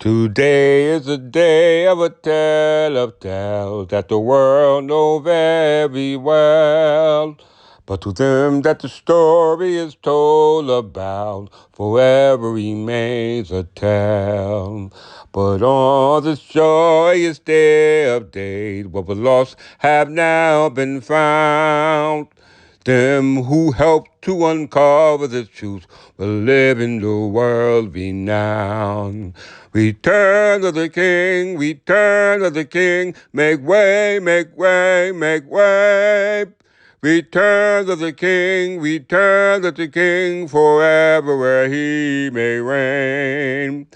Today is a day of a tale of tales that the world know very well. But to them that the story is told about forever remains a tale. But on this joyous day of days, what was lost have now been found. Them who helped to uncover the truth will live in the world renowned. Return of the King, return of the King, make way, make way, make way. Return of the King, return of the King, forever where he may reign.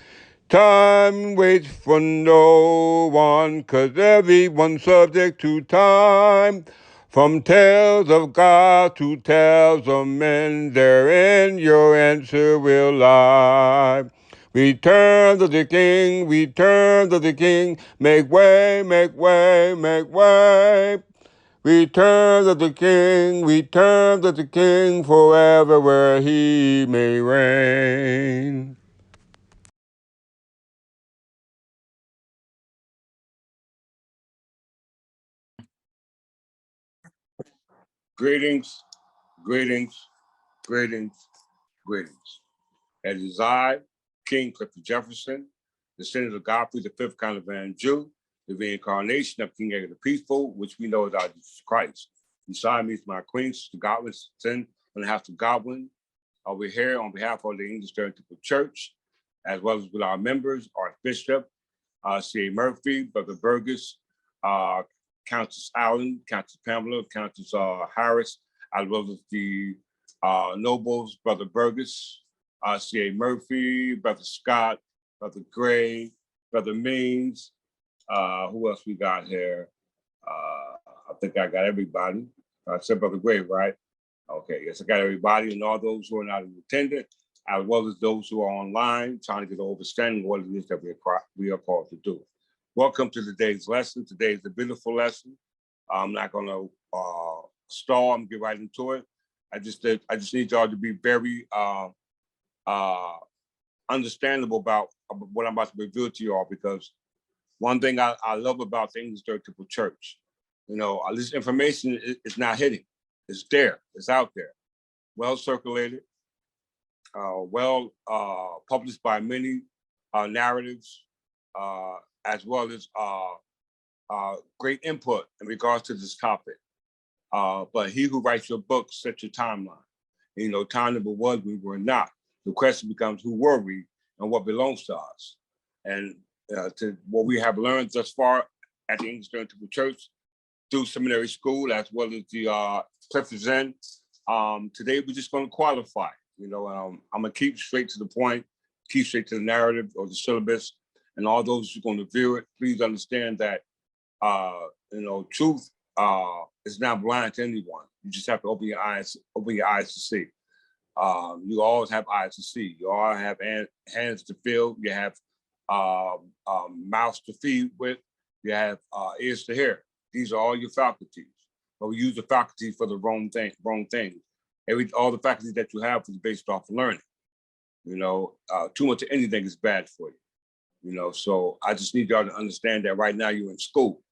Time waits for no one, 'cause everyone's subject to time. From tales of God to tales of men, therein your answer will lie. Return to the King, return to the King, make way, make way, make way. Return to the King, return to the King, forever where he may reign. Greetings, greetings, greetings, greetings. It is I, King Clifford Jefferson, descendant of Godfrey, the fifth kind of man Jew, the reincarnation of King Edward the Peaceful, which we know as our Jesus Christ. Beside me is my queen, Sister Godwin, son from the house of Godwin. We're here on behalf of the English Temple Church, as well as with our members, Archbishop C.A. Murphy, Brother Burgess, uh, Countess Allen, Countess Pamela, Countess Harris, as well as the nobles, Brother Burgess, C.A. Murphy, Brother Scott, Brother Gray, Brother Means. Who else we got here? I think I got everybody. I said Brother Gray, right? Okay, yes, I got everybody and all those who are not in attendance, as well as those who are online trying to get an understanding of what it is that we are called to do. Welcome to today's lesson. Today is a beautiful lesson. I'm not going to stall. I'm gonna get right into it. I just need y'all to be very understandable about what I'm about to reveal to y'all, because one thing I love about the English Temple Church, this information is not hidden. It's there. It's out there. Well circulated, well published by many narratives, as well as great input in regards to this topic. But he who writes your book sets your timeline. Time number was, we were not. The question becomes, who were we and what belongs to us? And to what we have learned thus far at the English Temple Church through seminary school, as well as the Clifford Zen. Today, we're just going to qualify. I'm going to keep straight to the point, keep straight to the narrative or the syllabus. And all those who are going to view it, please understand that, truth is not blind to anyone. You just have to open your eyes to see. You always have eyes to see. You all have hands to feel. You have mouths to feed with. You have ears to hear. These are all your faculties. But we use the faculties for the wrong things. All the faculties that you have is based off of learning. Too much of anything is bad for you. So I just need y'all to understand that right now you're in school.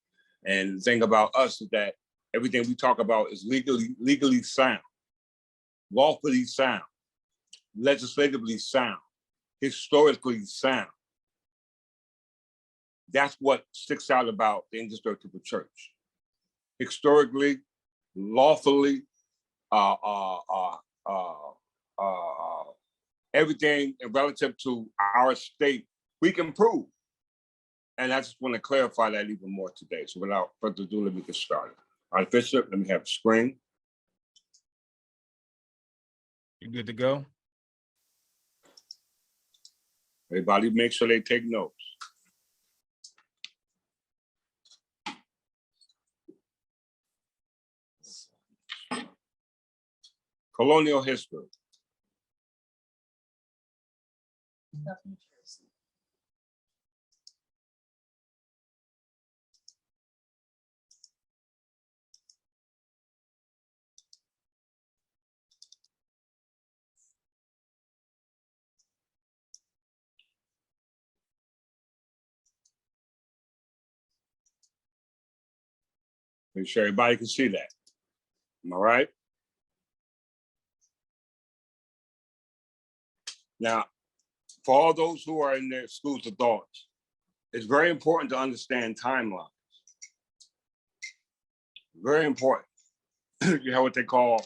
And the thing about us is that everything we talk about is legally sound, lawfully sound, legislatively sound, historically sound. That's what sticks out about the English Temple Church. Historically, lawfully, everything relative to our state, we can prove. And I just want to clarify that even more today. So without further ado, let me get started. All right, Bishop, let me have the screen. You good to go? Everybody make sure they take notes. Colonial history. Make sure everybody can see that. All right. Now, for all those who are in their schools of thought, it's very important to understand timelines. Very important. You have what they call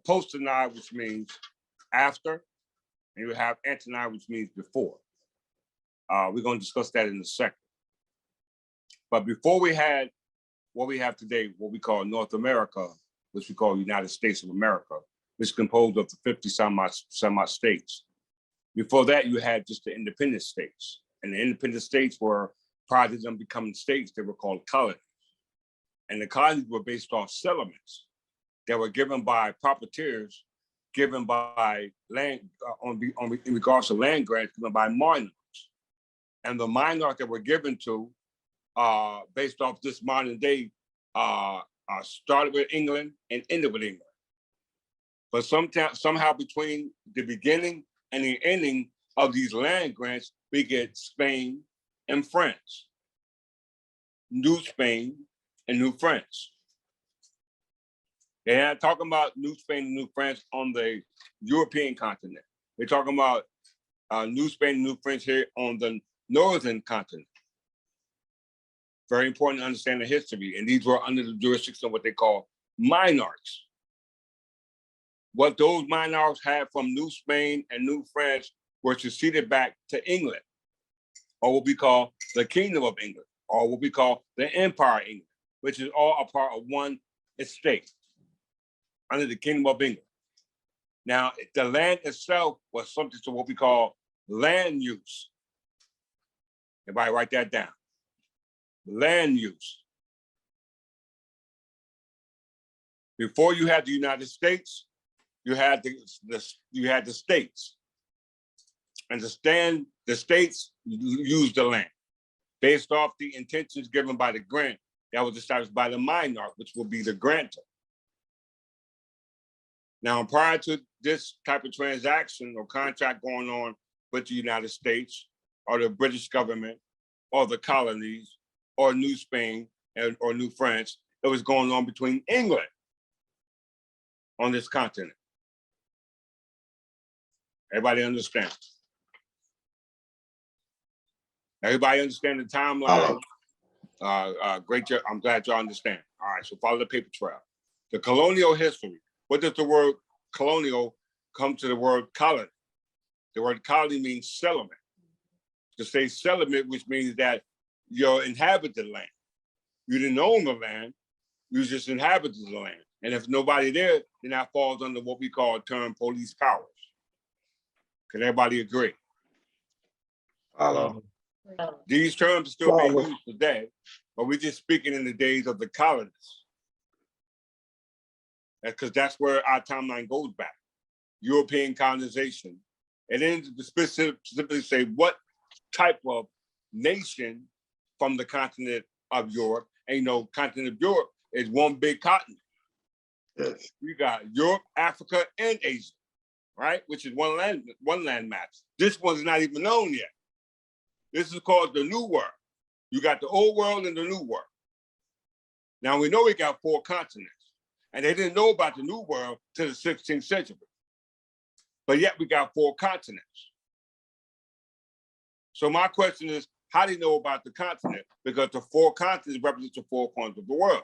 post-tenire, which means after, and you have antenire, which means before. We're going to discuss that in a second. But before we had what we have today, what we call North America, which we call United States of America, which is composed of the 50 some odd states. Before that, you had just the independent states. And the independent states were, prior to them becoming states, they were called colonies. And the colonies were based off settlements that were given by proprietors, given by land, in regards to land grants, given by monarchs. And the monarchs that were given to, based off this modern day, started with England and ended with England. But somehow between the beginning and the ending of these land grants, we get Spain and France. New Spain and New France. They're not talking about New Spain and New France on the European continent. They're talking about New Spain and New France here on the northern continent. Very important to understand the history. And these were under the jurisdiction of what they call monarchs. What those monarchs had from New Spain and New France were succeeded back to England, or what we call the Kingdom of England, or what we call the Empire of England, which is all a part of one estate under the Kingdom of England. Now, the land itself was subject to what we call land use. Everybody write that down. Land use. Before you had the United States, you had the states, and the states used the land based off the intentions given by the grant that was established by the monarch, which will be the grantor. Now, prior to this type of transaction or contract going on with the United States or the British government or the colonies or New Spain or New France, it was going on between England on this continent. Everybody understand? Everybody understand the timeline? Great job. I'm glad y'all understand. All right, so follow the paper trail. The colonial history. What does the word colonial come to the word colony? The word colony means settlement. To say settlement, which means that you inhabit the land. You didn't own the land, you just inhabited the land. And if nobody there, then that falls under what we call the term police powers. Can everybody agree? These terms are still being used today, but we're just speaking in the days of the colonists. Because that's where our timeline goes back. European colonization. And then to specifically say what type of nation from the continent of Europe, and you know, continent of Europe is one big continent. Yes. We got Europe, Africa, and Asia, right? Which is one land mass. This one's not even known yet. This is called the New World. You got the old world and the new world. Now we know we got 4 continents, and they didn't know about the new world till the 16th century. But yet we got 4 continents. So my question is, how do you know about the continent? Because the 4 continents represent the 4 corners of the world.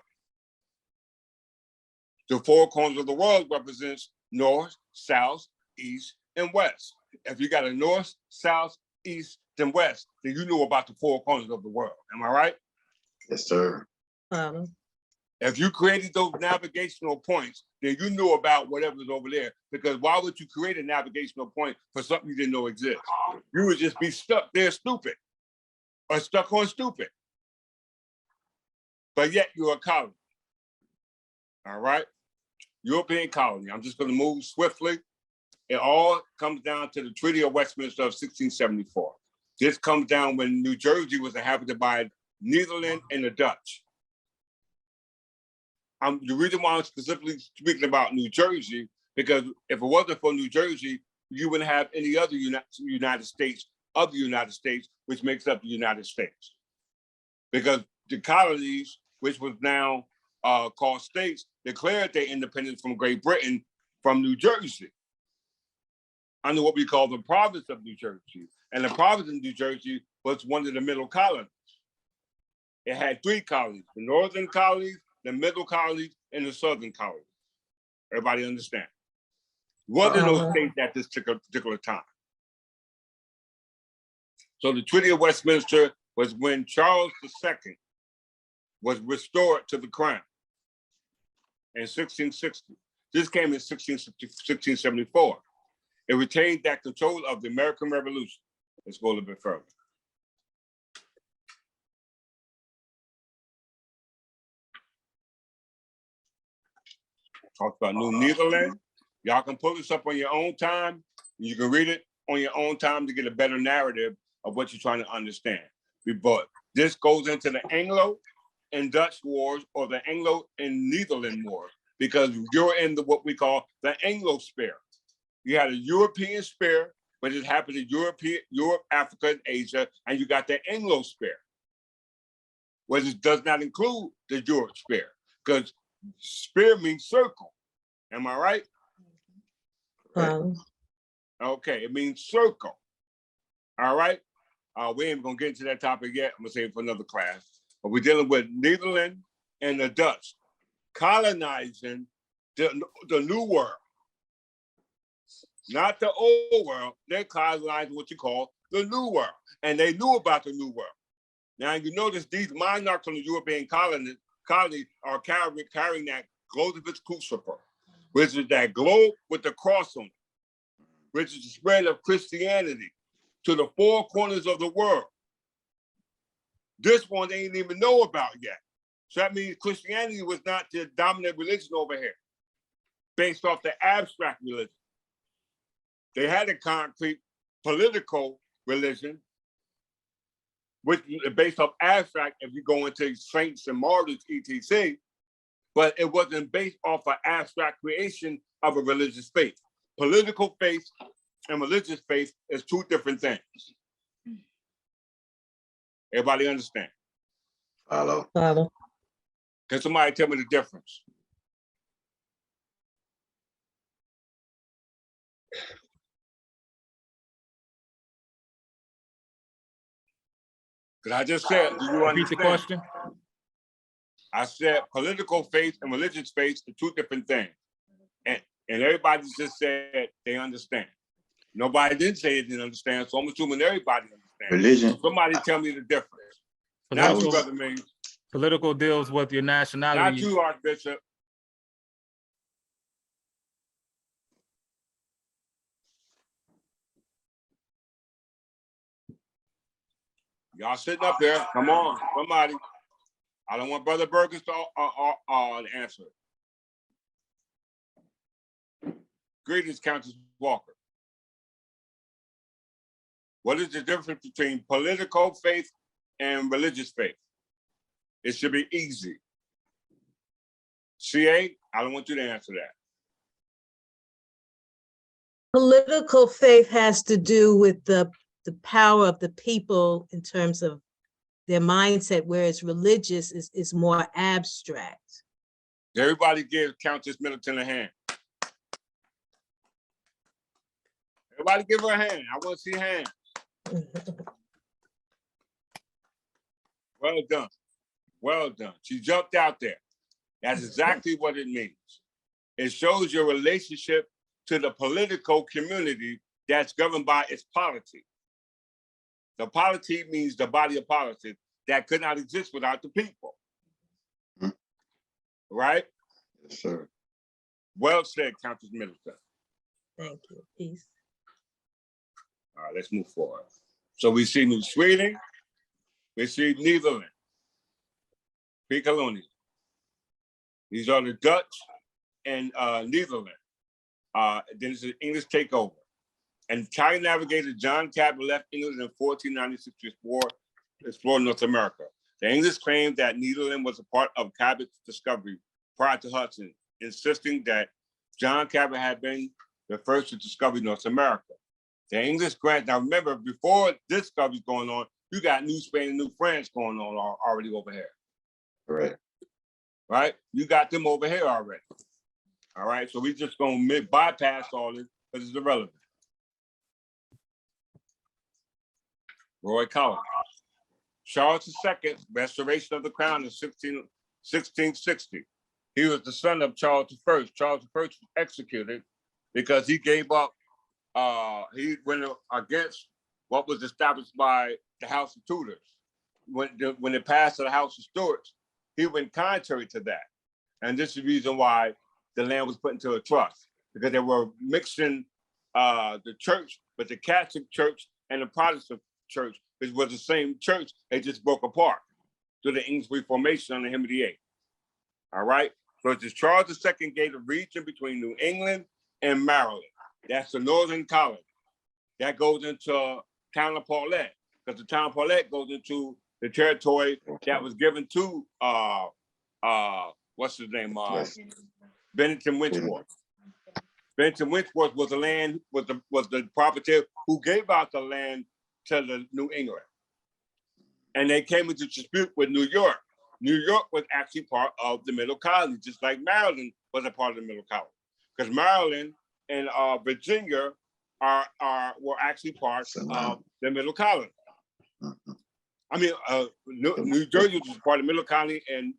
The 4 corners of the world represents north, south, east, and west. If you got a north, south, east, and west, then you know about the 4 corners of the world. Am I right? Yes, sir. If you created those navigational points, then you knew about whatever's over there. Because why would you create a navigational point for something you didn't know exists? You would just be stuck there stupid, or stuck on stupid. But yet you're a colony. All right? European colony. I'm just going to move swiftly. It all comes down to the Treaty of Westminster of 1674. This comes down when New Jersey was inhabited by Netherlands and the Dutch. The reason why I'm specifically speaking about New Jersey, because if it wasn't for New Jersey, you wouldn't have any other United States of the United States, which makes up the United States. Because the colonies, which was now called states declared their independence from Great Britain from New Jersey under what we call the province of New Jersey. And the province of New Jersey was one of the middle colonies. It had 3 colonies: the northern colonies, the middle colonies, and the southern colonies. Everybody understand? What are those states at this particular time? So the Treaty of Westminster was when Charles II was restored to the crown in 1660. This came in 1674. It retained that control of the American Revolution. Let's go a little bit further. Talk about New Netherlands. Y'all can pull this up on your own time. You can read it on your own time to get a better narrative of what you're trying to understand. But this goes into the Anglo and Dutch wars, or the Anglo and Netherland war, because you're in what we call the Anglo-sphere. You had a European sphere, which has happened in Europe, Africa, and Asia, and you got the Anglo-sphere, which does not include the DEJURE sphere, because sphere means circle. Am I right? Okay, it means circle. All right. We ain't gonna get into that topic yet. I'm gonna save it for another class. But we're dealing with Netherlands and the Dutch colonizing the new world, not the old world. They're colonizing what you call the new world, and they knew about the new world. Now you notice these monarchs on the European colonies are carrying that globus crucifer, which is that globe with the cross on it, which is the spread of Christianity to the 4 corners of the world. This one they didn't even know about yet. So that means Christianity was not the dominant religion over here, based off the abstract religion. They had a concrete political religion, which is based off abstract if you go into saints and martyrs, etc. But it wasn't based off an abstract creation of a religious faith. Political faith and religious faith is 2 different things. Everybody understand? Follow. Can somebody tell me the difference? Because I just said, do you Repeat understand? the question. I said political faith and religious faith are 2 different things. And everybody just said they understand. Nobody did say they didn't understand, so I'm assuming everybody understands. Religion. So somebody tell me the difference. Not you, Brother Ming. Political deals with your nationality. Not you, Archbishop. Y'all sitting up there. Come on, somebody. I don't want Brother Burgess to answer. Greetings, Countess Walker. What is the difference between political faith and religious faith? It should be easy. CA, I don't want you to answer that. Political faith has to do with the power of the people in terms of their mindset, whereas religious is more abstract. Everybody give Countess Middleton a hand. Everybody give her a hand. I want to see hands. Well done. Well done. She jumped out there. That's exactly what it means. It shows your relationship to the political community that's governed by its polity. The polity means the body of politics that could not exist without the people. Right? Yes, sir. Well said, Countess Middleton. Thank you. Peace. All right, let's move forward. So we see New Sweden, we see Netherlands, pre-colonial. These are the Dutch and Netherlands. Then it's the English takeover. And China navigator John Cabot left England in 1496 to explore North America. The English claimed that Netherlands was a part of Cabot's discovery prior to Hudson, insisting that John Cabot had been the first to discover North America. The English grant, now remember, before this discovery going on, you got New Spain and New France going on already over here. Right. right? You got them over here already. All right, so we just gonna bypass all this because it's irrelevant. Roy Collins. Charles II, restoration of the crown in 1660. He was the son of Charles I. Charles I was executed because he gave up, he went against what was established by the House of Tudors. When it passed to the House of Stuarts, he went contrary to that. And this is the reason why the land was put into a trust, because they were mixing the church, but the Catholic Church and the Protestant Church, which was the same church, they just broke apart through the English Reformation under Henry VIII. All right, so it's Charles II gave the region between New England and Maryland. That's the northern colony. That goes into town of Paulette, because the town of Paulette goes into the territory that was given to what's his name? Bennington Winchworth. Bennington Winchworth was the land, was the proprietor who gave out the land to the New England. And they came into dispute with New York. New York was actually part of the Middle Colony, just like Maryland was a part of the Middle Colony. Because Maryland and Virginia were actually parts of the Middle Colony. I mean, New Jersey was part of the Middle Colony, and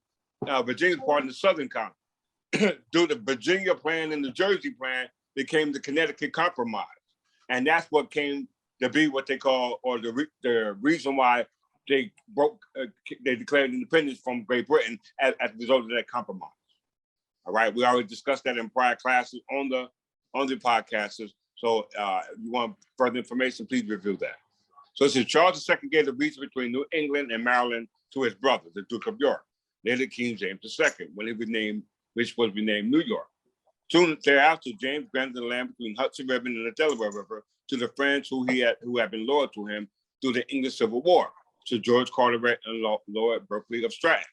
Virginia was part of the Southern Colony. Through the Virginia plan and the Jersey plan, became the Connecticut Compromise. And that's what came to be what they call, or the reason why they declared independence from Great Britain as a result of that compromise. All right, we already discussed that in prior classes on the podcasts. So if you want further information, please review that. So it says Charles II gave the region between New England and Maryland to his brother, the Duke of York, later King James II, when he was named, which was renamed New York. Soon thereafter, James granted the land between Hudson River and the Delaware River to the friends who had been loyal to him through the English Civil War, to George Carteret and Lord Berkeley of Stratton.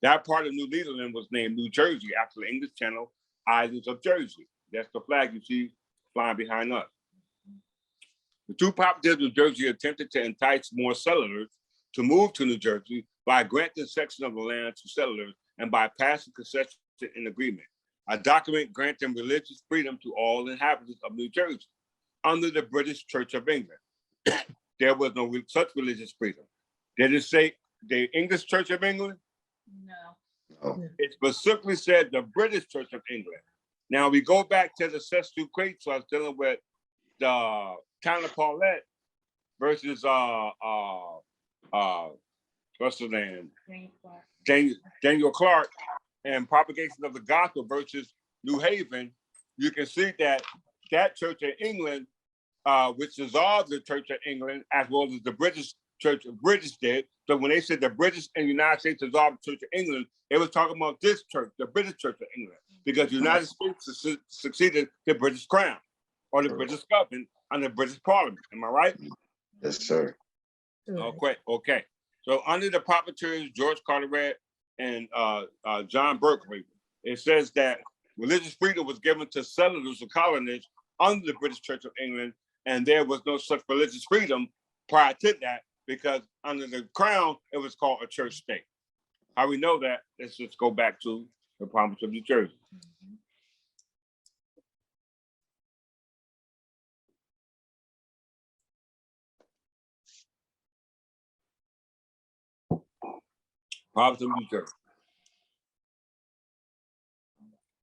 That part of New Netherland was named New Jersey after the English Channel Islands of Jersey. That's the flag you see flying behind us. The two properties of New Jersey attempted to entice more settlers to move to New Jersey by granting section of the land to settlers and by passing concession in agreement, a document granting religious freedom to all inhabitants of New Jersey under the British Church of England. There was no such religious freedom. Did it say the English Church of England? No. It specifically said the British Church of England. Now we go back to the Statutes, so I was dealing with the town of Paulette versus what's his name? Daniel Clark, and propagation of the gospel versus New Haven. You can see that Church of England, which dissolved the Church of England, as well as the British Church of British did. So when they said the British and United States dissolved the Church of England, they was talking about this church, the British Church of England, because the United States succeeded the British Crown or the British government under the British Parliament. Am I right? Yes, sir. Okay. So under the proprietaries George Carteret and John Berkeley, it says that religious freedom was given to settlers or colonists under the British Church of England, and there was no such religious freedom prior to that, because under the crown, it was called a church state. How we know that? Let's just go back to the province of New Jersey. Province of New Jersey.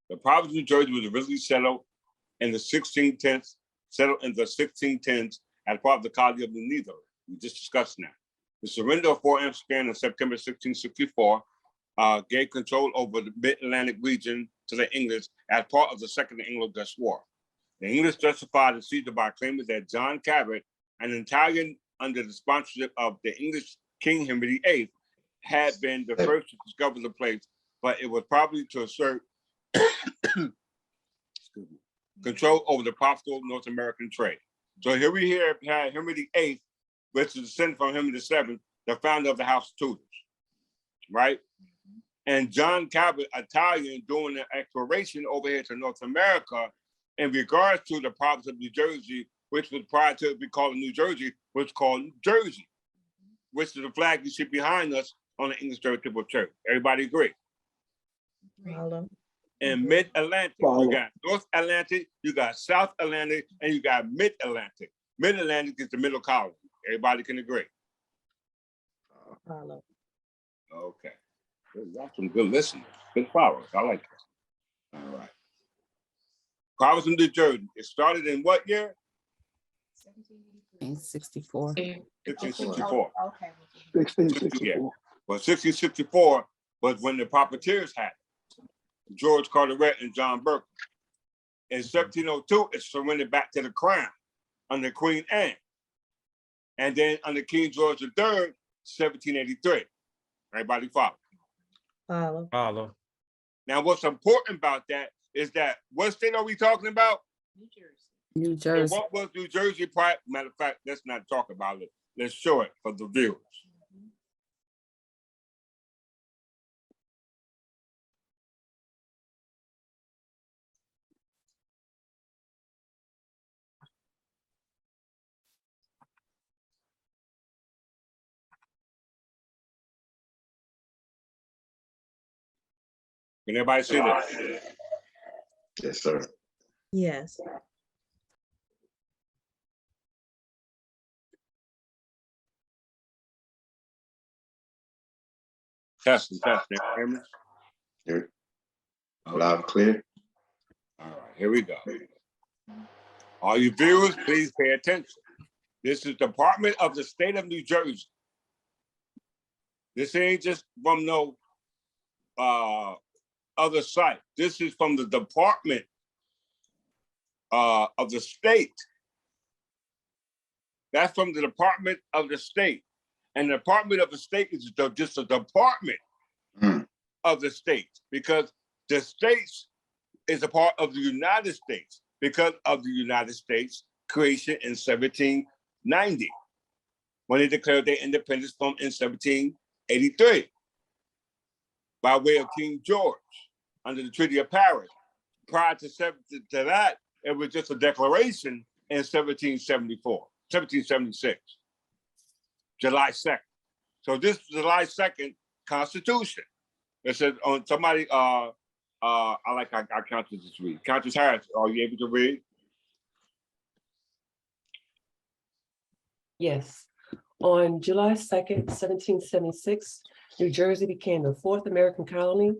The province of New Jersey was originally settled in the 1610s, as part of the colony of New Netherland. We just discussed that. The surrender of Fort Amsterdam in September 1664 gave control over the mid-Atlantic region to the English as part of the Second Anglo-Dutch War. The English justified the seizure by claiming that John Cabot, an Italian under the sponsorship of the English King Henry VIII, had been the first to discover the place, but it was probably to assert control over the profitable North American trade. So here we had Henry VIII, which is descended from Henry VII, the founder of the House of Tudors, right? And John Cabot, Italian, doing an exploration over here to North America in regards to the province of New Jersey, which was prior to it be called New Jersey, was called Jersey, which is the flag you see behind us on the English Territorial Church. Everybody agree? Follow. And Mid-Atlantic. You Follow. got North Atlantic, you got South Atlantic, and you got Mid-Atlantic. Mid-Atlantic is the middle colony. Everybody can agree. Follow. Okay. That's some good listeners. Good followers. I like that. All right. Province of New Jersey. It started in what year? 64. 1664. Okay. 1664. Yeah. Well, 1664 was when the profiteers had it. George Carteret and John Burke. In 1702, it surrendered back to the crown under Queen Anne. And then under King George III, 1783. Everybody follow? Follow. Follow. Now, what's important about that is that what state are we talking about? New And Jersey. what was New Jersey prior? Matter of fact, let's not talk about it. Let's show it for the viewers. Can everybody see this? Yes, sir. Yes. Testing. Hear me? Here, Okay. loud and clear. All right, here we go. All you viewers, please pay attention. This is Department of the State of New Jersey. This ain't just from no other site. This is from the Department of the State. That's from the Department of the State. And the Department of the State is just a department of the states, because the states is a part of the United States because of the United States creation in 1790, when they declared their independence from in 1783 by way of King George under the Treaty of Paris. Prior to that, it was just a declaration in 1776, July 2nd. So this July 2nd Constitution. It says on somebody, I like our Countess to read. Countess Harris, are you able to read? Yes. On July 2nd, 1776, New Jersey became the fourth American colony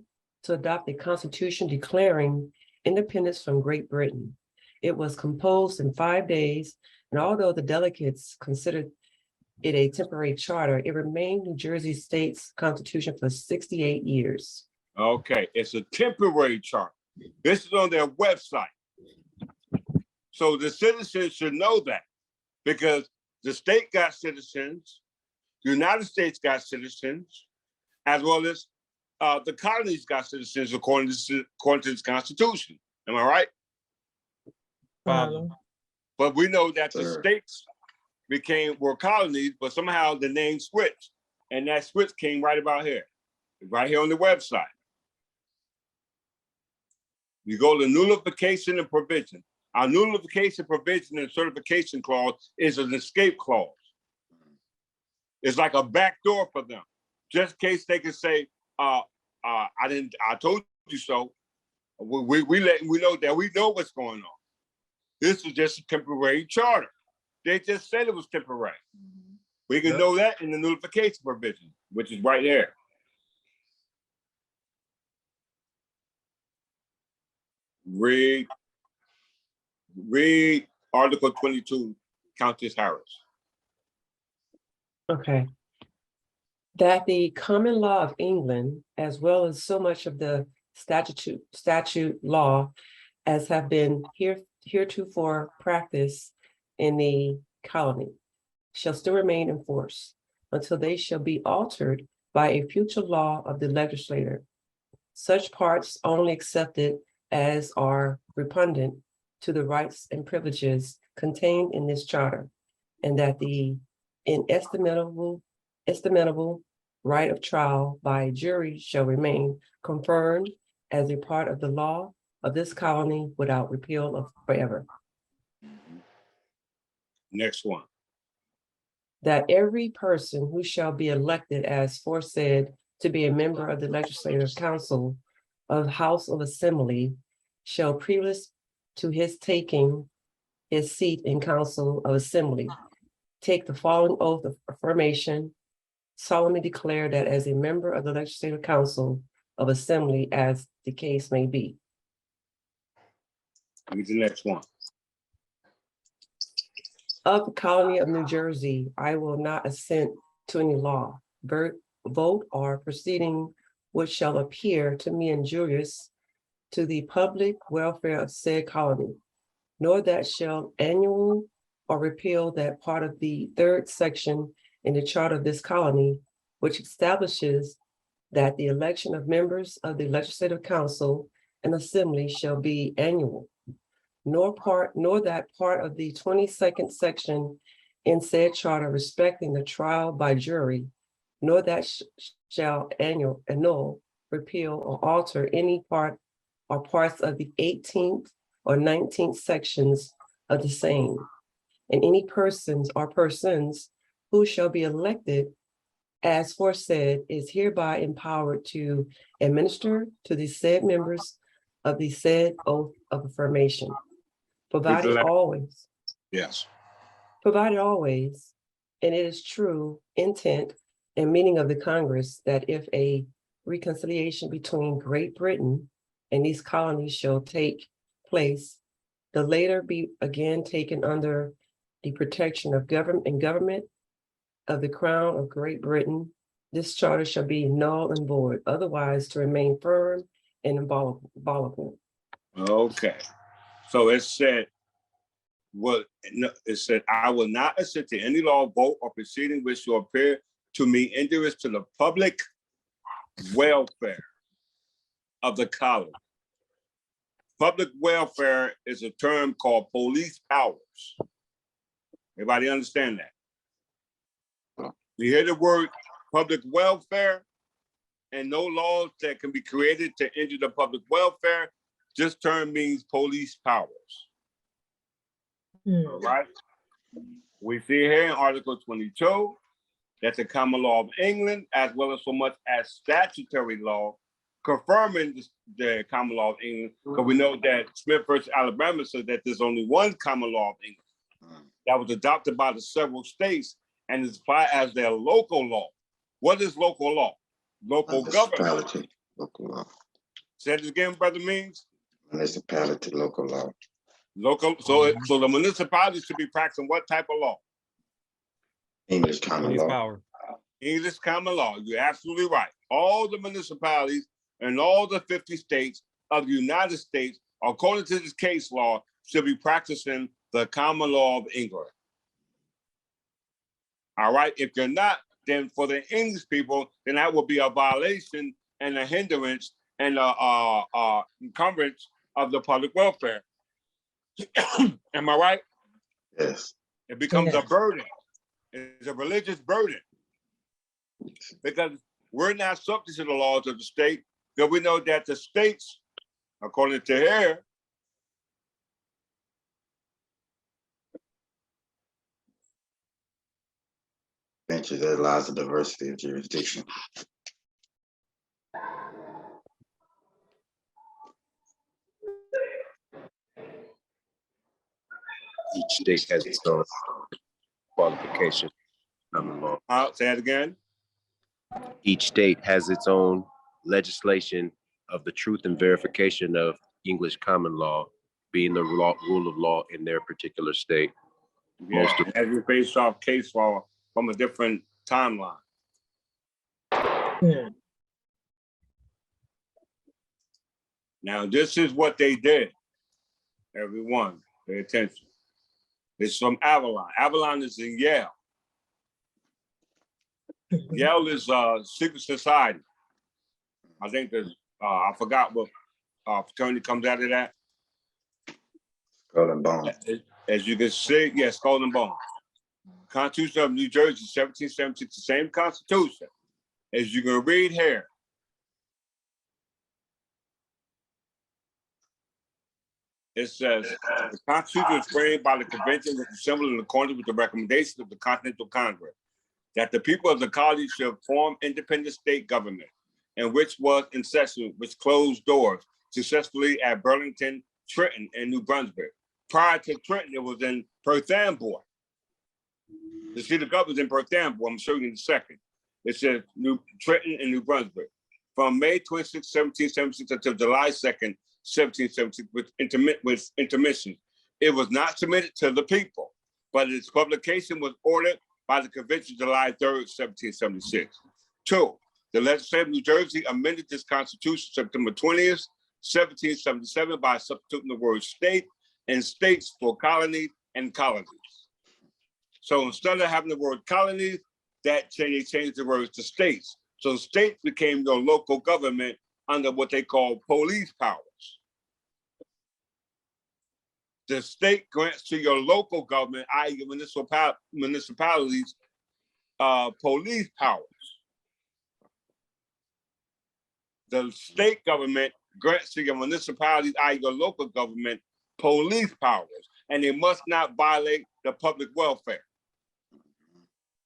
to adopt a constitution declaring independence from Great Britain. It was composed in 5 days, and although the delegates considered it a temporary charter, it remained New Jersey state's constitution for 68 years. Okay, it's a temporary charter. This is on their website. So the citizens should know that, because the state got citizens, the United States got citizens, as well as the colonies got citizens according to this Constitution. Am I right? Follow. But we know that the Sir. states were colonies, but somehow the name switched. And that switch came right about here. Right here on the website. You go to nullification and provision. Our nullification, provision, and certification clause is an escape clause. It's like a back door for them, just in case they can say, I told you so. We know that we know what's going on. This is just a temporary charter. They just said it was temporary. We can know that in the nullification provision, which is right here. Read Article 22, Countess Harris. Okay. That the common law of England, as well as so much of the statute law, as have been heretofore practiced in the colony, shall still remain in force until they shall be altered by a future law of the legislature. Such parts only accepted as are repugnant to the rights and privileges contained in this charter, and that the inestimable right of trial by a jury shall remain confirmed as a part of the law of this colony without repeal of forever. Next one. That every person who shall be elected as foresaid to be a member of the legislative council of House of Assembly shall previous to his taking his seat in Council of Assembly, take the following oath of affirmation, solemnly declare that as a member of the Legislative Council of Assembly, as the case may be. Read the next one. Of the colony of New Jersey, I will not assent to any law, vote, or proceeding which shall appear to me injurious to the public welfare of said colony, nor that shall annul or repeal that part of the third section in the charter of this colony, which establishes that the election of members of the Legislative Council and Assembly shall be annual, nor that part of the 22nd section in said charter respecting the trial by jury, nor that shall annul, repeal, or alter any part or parts of the 18th or 19th sections of the same, and any persons who shall be elected as foresaid is hereby empowered to administer to the said members of the said oath of affirmation, provided always, Yes. and it is true intent and meaning of the Congress that if a reconciliation between Great Britain and these colonies shall take place, the later be again taken under the protection of government of the Crown of Great Britain, this charter shall be null and void, otherwise to remain firm and inviolable. Okay. So it said, I will not assent to any law, vote, or proceeding which shall appear to me injurious to the public welfare of the colony. Public welfare is a term called police powers. Everybody understand that? You hear the word public welfare, and no laws that can be created to injure the public welfare. This term means police powers. All right. We see here in Article 22 that the common law of England, as well as so much as statutory law, confirming the common law of England, because we know that Smith versus Alabama says that there's only one common law of England that was adopted by the several states and is applied as their local law. What is local law? Local government. Local law. Say it again, Brother Means. Municipality, local law. Local. So the municipality should be practicing what type of law? English common law. Power. English common law. You're absolutely right. All the municipalities and all the 50 states of the United States, according to this case law, should be practicing the common law of England. All right. If you're not, then for the English people, then that will be a violation and a hindrance and a encumbrance of the public welfare. Am I right? Yes. It becomes a burden. It's a religious burden because we're not subject to the laws of the state, because we know that the states, according to here, Venture that allows the diversity of jurisdiction. Each state has its own qualification. say that again. Each state has its own legislation of the truth and verification of English common law being the rule of law in their particular state. Yeah, as we based off case law from a different timeline. Now, this is what they did. Everyone, pay attention. It's from Avalon. Avalon is in Yale. Yale is a secret society. I think there's, I forgot what fraternity comes out of that. Skull and Bone. As you can see, yes, Skull and Bone. Constitution of New Jersey, 1776, the same Constitution. As you can read here. It says, the Constitution was framed by the convention was assembled in accordance with the recommendations of the Continental Congress, that the people of the colonies should form independent state government, and which was in session, which closed doors successfully at Burlington, Trenton, and New Brunswick. Prior to Trenton, it was in Perth Amboy. The seat of government is in Perth Amboy. I'm showing you in a second. It says Trenton and New Brunswick. From May 26, 1776 until July 2nd, 1776, with intermissions. It was not submitted to the people, but its publication was ordered by the convention July 3rd, 1776. 2, the legislature of New Jersey amended this constitution September 20th, 1777 by substituting the word state and states for colony and colonies. So instead of having the word colonies, they changed the words to states. So states became the local government under what they call police powers. The state grants to your local government, i.e. municipalities, police powers. The state government grants to your municipalities, i.e. your local government, police powers, and they must not violate the public welfare.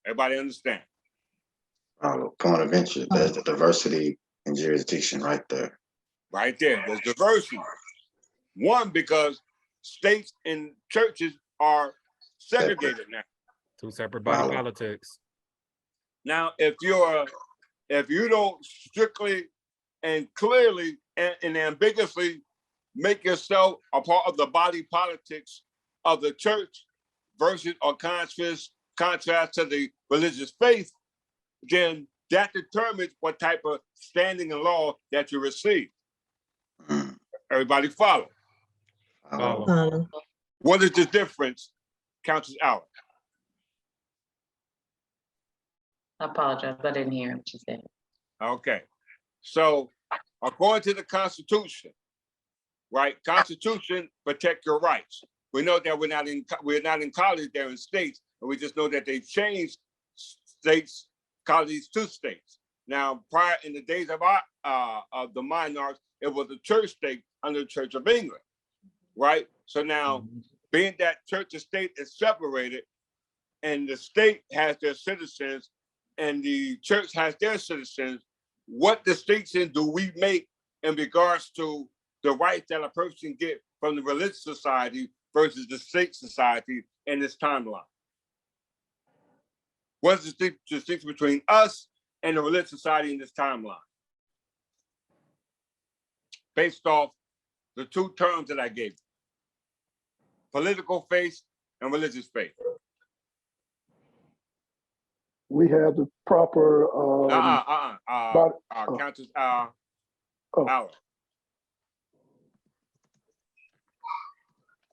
Everybody understand? Point of entry, there's the diversity in jurisdiction right there. Right there, there's diversity. One, because states and churches are segregated now. Two separate body politics. Now, if you don't strictly and clearly and ambiguously make yourself a part of the body politics of the church versus or contrast to the religious faith, then that determines what type of standing in law that you receive. Everybody follow? What is the difference, Countess Allen? I apologize, I didn't hear what you said. Okay, so according to the Constitution, right? Constitution protect your rights. We know that we're not in colonies, they're in states, and we just know that they've changed states, colonies to states. Now, prior in the days of the monarchs, it was a church state under the Church of England, right? So now, being that church and state is separated, and the state has their citizens, and the church has their citizens, what distinction do we make in regards to the rights that a person get from the religious society versus the state society in this timeline? What's the distinction between us and the religious society in this timeline? Based off the two terms that I gave you. Political faith and religious faith. We have the proper Countess Allen.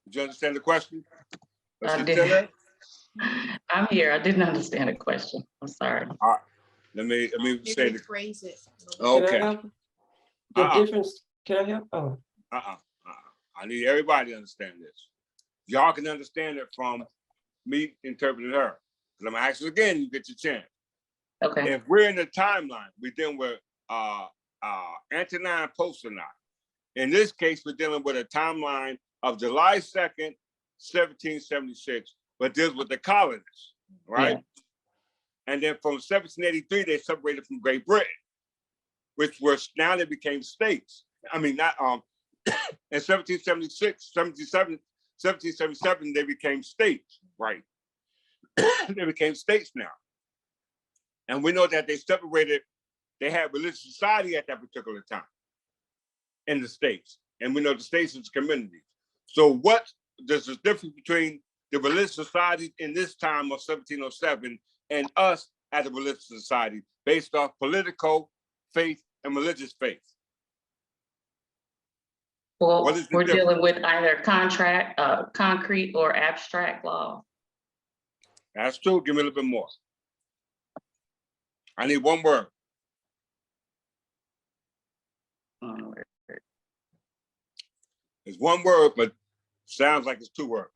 Did you understand the question? I did. I'm here. I didn't understand the question. I'm sorry. All right. Let me say the rephrase it. Okay. The difference. Can I help? Oh. I need everybody to understand this. Y'all can understand it from me interpreting her. Because I'm gonna ask you again, you get your chance. Okay. If we're in the timeline, we're dealing with Antonine Post-Synod. In this case, we're dealing with a timeline of July 2nd, 1776, but deals with the colonies, right? Yeah. And then from 1783, they separated from Great Britain, which was, now they became states. I mean, not, in 1777, they became states, right? They became states now. And we know that they separated, they had religious society at that particular time in the states. And we know the states is communities. So what does the difference between the religious society in this time of 1707 and us as a religious society based off political faith and religious faith? Well, we're dealing with either concrete or abstract law. That's true. Give me a little bit more. I need one word. It's one word, but sounds like it's two words.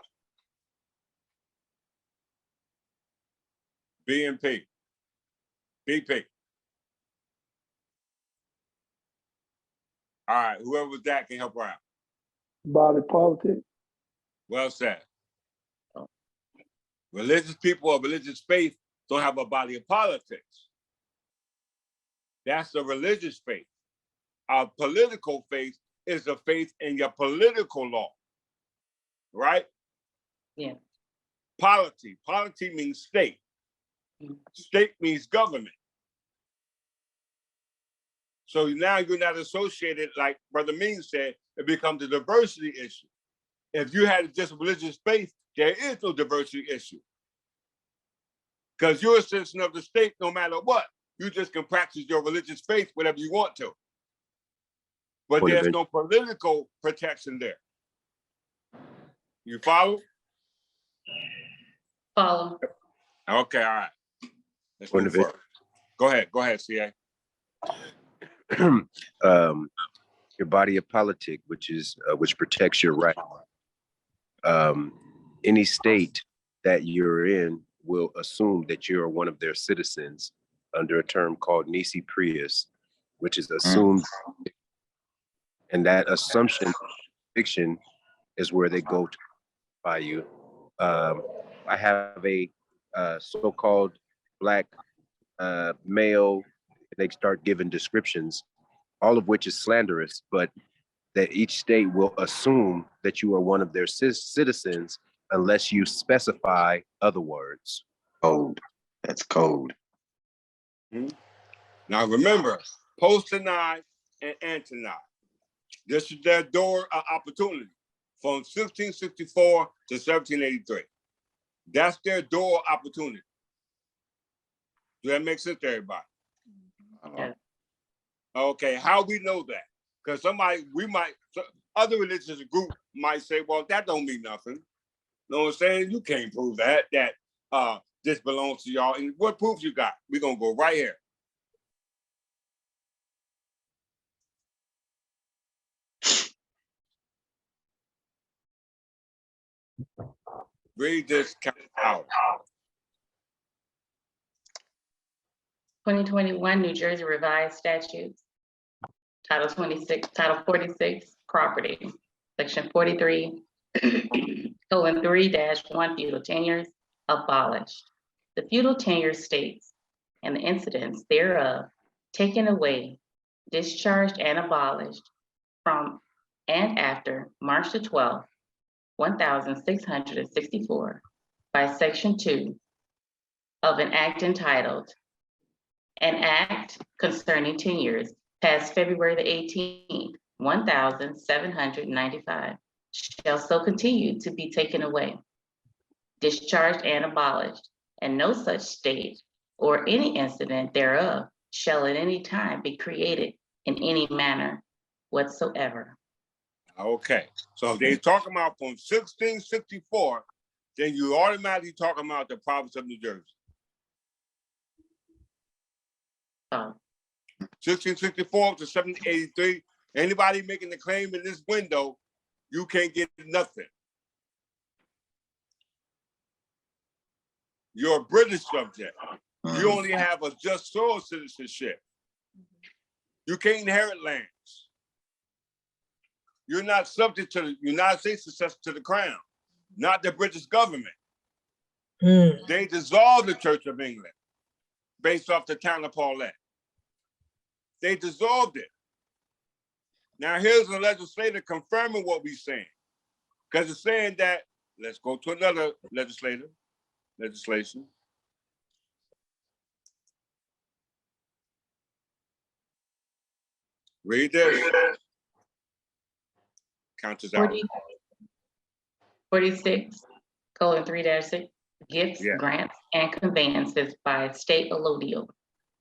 BNP. BP. All right, whoever was that can help her out. body politic. Well said. Religious people of religious faith don't have a body of politics. That's the religious faith. Our political faith is the faith in your political law, right? Yeah. Polity. Polity means state. State means government. So now you're not associated, like Brother Ming said, it becomes a diversity issue. If you had just religious faith, there is no diversity issue. Because you're a citizen of the state no matter what. You just can practice your religious faith whatever you want to. But there's no political protection there. You follow? Follow. Okay, all right. Let's move forward. Go ahead, CA. Your body of politic, which protects your right. Any state that you're in will assume that you're one of their citizens under a term called nisi prius, which is assumed, and that assumption fiction is where they go to by you. I have a so-called Black male. They start giving descriptions, all of which is slanderous, but that each state will assume that you are one of their citizens unless you specify other words. Code. That's code. Now remember, post-deny and ante-deny. This is their door of opportunity from 1664 to 1783. That's their door of opportunity. Does that make sense to everybody? Yeah. Okay, how we know that? Because other religious group might say, well, that don't mean nothing. You know what I'm saying? You can't prove that this belongs to y'all. And what proof you got? We're gonna go right here. Read this out. 2021 New Jersey Revised Statutes. Title 26, Title 46, Property. Section 43, colon 3-1, feudal tenures abolished. The feudal tenure states and the incidents thereof taken away, discharged and abolished from and after March the 12th, 1664 by Section 2 of an act entitled An Act Concerning Tenures passed February the 18th, 1795, shall so continue to be taken away, discharged and abolished, and no such state or any incident thereof shall at any time be created in any manner whatsoever. Okay, so if they're talking about from 1664, then you automatically talking about the province of New Jersey. 1664 to 1783, anybody making the claim in this window, you can't get nothing. You're a British subject. You only have a just soil citizenship. You can't inherit lands. You're not subject to the United States successor to the crown, not the British government. They dissolved the Church of England based off the town of Paulette. They dissolved it. Now here's a legislator confirming what we're saying. Because it's saying that, let's go to another legislation. Read this. Count us out. 46, colon 3-6, gifts, grants, and conveyances by state allodial.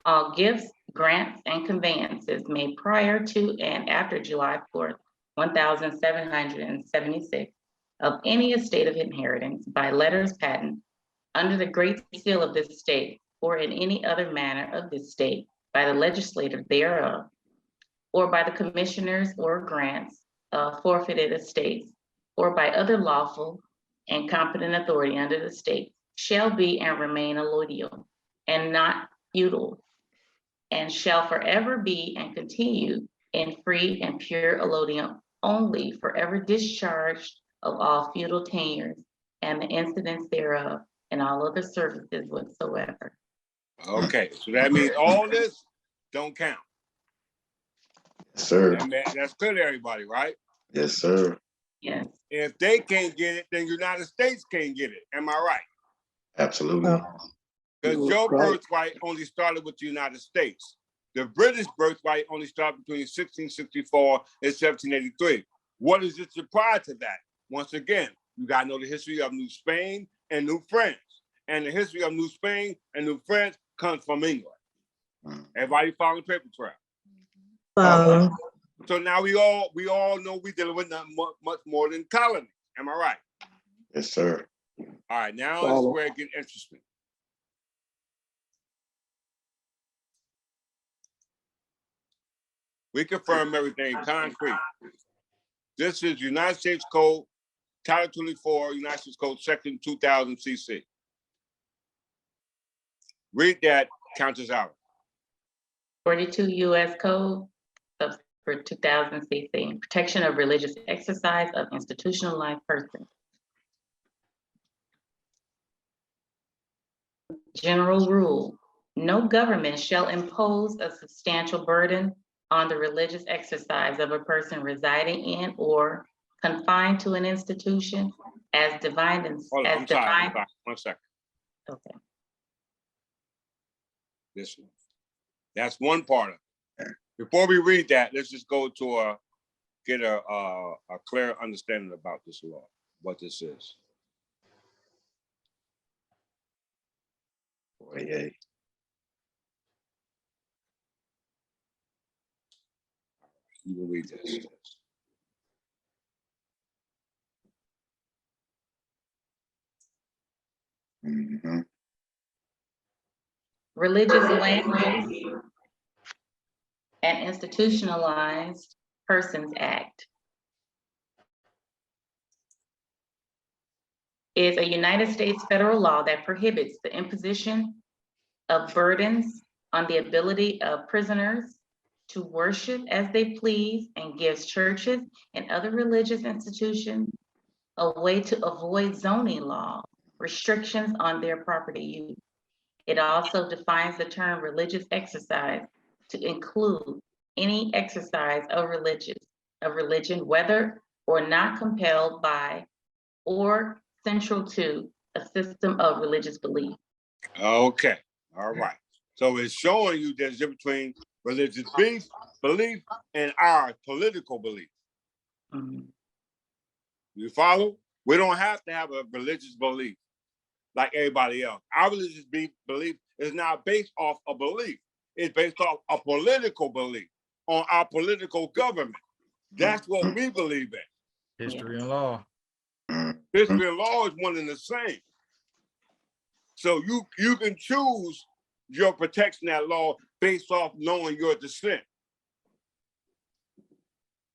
All gifts, grants, and conveyances made prior to and after July 4th, 1776 of any estate of inheritance by letters patent under the great seal of this state or in any other manner of this state by the legislator thereof, or by the commissioners or grants of forfeited estates, or by other lawful and competent authority under the state, shall be and remain allodial and not feudal, and shall forever be and continue in free and pure allodium only, forever discharged of all feudal tenures and the incidents thereof and all other services whatsoever. Okay, so that means all this don't count. Yes, sir. And that's clear to everybody, right? Yes, sir. Yes. If they can't get it, then United States can't get it. Am I right? Absolutely. Because You're your right. birthright only started with the United States. The British birthright only started between 1664 and 1783. What is it prior to that? Once again, you got to know the history of New Spain and New France. And the history of New Spain and New France comes from England. Everybody follow the paper trail. Follow. So now we all know we're dealing with nothing much more than colonies. Am I right? Yes, sir. All right, now this is Follow. where it gets interesting. We confirm everything concrete. This is United States Code, Title 24, United States Code, Section 2000 CC. Read that, Countess Howard. 42 U.S. Code for 2000 CC, protection of religious exercise of institutionalized persons. General rule, no government shall impose a substantial burden on the religious exercise of a person residing in or confined to an institution as defined in, Hold on, I'm sorry. 1 second. Okay. This one. That's one part of it. Before we read that, let's just go to get a clear understanding about this law, what this is. 48. You can read this. Mm-hmm. Religious land use and institutionalized persons act is a United States federal law that prohibits the imposition of burdens on the ability of prisoners to worship as they please and gives churches and other religious institutions a way to avoid zoning law restrictions on their property use. It also defines the term religious exercise to include any exercise of religion, whether or not compelled by or central to a system of religious belief. Okay, all right. So it's showing you there's a difference between religious belief and our political belief. Mm-hmm. You follow? We don't have to have a religious belief like everybody else. Our religious belief is not based off a belief. It's based off a political belief on our political government. That's what we believe in. History and law. History and law is one and the same. So you can choose your protection that law based off knowing your descent.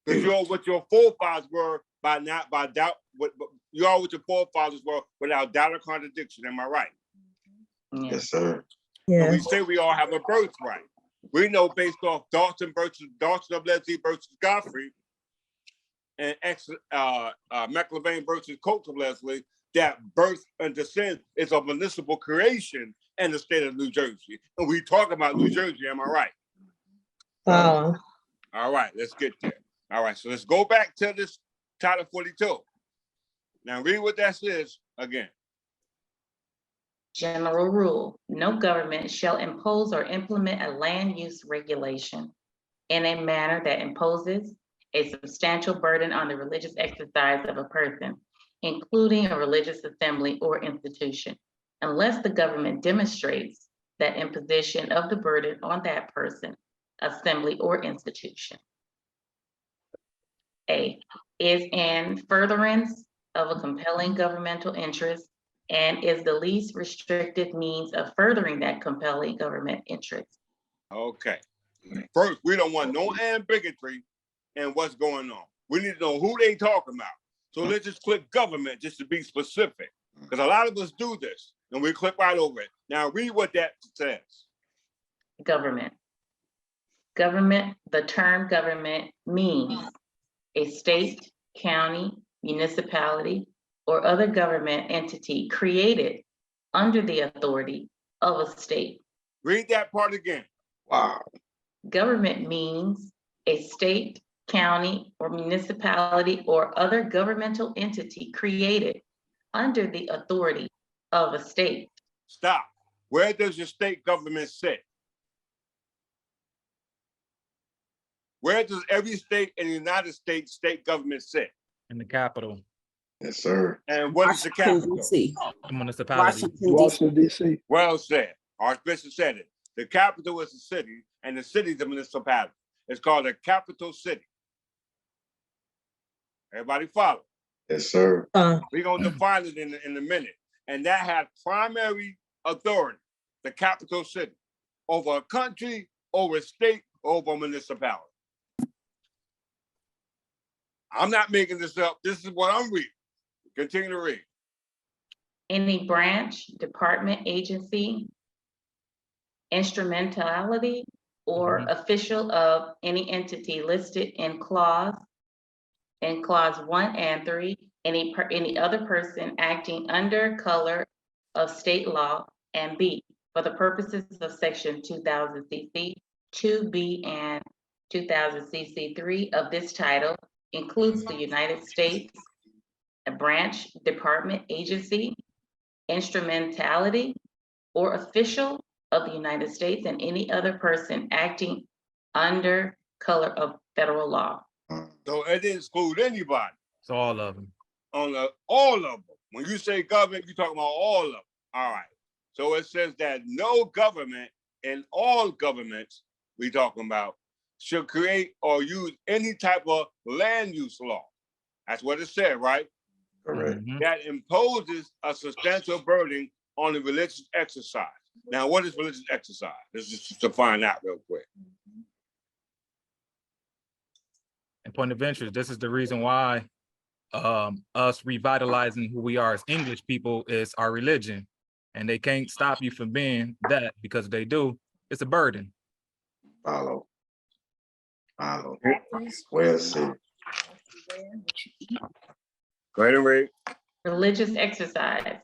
Because you're what your forefathers were by doubt, you are what your forefathers were without doubt or contradiction. Am I right? Yes, sir. Yeah. So we say we all have a birthright. We know based off Dawson of Leslie versus Godfrey and McLevain versus Coates of Leslie, that birth and descent is a municipal creation in the state of New Jersey. And we talk about New Jersey, am I right? Follow. All right, let's get there. All right, so let's go back to this Title 42. Now read what that says again. General rule, no government shall impose or implement a land use regulation in a manner that imposes a substantial burden on the religious exercise of a person, including a religious assembly or institution, unless the government demonstrates that imposition of the burden on that person, assembly, or institution. A, is in furtherance of a compelling governmental interest and is the least restrictive means of furthering that compelling government interest. Okay. First, we don't want no ambiguity in what's going on. We need to know who they talking about. So let's just click government just to be specific. Because a lot of us do this and we click right over it. Now read what that says. Government. Government, the term government means a state, county, municipality, or other government entity created under the authority of a state. Read that part again. Wow. Government means a state, county, or municipality or other governmental entity created under the authority of a state. Stop. Where does your state government sit? Where does every state in the United States state government sit? In the capital, Yes, sir. And what is the capital? DC. the municipality. Washington, DC. Washington, D.C. Well said. Archbishop said it. The capital is the city, and the city is the municipality. It's called a capital city. Everybody follow? Yes, sir. We're going to define it in a minute. And that has primary authority, the capital city, over a country, over a state, over a municipality. I'm not making this up. This is what I'm reading. Continue to read. Any branch, department, agency, instrumentality, or official of any entity listed in clause 1 and 3, any other person acting under color of state law, and B, for the purposes of section 2000 CC 2B and 2000 CC 3 of this title, includes the United States, a branch, department, agency, instrumentality, or official of the United States, and any other person acting under color of federal law. So it didn't exclude anybody. It's all of them. All of them. When you say government, you're talking about all of them. All right. So it says that no government and all governments we talking about should create or use any type of land use law. That's what it said, right? Correct. That imposes a substantial burden on the religious exercise. Now, what is religious exercise? Let's just define that real quick. And point of interest, this is the reason why us revitalizing who we are as English people is our religion. And they can't stop you from being that, because if they do, it's a burden. Follow. Well said. Go ahead and read. Religious exercise.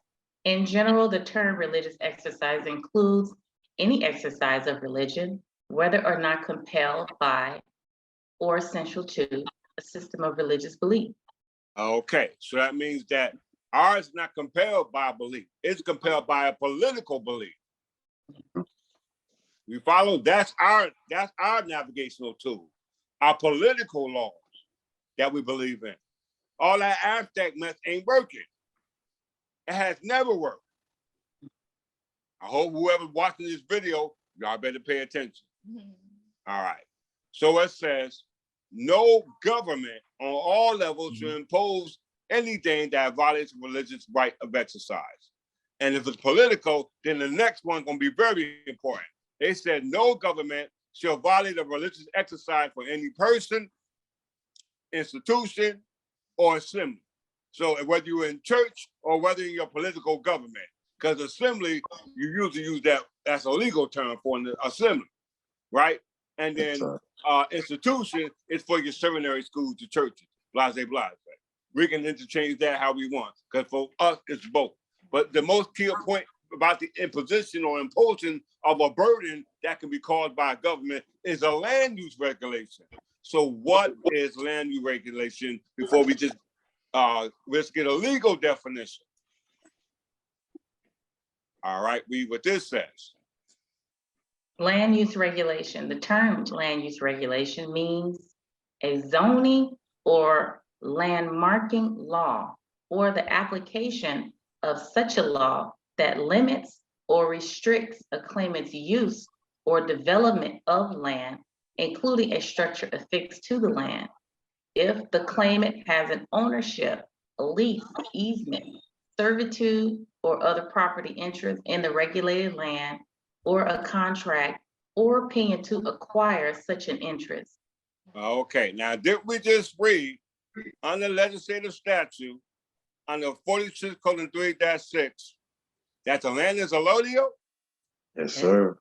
In general, the term religious exercise includes any exercise of religion, whether or not compelled by or essential to a system of religious belief. Okay, so that means that ours is not compelled by belief. It's compelled by a political belief. You follow? That's our navigational tool, our political laws that we believe in. All that abstract mess ain't working. It has never worked. I hope whoever's watching this video, y'all better pay attention. All right. So it says, no government on all levels should impose anything that violates religious right of exercise. And if it's political, then the next one's gonna be very important. They said no government shall violate a religious exercise for any person, institution, or assembly. So whether you're in church or whether you're a political government, because assembly, you usually use that's a legal term for an assembly, right? And then institution is for your seminary schools, the churches, blase, blase. We can interchange that how we want, because for us, it's both. But the most key point about the imposition or imposition of a burden that can be caused by a government is a land use regulation. So what is land use regulation before we just let's get a legal definition. All right, read what this says. Land use regulation. The term land use regulation means a zoning or landmarking law, or the application of such a law that limits or restricts a claimant's use or development of land, including a structure affixed to the land, if the claimant has an ownership, a lease, easement, servitude, or other property interest in the regulated land, or a contract or opinion to acquire such an interest. Okay, now did we just read under legislative statute under 46:3-6 that the land is allodial? Yes, sir.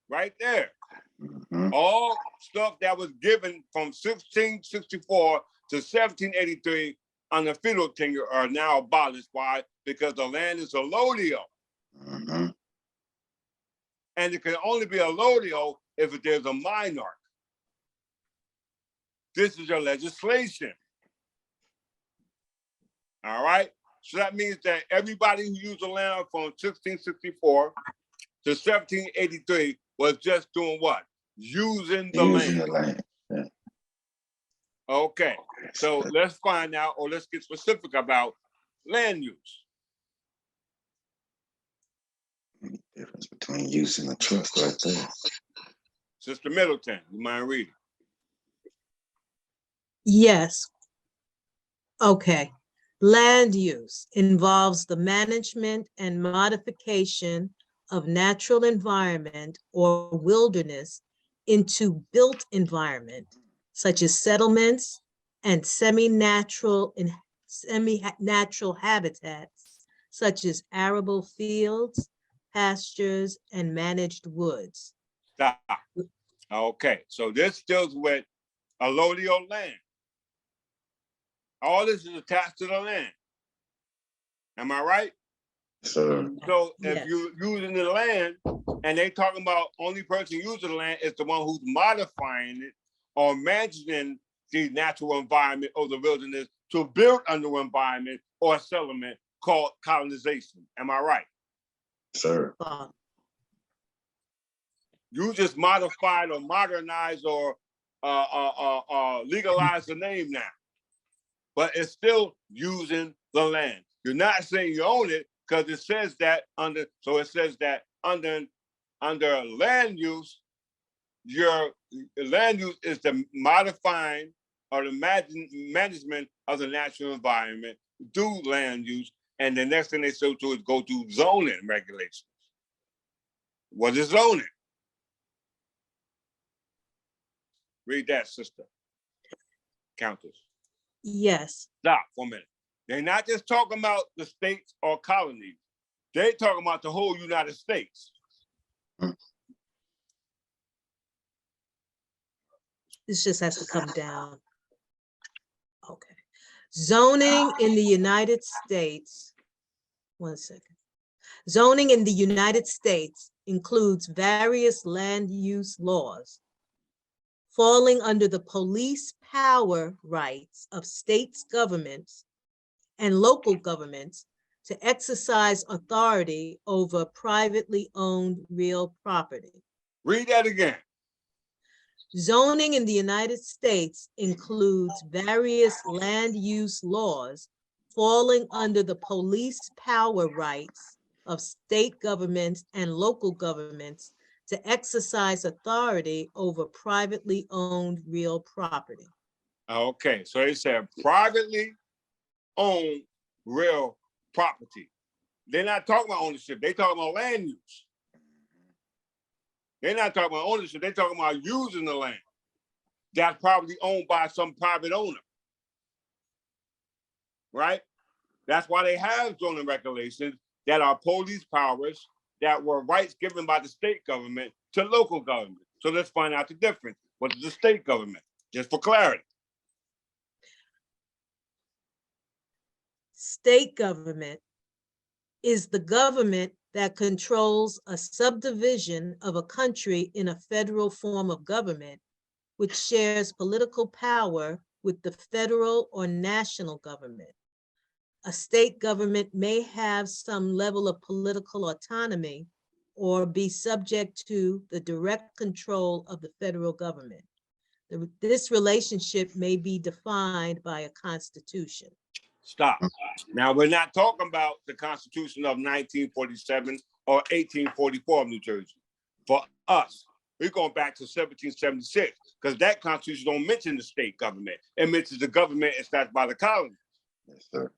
Right there. All stuff that was given from 1664 to 1783 under feudal tenure are now abolished. Why? Because the land is allodial. and it can only be allodial if there's a monarch. This is your legislation. All right? So that means that everybody who used the land from 1664 to 1783 was just doing what? Using the Using land. the land. Yeah. Okay, so let's find out, or let's get specific about land use. Difference between use and the trust right there. Sister Middleton, you mind reading? Yes. Okay. Land use involves the management and modification of natural environment or wilderness into built environment, such as settlements and semi-natural habitats, such as arable fields, pastures, and managed woods. Stop. Okay, so this deals with allodial land. All this is attached to the land. Am I right? So So if Yes. you're using the land and they talking about only person using the land is the one who's modifying it or managing the natural environment or the wilderness to build a new environment or a settlement called colonization. Am I right? sir. You just modified or modernized or legalized the name now, but it's still using the land. You're not saying you own it because it says that under. So it says that under land use, your land use is the modifying or the management of the natural environment through land use, and the next thing they so do is go through zoning regulations. What is zoning? Read that, sister. Countess. Yes. Stop for a minute. They're not just talking about the states or colonies. They're talking about the whole United States. This just has to come down. Okay. Zoning in the United States. One second. Zoning in the United States includes various land use laws falling under the police power rights of states, governments, and local governments to exercise authority over privately owned real property. Read that again. Zoning in the United States includes various land use laws falling under the police power rights of state governments and local governments to exercise authority over privately owned real property. Okay, so they said privately owned real property. They're not talking about ownership. They're talking about land use. They're not talking about ownership. They're talking about using the land. That's probably owned by some private owner, right? That's why they have zoning regulations that are police powers that were rights given by the state government to local government. So let's find out the difference. What is the state government? Just for clarity. State government is the government that controls a subdivision of a country in a federal form of government, which shares political power with the federal or national government. A state government may have some level of political autonomy or be subject to the direct control of the federal government. This relationship may be defined by a constitution. Stop. Now, we're not talking about the Constitution of 1947 or 1844 of New Jersey. For us, we're going back to 1776 because that Constitution don't mention the state government. It mentions the government established by the colonies. Yes, sir.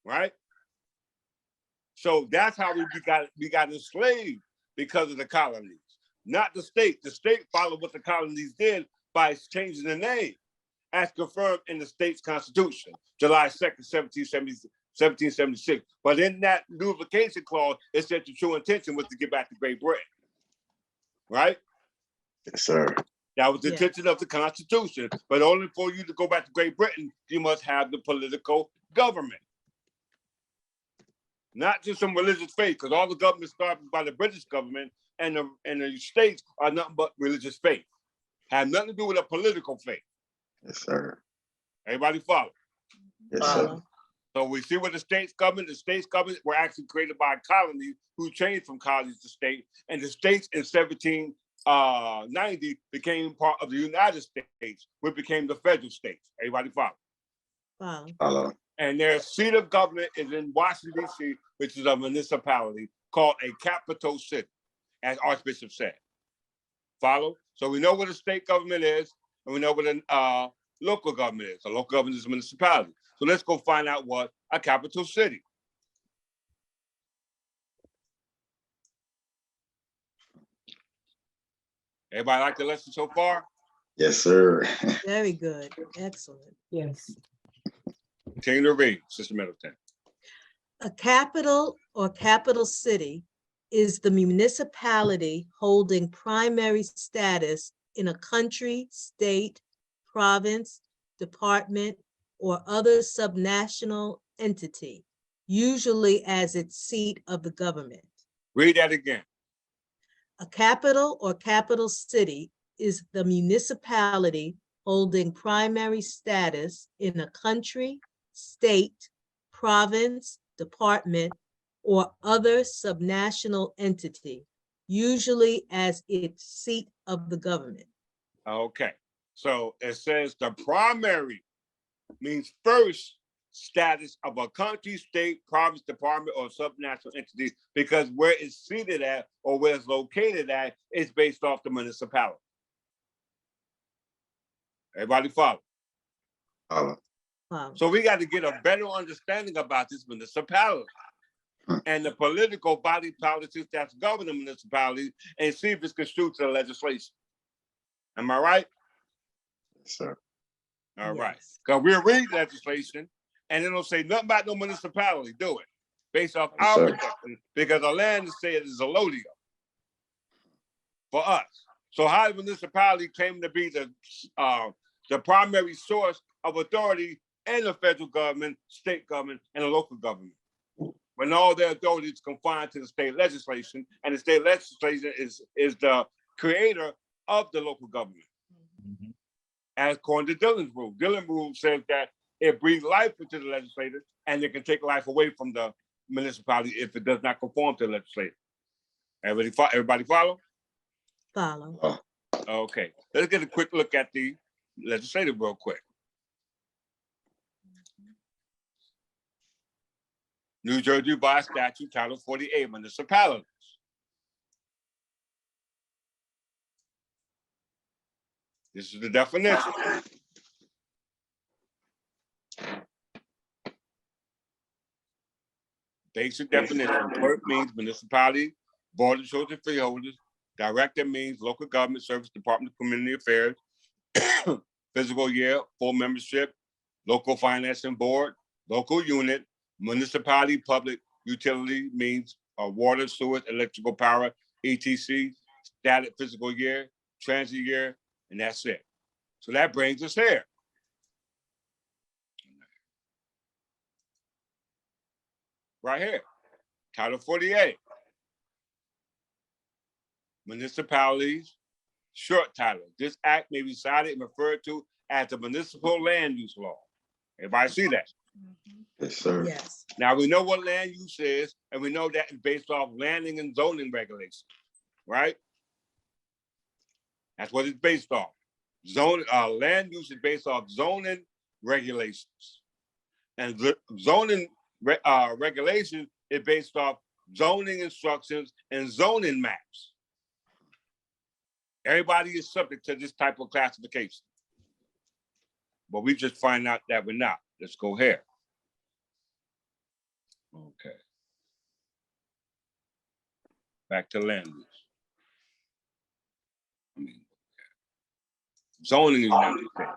Right? So that's how we got enslaved because of the colonies, not the state. The state followed what the colonies did by changing the name, as confirmed in the state's constitution, July 2nd, 1776. But in that unification clause, it said the true intention was to get back to Great Britain. Right? Yes, sir. That was the intention of the Constitution. But only for you to go back to Great Britain, you must have the political government. Not just some religious faith, because all the government started by the British government, and the states are nothing but religious faith. Have nothing to do with a political faith. Yes, sir. Everybody follow? Yes, sir. So we see what the states government were actually created by colonies who changed from colonies to state, and the states in 1790 became part of the United States, which became the federal states. Everybody follow? Follow. And their seat of government is in Washington, D.C., which is a municipality called a capital city, as Archbishop said. Follow? So we know what a state government is, and we know what a local government is. A local government is a municipality. So let's go find out what a capital city. Everybody like the lesson so far? Yes, sir. Very good. Excellent. Yes. Continue to read, Sister Middleton. A capital or capital city is the municipality holding primary status in a country, state, province, department, or other subnational entity, usually as its seat of the government. Read that again. A capital or capital city is the municipality holding primary status in a country, state, province, department, or other subnational entity, usually as its seat of the government. Okay. So it says the primary means first status of a country, state, province, department, or subnational entity, because where it's seated at or where it's located at is based off the municipality. Everybody follow? Follow. So we got to get a better understanding about this municipality and the political body politics that's governing the municipality, and see if it's construed to the legislation. Am I right? Yes, sir. All right. Yes. Because we'll read legislation and it don't say nothing about no municipality, do it? Based off Yes, our sir. protection, because the land is said is a lodio for us. So how the municipality came to be the primary source of authority in the federal government, state government, and the local government, when all their authority is confined to the state legislation, and the state legislation is the creator of the local government. Mhm. As according to Dillon's rule. Dillon's rule says that it breathes life into the legislature, and it can take life away from the municipality if it does not conform to the legislature. Everybody follow? Follow. Oh, Okay, let's get a quick look at the legislative real quick. New Jersey by statute, Title 48, municipalities. This is the definition. Basic definition. Clerk means municipality, board of chosen freeholders. Director means local government service, Department of Community Affairs. Physical year, full membership. Local financing board, local unit. Municipality public utility means water, sewage, electrical power, etc. Static physical year, transit year, and that's it. So that brings us here. Right here, Title 48. Municipalities, short title. This act may be cited and referred to as the Municipal Land Use Law. Everybody see that? yes, sir. Yes. Now we know what land use is, and we know that it's based off landing and zoning regulations, right? That's what it's based off. Land use is based off zoning regulations, and zoning regulation is based off zoning instructions and zoning maps. Everybody is subject to this type of classification, but we just find out that we're not. Let's go here. Okay. Back to land use. Zoning in the United States.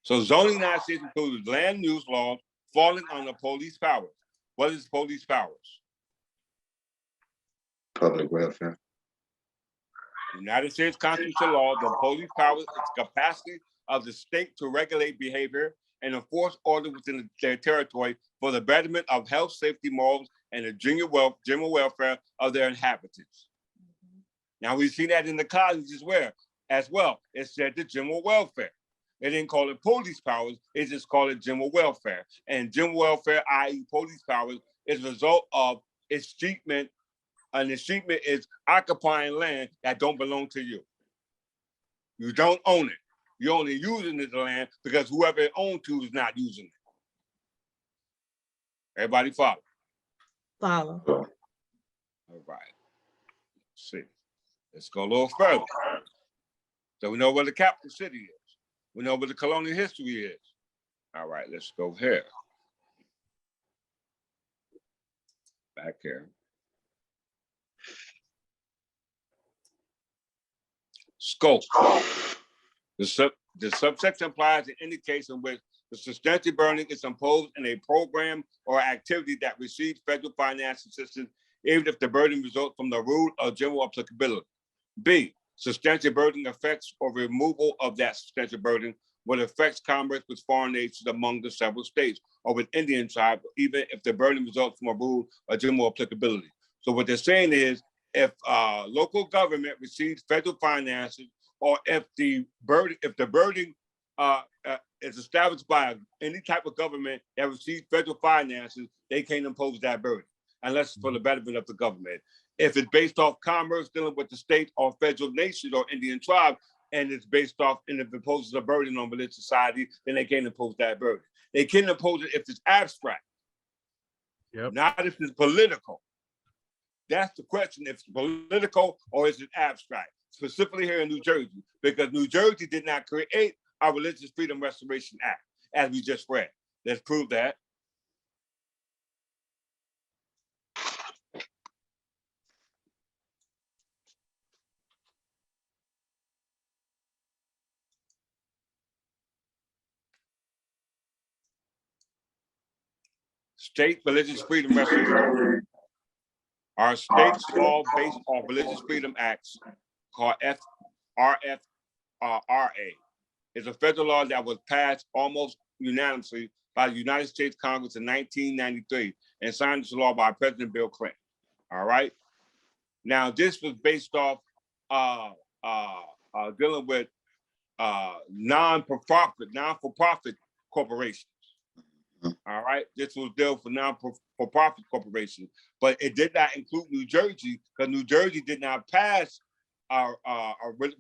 So zoning in the United States includes land use laws falling under police powers. What is police powers? Public welfare. United States constitutional law, the police powers is the capacity of the state to regulate behavior and enforce order within their territory for the betterment of health, safety, morals, and the general welfare of their inhabitants. Now we see that in the colonies as well. It said the general welfare. They didn't call it police powers, it just called it general welfare. And general welfare, i.e. police powers, is a result of its treatment, and its treatment is occupying land that don't belong to you. You don't own it. You're only using the land because whoever it owns to is not using it. Everybody follow? Follow. All right. Let's see. Let's go a little further. So we know where the capital city is. We know what the colonial history is. All right, let's go here. Back here. Scope. The subsection applies in any case in which the substantial burden is imposed in a program or activity that receives federal financial assistance, even if the burden results from the rule of general applicability. B, substantial burden affects or removal of that substantial burden what affects commerce with foreign nations among the several states or with Indian tribes, even if the burden results from a rule of general applicability. So what they're saying is, if local government receives federal finances, or if the burden is established by any type of government that receives federal finances, they can't impose that burden unless it's for the betterment of the government. If it's based off commerce dealing with the state or federal nation or Indian tribe, and it's based off, and if it imposes a burden on religious society, then they can't impose that burden. They can impose it if it's abstract, not if it's political. That's the question, if it's political or is it abstract, specifically here in New Jersey, because New Jersey did not create our Religious Freedom Restoration Act, as we just read. Let's prove that. State Religious Freedom Restoration. Our state's law based on Religious Freedom Acts, called RFRA, is a federal law that was passed almost unanimously by the United States Congress in 1993 and signed into law by President Bill Clinton. All right. Now, this was based off dealing with non-for-profit corporations. All right, this was deal for non-for-profit corporations, but it did not include New Jersey because New Jersey did not pass our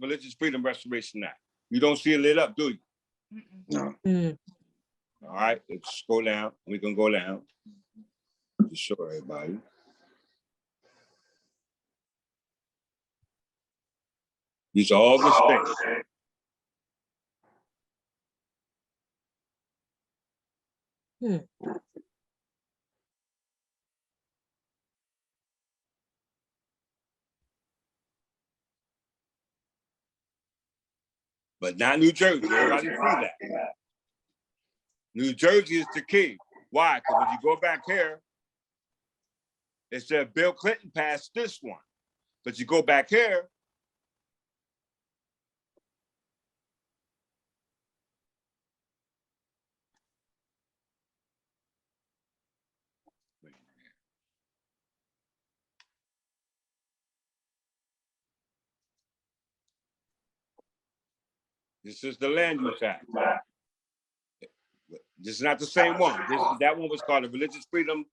Religious Freedom Restoration Act. You don't see it lit up, do you? No. All right, let's go down. We can go down to show everybody. These are all the states. But not New Jersey. Everybody see that. New Jersey is the key. Why? Because when you go back here, it said Bill Clinton passed this one. But you go back here, this is the Land Use Act. This is not the same one. That one was called the Religious Freedom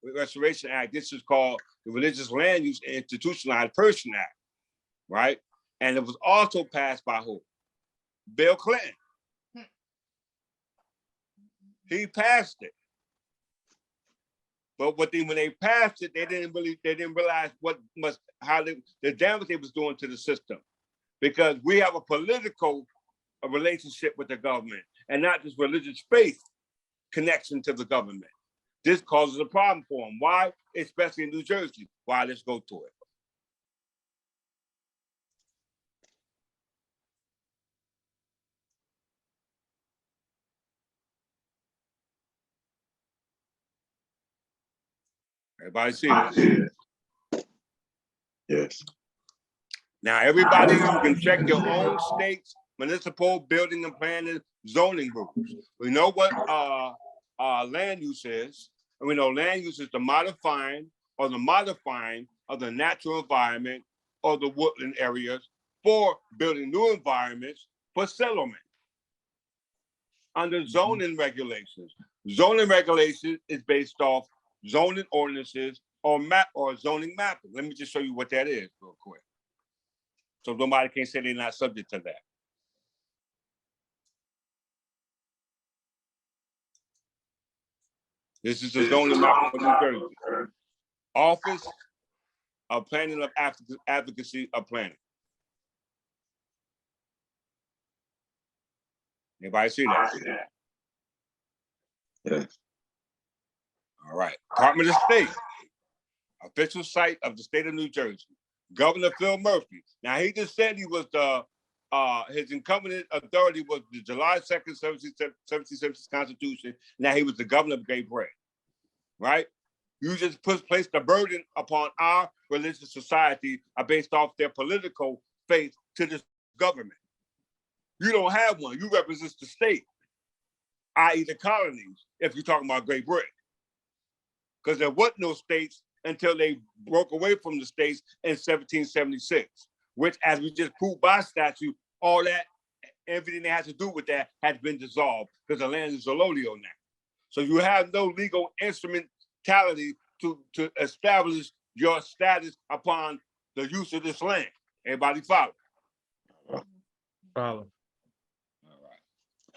Restoration Act. This is called the Religious Land Use and Institutionalized Person Act, right? And it was also passed by who? Bill Clinton. He passed it. But when they passed it, they didn't realize the damage they was doing to the system, because we have a political relationship with the government and not just religious faith connection to the government. This causes a problem for them. Why? Especially in New Jersey. Why? Let's go to it. Everybody see this? Yes. Now, everybody, you can check your own state's municipal building and planning zoning rules. We know what land use is, and we know land use is the modifying of the natural environment or the woodland areas for building new environments for settlement. Under zoning regulations is based off zoning ordinances or zoning mapping. Let me just show you what that is real quick, so nobody can say they're not subject to that. This is the zoning map for New Jersey. Office of Planning of Advocacy of Planning. Anybody see that? Yeah. All right. Department of State, official site of the state of New Jersey. Governor Phil Murphy. Now he just said he was the his incumbent authority was the July 2nd, 1776 Constitution. Now he was the governor of Great Britain, right? You just place the burden upon our religious society based off their political faith to this government. You don't have one. You represent the state, i.e. the colonies, if you're talking about Great Britain. Because there wasn't no states until they broke away from the states in 1776, which, as we just proved by statute, all that, everything that has to do with that has been dissolved because the land is colonial now. So you have no legal instrumentality to establish your status upon the use of this land. Everybody follow? Follow. All right.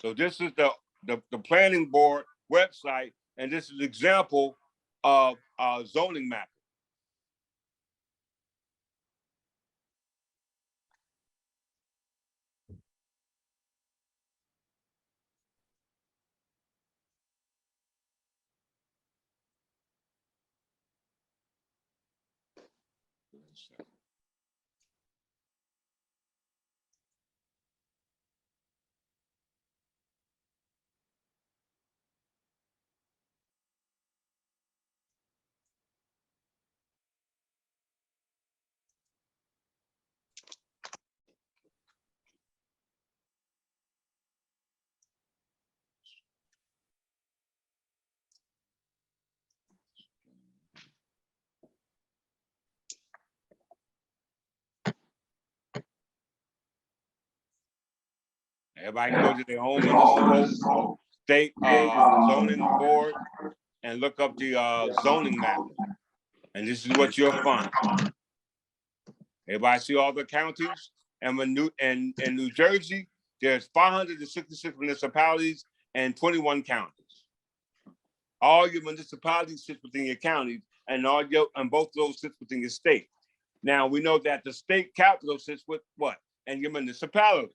So this is the planning board website, and this is an example of zoning mapping. Everybody can go to their own municipal state zoning board and look up the zoning mapping. And this is what you'll find. Everybody see all the counties? And in New Jersey, there's 566 municipalities and 21 counties. All your municipalities sit within your counties, and both of those sit within your state. Now we know that the state capital sits with what? And your municipality.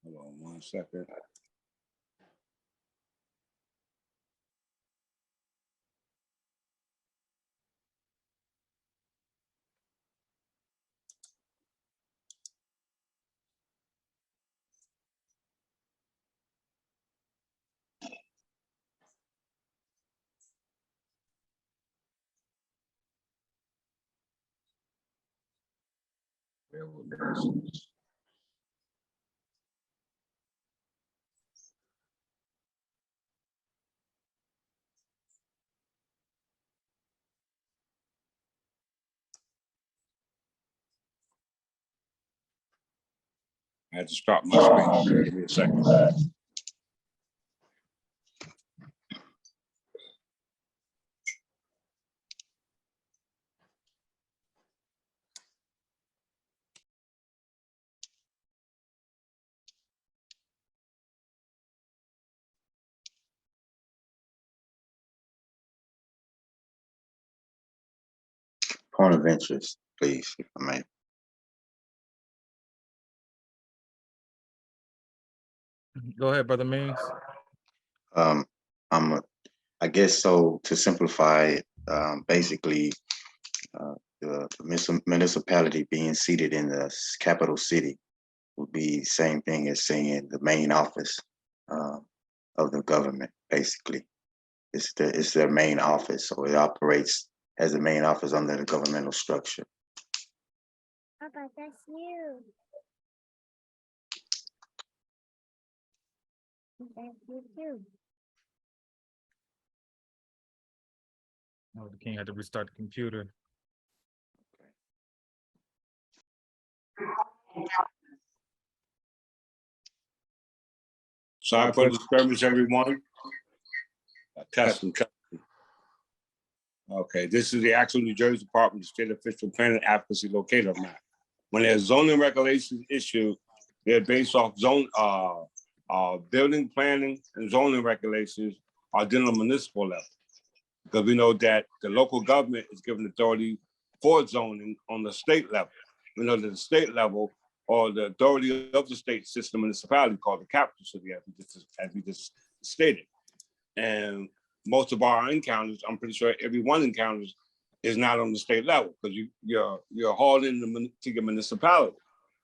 Hold on 1 second. I had to stop my screen. Give me a second. Point of interest, please, if I may. Go ahead, Brother Means. I guess so, to simplify it, basically, the municipality being seated in the capital city would be same thing as saying the main office of the government, basically. It's their main office, so it operates as the main office under the governmental structure. Papa, that's you. That's you too. Oh, the king had to restart the computer. Sorry for the disturbance, everyone. Testing. Okay, this is the actual New Jersey Department of State Official Planning Advocacy Locator map. When there's zoning regulations issued, they're based off building planning and zoning regulations are done on municipal level. Because we know that the local government is given authority for zoning on the state level. We know that the state level or the authority of the state system municipality called the capital city, as we just stated. And most of our encounters, I'm pretty sure everyone encounters, is not on the state level because you're hauled into your municipality.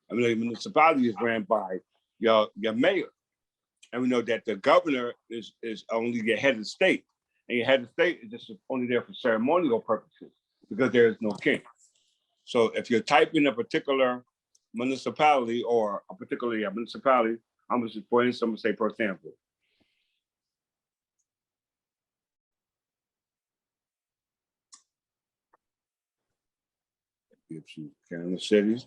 I mean, the municipality is ran by your mayor, and we know that the governor is only your head of state, and your head of state is just only there for ceremonial purposes because there is no king. So if you're typing a particular municipality or a particular municipality, I'm gonna, for instance, I'm gonna say, for example, give you county cities.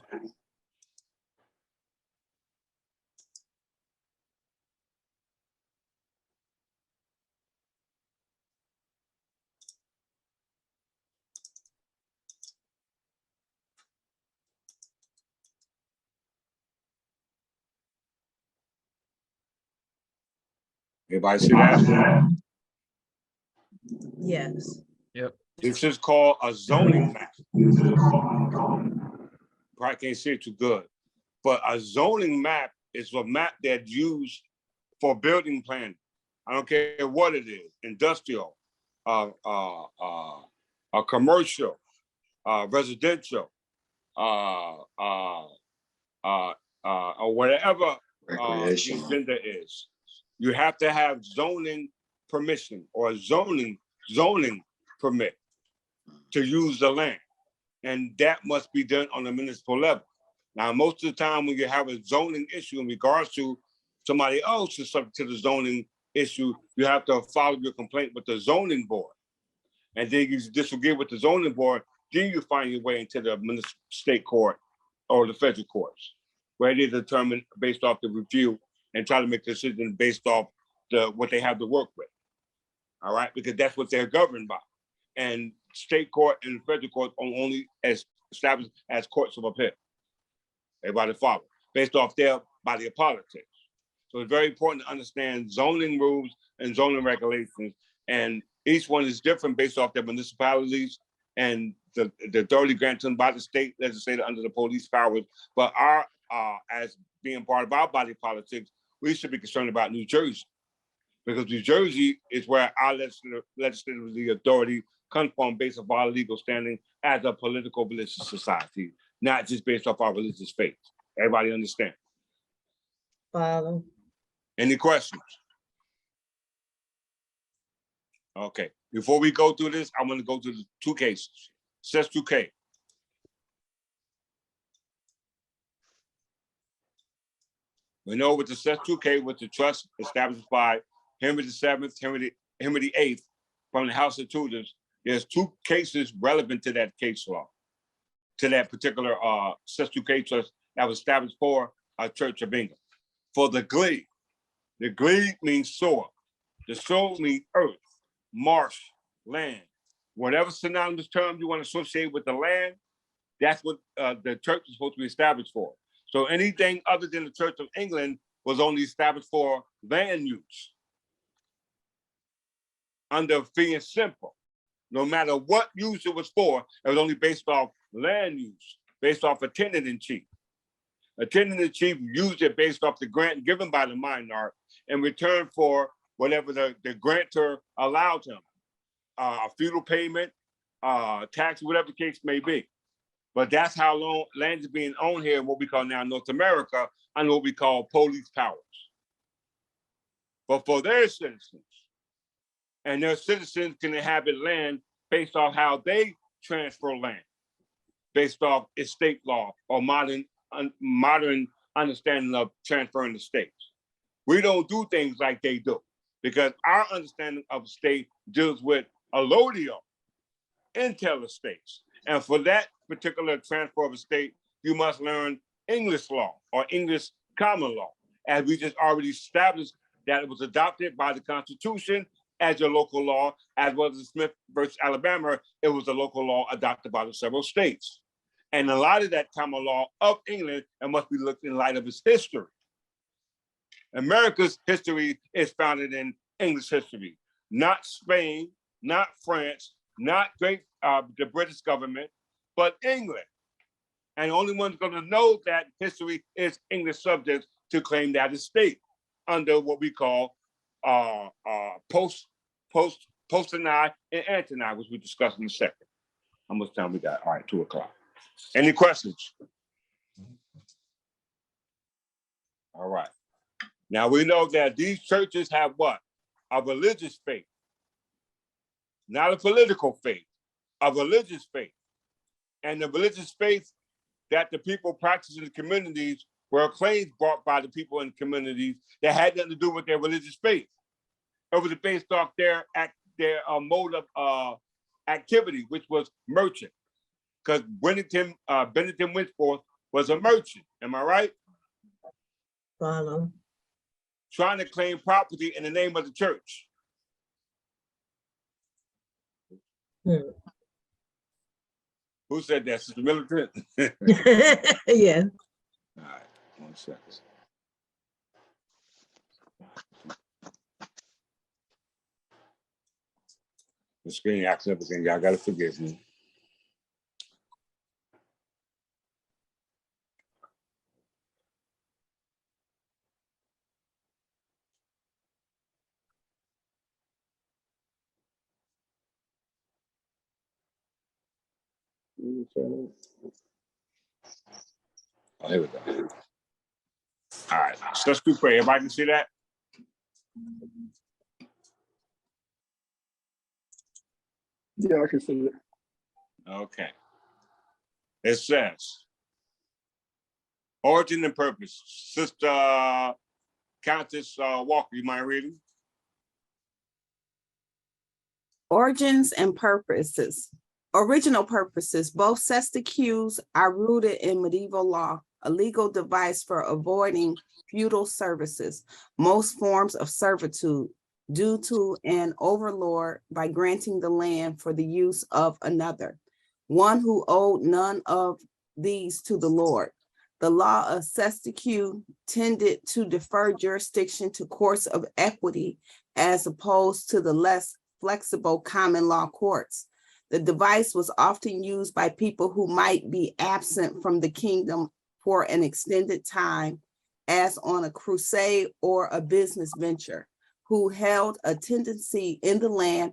Everybody see that? Yes. Yep. This is called a zoning map. Probably can't see it too good, but a zoning map is a map that's used for building planning. I don't care what it is, industrial, commercial, residential, or whatever Recreation. the agenda is. You have to have zoning permission or zoning permit to use the land. And that must be done on the municipal level. Now, most of the time when you have a zoning issue in regards to somebody else is subject to the zoning issue, you have to file your complaint with the zoning board. And then you disagree with the zoning board, then you find your way into the municipal state court or the federal courts, where they determine based off the review and try to make a decision based off what they have to work with. All right, because that's what they're governed by. And state court and federal court are only as established as courts of appeal. Everybody follow, based off their body of politics. So it's very important to understand zoning rules and zoning regulations. And each one is different based off their municipalities and the authority granted by the state legislature under the police powers. But our, as being part of our body politics, we should be concerned about New Jersey, because New Jersey is where our legislative authority comes from based off our legal standing as a political religious society, not just based off our religious faith. Everybody understand? Follow. Any questions? Okay, before we go through this, I'm gonna go to the two cases. Says 2K. We know with the Set 2K, with the trust established by Henry VII, Henry VIII from the House of Tudors, there's two cases relevant to that case law, to that particular Set 2K trust that was established for a Church of England. For the glebe means soil. The soil means earth, marsh, land. Whatever synonymous term you want to associate with the land, that's what the church is supposed to be established for. So anything other than the Church of England was only established for land use under fee and simple. No matter what use it was for, it was only based off land use, based off a tenant-in-chief. A tenant-in-chief used it based off the grant given by the monarch in return for whatever the grantor allowed him, a feudal payment, tax, whatever the case may be. But that's how long land is being owned here in what we call now North America under what we call police powers. But for their citizens, and their citizens can inhabit land based off how they transfer land, based off estate law or modern understanding of transferring the states. We don't do things like they do because our understanding of state deals with allodial intel estates. And for that particular transfer of estate, you must learn English law or English common law, as we just already established that it was adopted by the Constitution as your local law, as well as the Smith versus Alabama, it was a local law adopted by the several states. And a lot of that common law of England, and must be looked in light of its history. America's history is founded in English history, not Spain, not France, not the British government, but England. And the only one's going to know that history is English subjects to claim that estate under what we call post-ani and anteni, which we discuss in a second. How much time we got? All right, 2 o'clock. Any questions? All right. Now we know that these churches have what? A religious faith. Not a political faith, a religious faith. And the religious faith that the people practice in the communities were claims brought by the people in the communities that had nothing to do with their religious faith. It was based off their mode of activity, which was merchant. Because Benedict Winforth was a merchant, am I right? Follow. Trying to claim property in the name of the church. Who said that? Sister Militant? Yeah. All right, 1 second. The screen acts up again. Y'all gotta forgive me. Oh, here we go. All right, so let's do prayer. Everybody can see that? Yeah, I can see it. Okay. It says, origin and purpose. Sister Countess Walker, you mind reading? Origins and purposes. Original purposes. Both statutes are rooted in medieval law, a legal device for avoiding feudal services, most forms of servitude, due to an overlord by granting the land for the use of another, one who owed none of these to the Lord. The law of statute tended to defer jurisdiction to courts of equity as opposed to the less flexible common law courts. The device was often used by people who might be absent from the kingdom for an extended time, as on a crusade or a business venture, who held a tendency in the land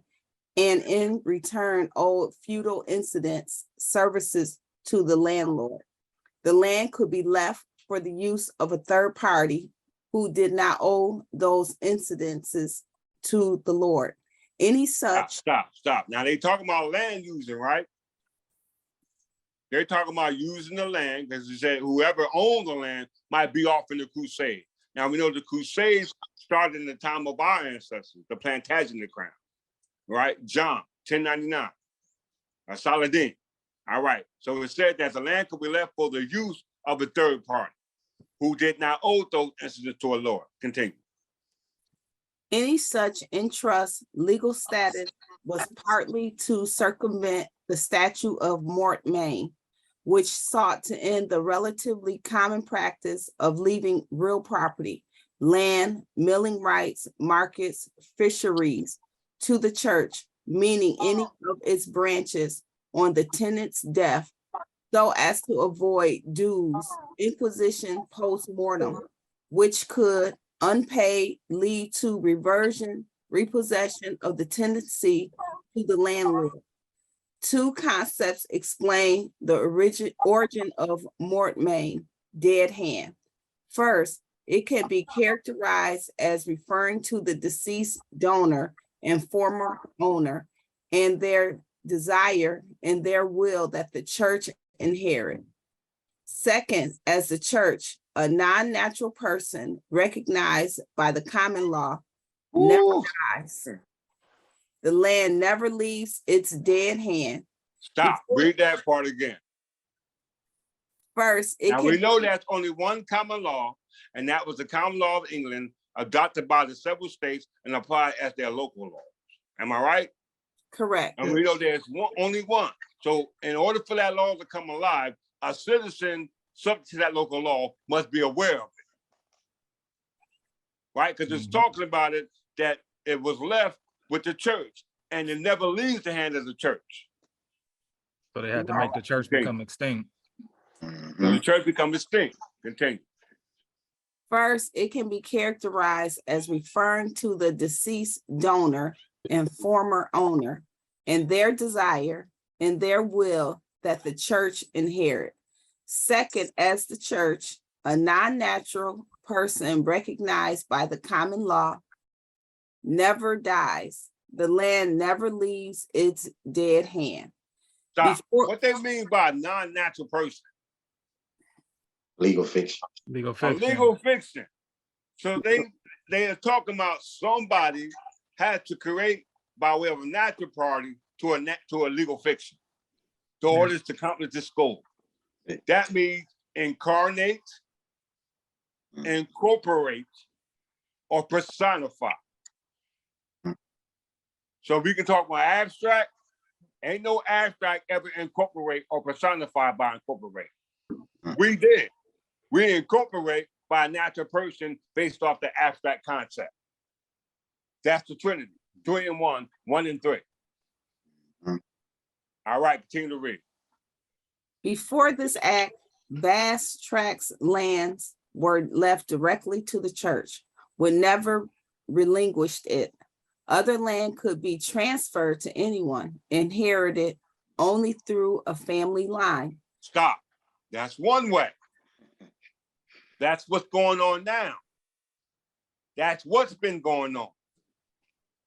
and in return owed feudal incidents services to the landlord. The land could be left for the use of a third party who did not owe those incidences to the Lord. Any such— Stop. Now they talking about land using, right? They're talking about using the land because they said whoever owned the land might be off in the crusade. Now we know the crusades started in the time of our ancestors, the Plantagenet crown, right? John, 1099, Saladin. All right, so it said that the land could be left for the use of a third party who did not owe those incidents to a lord. Continue. Any such in-trust legal status was partly to circumvent the statute of mortmain, which sought to end the relatively common practice of leaving real property, land, milling rights, markets, fisheries, to the church, meaning any of its branches on the tenant's death, so as to avoid dues, inquisition post-mortem, which could, unpaid, lead to reversion, repossession of the tenancy to the landlord. Two concepts explain the origin of mortmain, dead hand. First, it can be characterized as referring to the deceased donor and former owner and their desire and their will that the church inherit. Second, as the church, a non-natural person recognized by the common law, never dies. The land never leaves its dead hand. Stop. Read that part again. First, it Now can we know that's only one common law, and that was the common law of England, adopted by the several states and applied as their local laws. Am I right? correct. And we know there's only one. So in order for that law to come alive, a citizen subject to that local law must be aware of it. Right? Because it's talking about it that it was left with the church and it never leaves the hand of the church. So they had to make the church become extinct. So the church becomes extinct. Continue. First, it can be characterized as referring to the deceased donor and former owner and their desire and their will that the church inherit. Second, as the church, a non-natural person recognized by the common law, never dies. The land never leaves its dead hand. Stop. What they mean by non-natural person? Legal fiction. Legal A fiction. legal fiction. So they are talking about somebody had to create by way of a natural party to a legal fiction to order to accomplish this goal. That means incarnate, incorporate, or personify. So we can talk about abstract. Ain't no abstract ever incorporate or personify by incorporate. We did. We incorporate by a natural person based off the abstract concept. That's the Trinity. 3 in 1, 1 in 3. All right, continue to read. Before this act, vast tracts lands were left directly to the church, would never relinquished it. Other land could be transferred to anyone, inherited only through a family line. Stop. That's one way. That's what's going on now. That's what's been going on.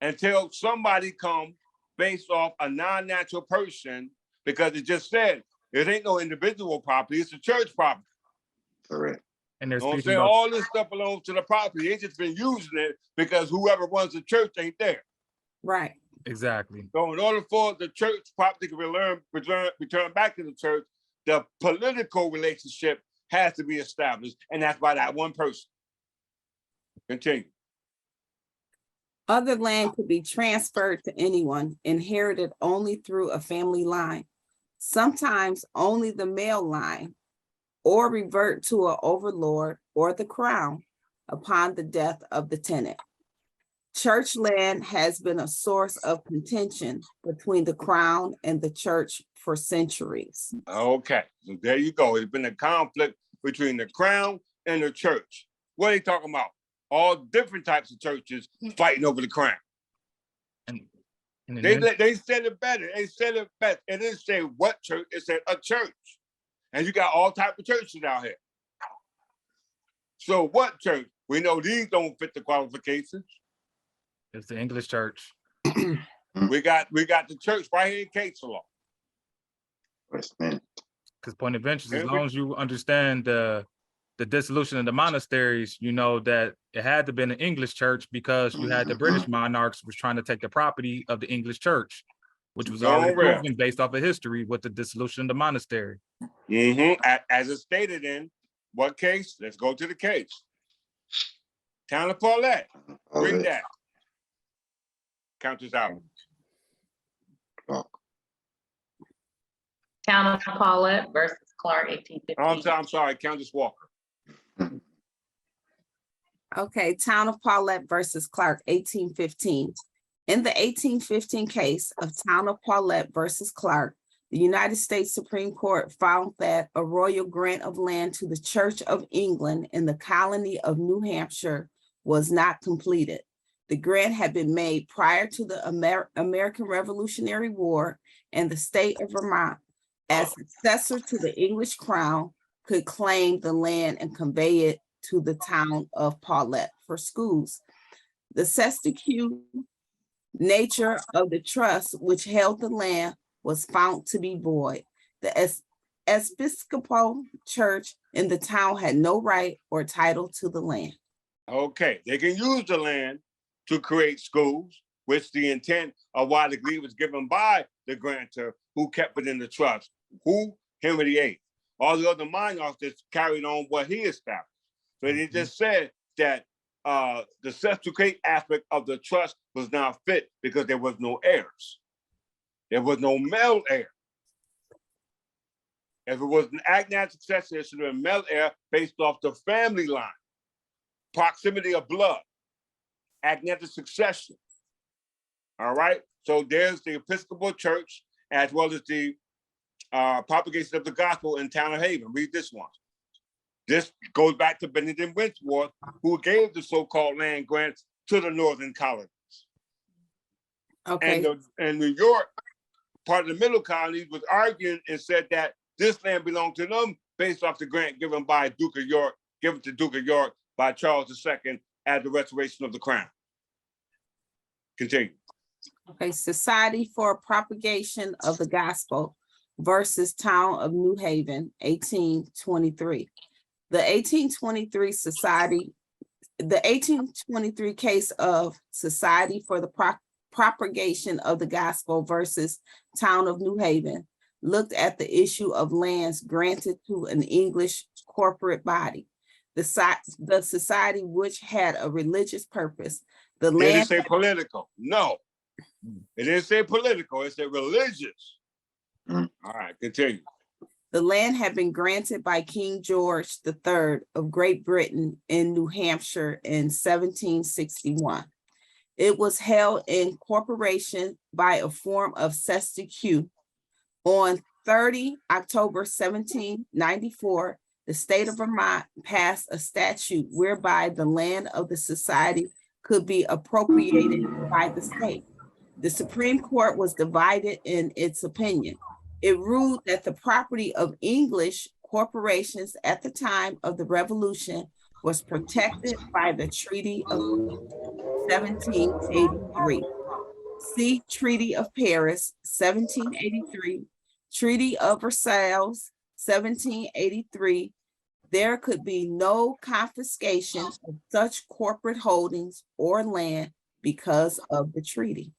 Until somebody comes based off a non-natural person, because it just said, it ain't no individual property, it's a church property. Correct. And they're You know what I'm speaking saying? about, All this stuff belongs to the property. They just been using it because whoever runs the church ain't there. Right. exactly. So in order for the church property to return back to the church, the political relationship has to be established, and that's by that one person. Continue. Other land could be transferred to anyone, inherited only through a family line, sometimes only the male line, or revert to an overlord or the crown upon the death of the tenant. Church land has been a source of contention between the crown and the church for centuries. Okay, so there you go. It's been a conflict between the crown and the church. What are they talking about? All different types of churches fighting over the crown. And They said it better. They said it better. It didn't say what church. It said a church. And you got all types of churches out here. So what church? We know these don't fit the qualifications. it's the English church. We got the church right here in case law. Because point of interest, as long as you understand the dissolution of the monasteries, you know that it had to have been an English church because you had the British monarchs was trying to take the property of the English church, which was already proven based off of history with the dissolution of the monastery. As it's stated in what case? Let's go to the case. Town of Paulette. Read that. Count this out. Town of Paulette versus Clark, 1815. I'm sorry, Countess Walker. Okay, Town of Paulette versus Clark, 1815. In the 1815 case of Town of Paulette versus Clark, the United States Supreme Court found that a royal grant of land to the Church of England in the colony of New Hampshire was not completed. The grant had been made prior to the American Revolutionary War, and the state of Vermont, as successor to the English crown, could claim the land and convey it to the town of Paulette for schools. The Statute nature of the trust which held the land was found to be void. The Episcopal Church in the town had no right or title to the land. Okay, they can use the land to create schools, which the intent of why the degree was given by the grantor who kept it in the trust. Who? Henry VIII. All the other monarchs carried on what he established. So he just said that the Statute aspect of the trust was now fit because there was no heirs. There was no male heir. If it was an agnate successor, it should have been male heir based off the family line, proximity of blood, agnate succession. All right. So there's the Episcopal Church as well as the propagation of the gospel in Town of Haven. Read this one. This goes back to Benedict Wentworth, who gave the so-called land grants to the northern colonies. Okay. And New York, part of the middle colonies, was arguing and said that this land belonged to them based off the grant given by Duke of York, given to Duke of York by Charles II at the restoration of the crown. Continue. Okay, Society for Propagation of the Gospel versus Town of New Haven, 1823. The 1823 case of Society for the Propagation of the Gospel versus Town of New Haven looked at the issue of lands granted to an English corporate body. The society, which had a religious purpose, the It land. didn't say political. No, it didn't say political. It said religious. All right, continue. The land had been granted by King George III of Great Britain in New Hampshire in 1761. It was held in corporation by a form of Statute. On 30 October 1794, the state of Vermont passed a statute whereby the land of the society could be appropriated by the state. The Supreme Court was divided in its opinion. It ruled that the property of English corporations at the time of the Revolution was protected by the Treaty of 1783. See Treaty of Paris, 1783, Treaty of Versailles, 1783. There could be no confiscation of such corporate holdings or land because of the treaty.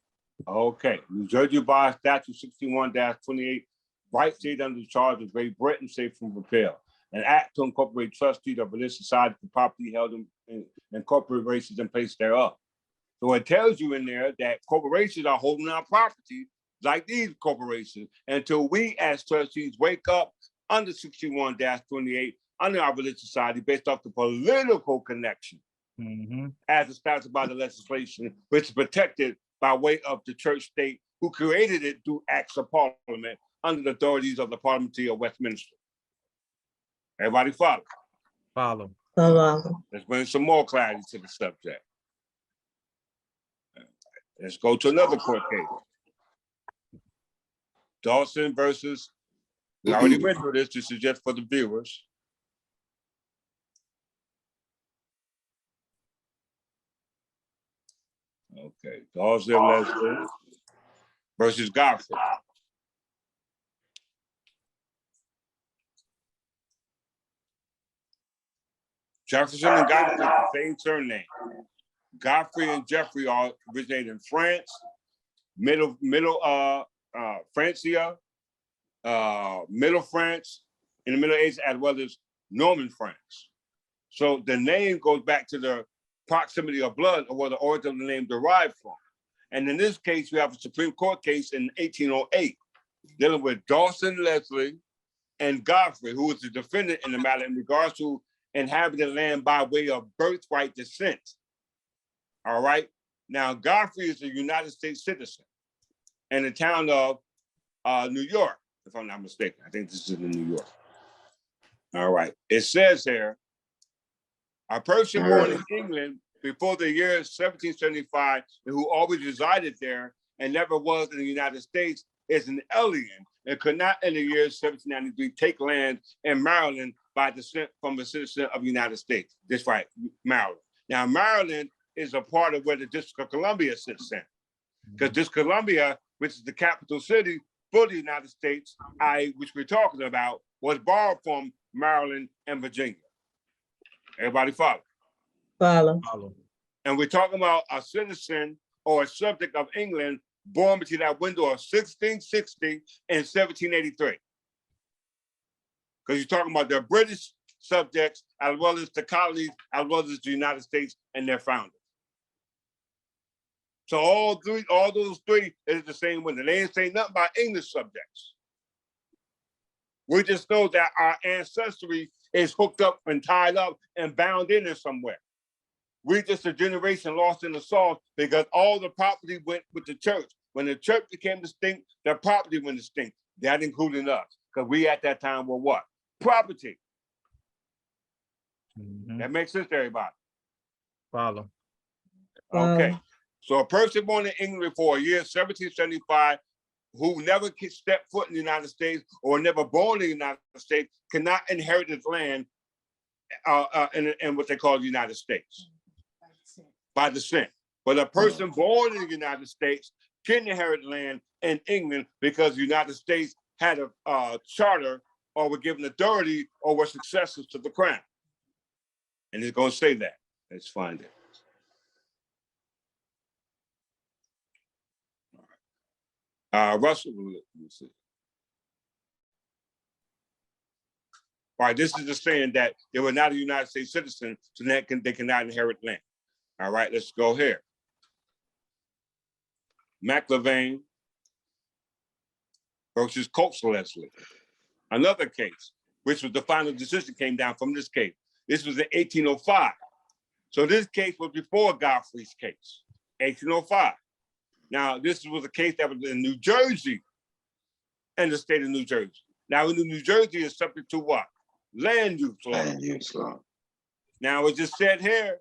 Okay, New Jersey by Statute 61-28, right state under the charge of Great Britain safe from repeal. An act to incorporate trustees of religious society for property held in corporations in place thereof. So it tells you in there that corporations are holding our property like these corporations until we as trustees wake up under 61-28 under our religious society based off the political connection as established by the legislation, which is protected by way of the church state who created it through acts of parliament under the authorities of the Parliamentary of Westminster. Everybody follow? Follow. Let's bring some more clarity to the subject. Let's go to another court case. Dawson versus, we already went through this, this is just for the viewers. Okay, Dawson Leslie versus Godfrey. Jefferson and Godfrey are the same surname. Godfrey and Jeffrey are originated in France, middle Francia, Middle France, in the Middle Ages, as well as Norman France. So the name goes back to the proximity of blood or where the origin of the name derived from. And in this case, we have a Supreme Court case in 1808 dealing with Dawson Leslie and Godfrey, who was the defendant in the matter in regards to inhabited land by way of birthright descent. All right. Now, Godfrey is a United States citizen in the town of New York, if I'm not mistaken. I think this is in New York. All right. It says here, a person born in England before the year 1775 and who always resided there and never was in the United States is an alien and could not in the year 1793 take land in Maryland by descent from a citizen of the United States. That's right, Maryland. Now, Maryland is a part of where the District of Columbia sits in. Because District of Columbia, which is the capital city for the United States, which we're talking about, was borrowed from Maryland and Virginia. Everybody follow? Follow. And we're talking about a citizen or a subject of England born between that window of 1660 and 1783. Because you're talking about the British subjects as well as the colonies, as well as the United States and their founders. So all those three is the same window. They ain't saying nothing about English subjects. We just know that our ancestry is hooked up and tied up and bound in somewhere. We're just a generation lost in the sauce because all the property went with the church. When the church became distinct, the property went distinct. That included us, because we at that time were what? Property. That makes sense to everybody. Follow. Okay. So a person born in England before year 1775 who never stepped foot in the United States or never born in the United States cannot inherit this land in what they call the United States. By descent. But a person born in the United States can inherit land in England because the United States had a charter or were given authority or were successors to the crown. And it's going to say that. Let's find it. Russell, let me see. All right, this is just saying that they were not a United States citizen, so they cannot inherit land. All right, let's go here. McLevain versus Coates Leslie. Another case, which was the final decision came down from this case. This was in 1805. So this case was before Godfrey's case, 1805. Now, this was a case that was in New Jersey and the state of New Jersey. Now, in New Jersey is subject to what? Land use law. Land use law. Now, it just said here,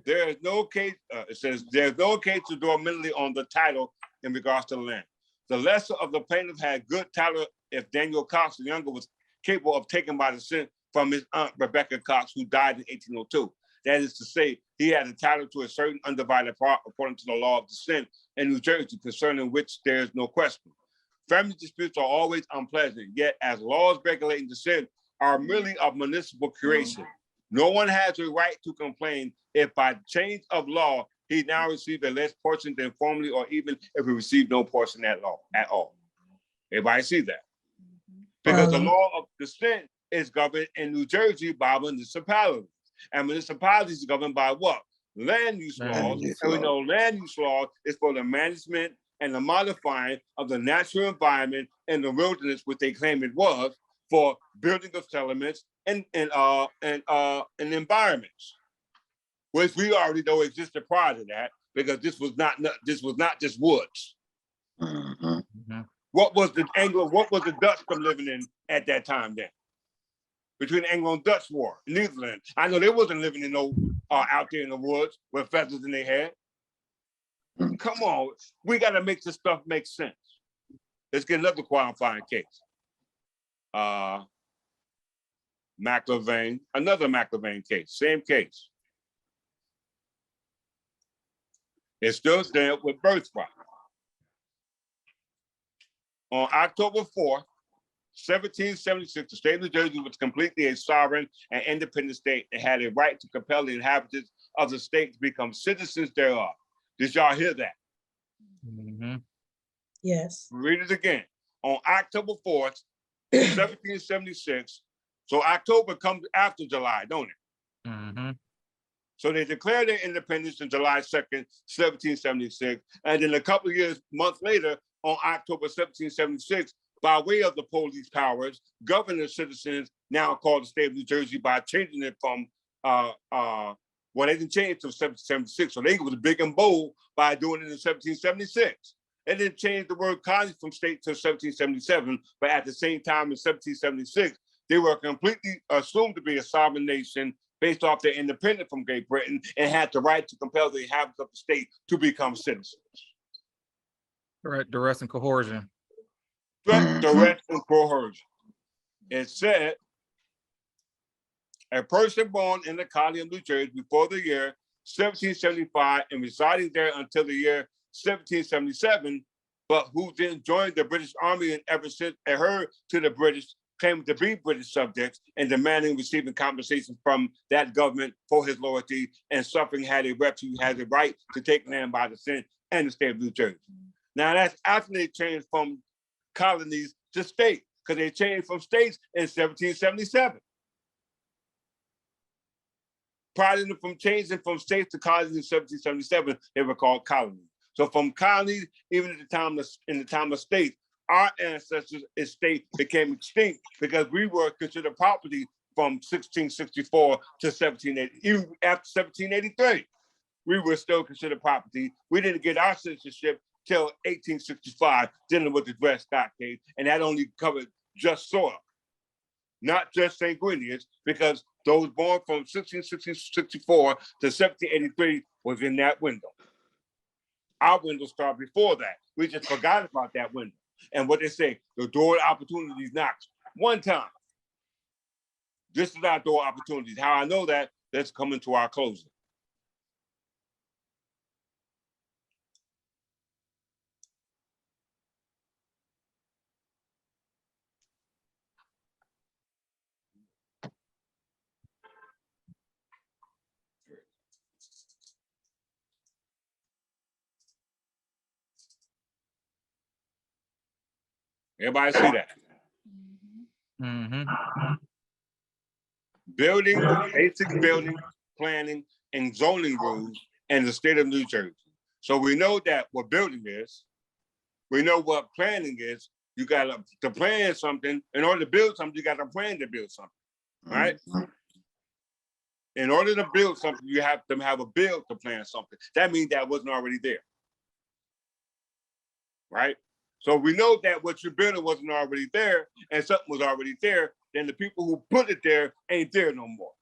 there is no case, it says, there's no case to draw mentally on the title in regards to the land. The lesser of the plaintiff had good title if Daniel Cox the younger was capable of taking by descent from his aunt Rebecca Cox, who died in 1802. That is to say, he had a title to a certain undivided part according to the law of descent in New Jersey, concerning which there is no question. Family disputes are always unpleasant, yet as laws regulating descent are merely of municipal creation, no one has a right to complain if by change of law he now received a less portion than formerly, or even if he received no portion at all. Everybody see that? Because the law of descent is governed in New Jersey by municipalities. And municipalities are governed by what? Land use laws. And we know land use law is for the management and the modifying of the natural environment and the wilderness, which they claim it was, for building of settlements and environments, which we already know existed prior to that, because this was not just woods. What was the Dutch from living in at that time then? Between the Anglo and Dutch War in Netherlands. I know they wasn't living in no out there in the woods with feathers in their hair. Come on, we got to make this stuff make sense. Let's get another qualifying case. McLevain, another McLevain case, same case. It still dealt with birthright. On October 4th, 1776, the state of New Jersey was completely a sovereign and independent state and had a right to compel the inhabitants of the state to become citizens thereof. Did y'all hear that? Yes. Read it again. On October 4th, 1776, so October comes after July, don't it? So they declared their independence on July 2nd, 1776. And then a couple of years, months later, on October 1776, by way of the police powers, govern the citizens, now called the state of New Jersey, by changing it from, well, they didn't change it to 1776. So they was big and bold by doing it in 1776. They didn't change the word colony from state to 1777, but at the same time in 1776, they were completely assumed to be a sovereign nation based off their independence from Great Britain and had the right to compel the inhabitants of the state to become citizens. Correct, duress and coercion. Threat, duress, and coercion. It said, a person born in the colony of New Jersey before the year 1775 and residing there until the year 1777, but who then joined the British Army and ever since adhered to the British, claiming to be British subjects and demanding receiving compensation from that government for his loyalty and suffering had a refuge, has a right to take land by the Senate and the state of New Jersey. Now that's after they changed from colonies to states, because they changed from states in 1777. Prior to from changing from states to colonies in 1777, they were called colonies. So from colonies, even at the time in the time of states, our ancestors' estate became extinct because we were considered property from 1664 to 1780. Even after 1783, we were still considered property. We didn't get our citizenship till 1865, dealing with the Dred Scott case, and that only covered just soil, not just sanguineous, because those born from 1664 to 1783 was in that window. Our window started before that. We just forgot about that window. And what they say, the door of opportunities knocks one time. This is our door of opportunities. How I know that, let's come into our closing. Everybody see that? Building, basic building, planning, and zoning rules in the state of New Jersey. So we know that what building is. We know what planning is. You got to plan something. In order to build something, you got to plan to build something, right? In order to build something, you have to have a build to plan something. That means that wasn't already there, right? So we know that what you're building wasn't already there, and something was already there, then the people who put it there ain't there no more.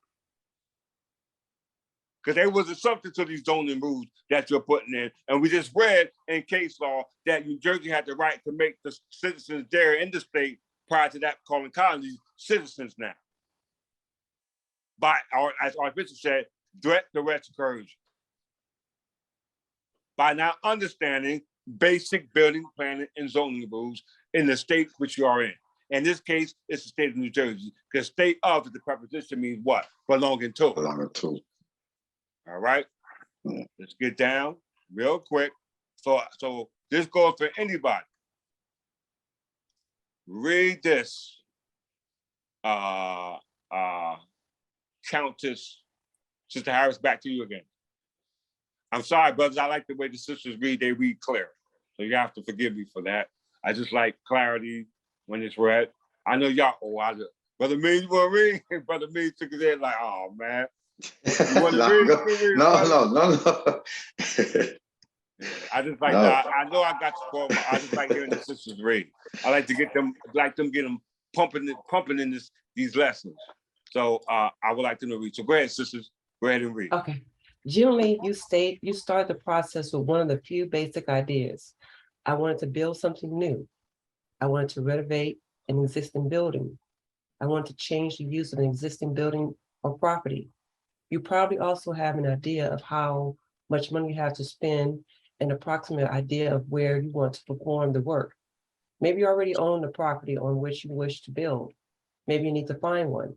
Because there was a substance to these zoning rules that you're putting in. And we just read in case law that New Jersey had the right to make the citizens there in the state prior to that calling colonies citizens now. By, or as our bishop said, threat, duress, and coercion. By now understanding basic building, planning, and zoning rules in the state which you are in. In this case, it's the state of New Jersey, because state of the preposition means what? Belonging to. Belonging to. All right, let's get down real quick. So this goes for anybody. Read this, Countess, Sister Harris, back to you again. I'm sorry, brothers, I like the way the sisters read, they read clear. So you have to forgive me for that. I just like clarity when it's read. I know y'all, Brother Means, you want to read? Brother Means took his head like, oh man. You want to read? No. I just like that. I know I got you, I just like hearing the sisters read. I like to get them, get them pumping in these lessons. So I would like them to read. So go ahead, sisters, go ahead and read. Okay. Generally, you start the process with one of the few basic ideas. I wanted to build something new. I wanted to renovate an existing building. I wanted to change the use of an existing building or property. You probably also have an idea of how much money you have to spend, an approximate idea of where you want to perform the work. Maybe you already own the property on which you wish to build. Maybe you need to find one.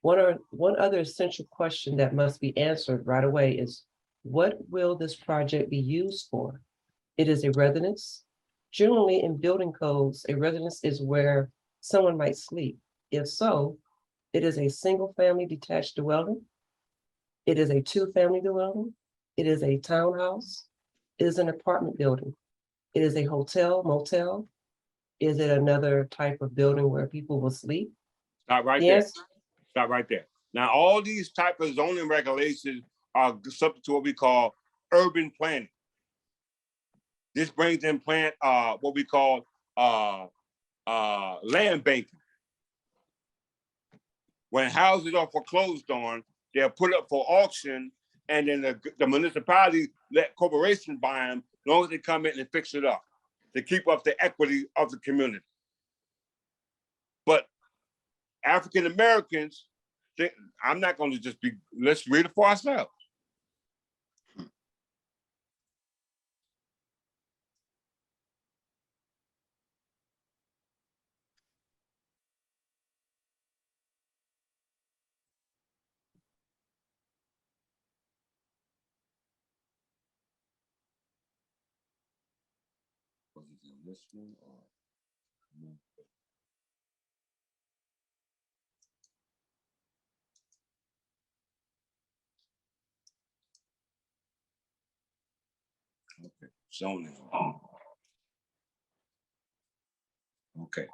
One other essential question that must be answered right away is, what will this project be used for? It is a residence. Generally, in building codes, a residence is where someone might sleep. If so, it is a single-family detached dwelling. It is a two-family dwelling. It is a townhouse. It is an apartment building. It is a hotel, motel. Is it another type of building where people will sleep? Stop right there. Stop right there. Now, all these type of zoning regulations are subject to what we call urban planning. This brings in what we call land banking. When houses are foreclosed on, they're put up for auction, and then the municipality let corporations buy them as long as they come in and fix it up to keep up the equity of the community. But African Americans, I'm not going to just be, let's read it for ourselves. Okay, zoning. Okay,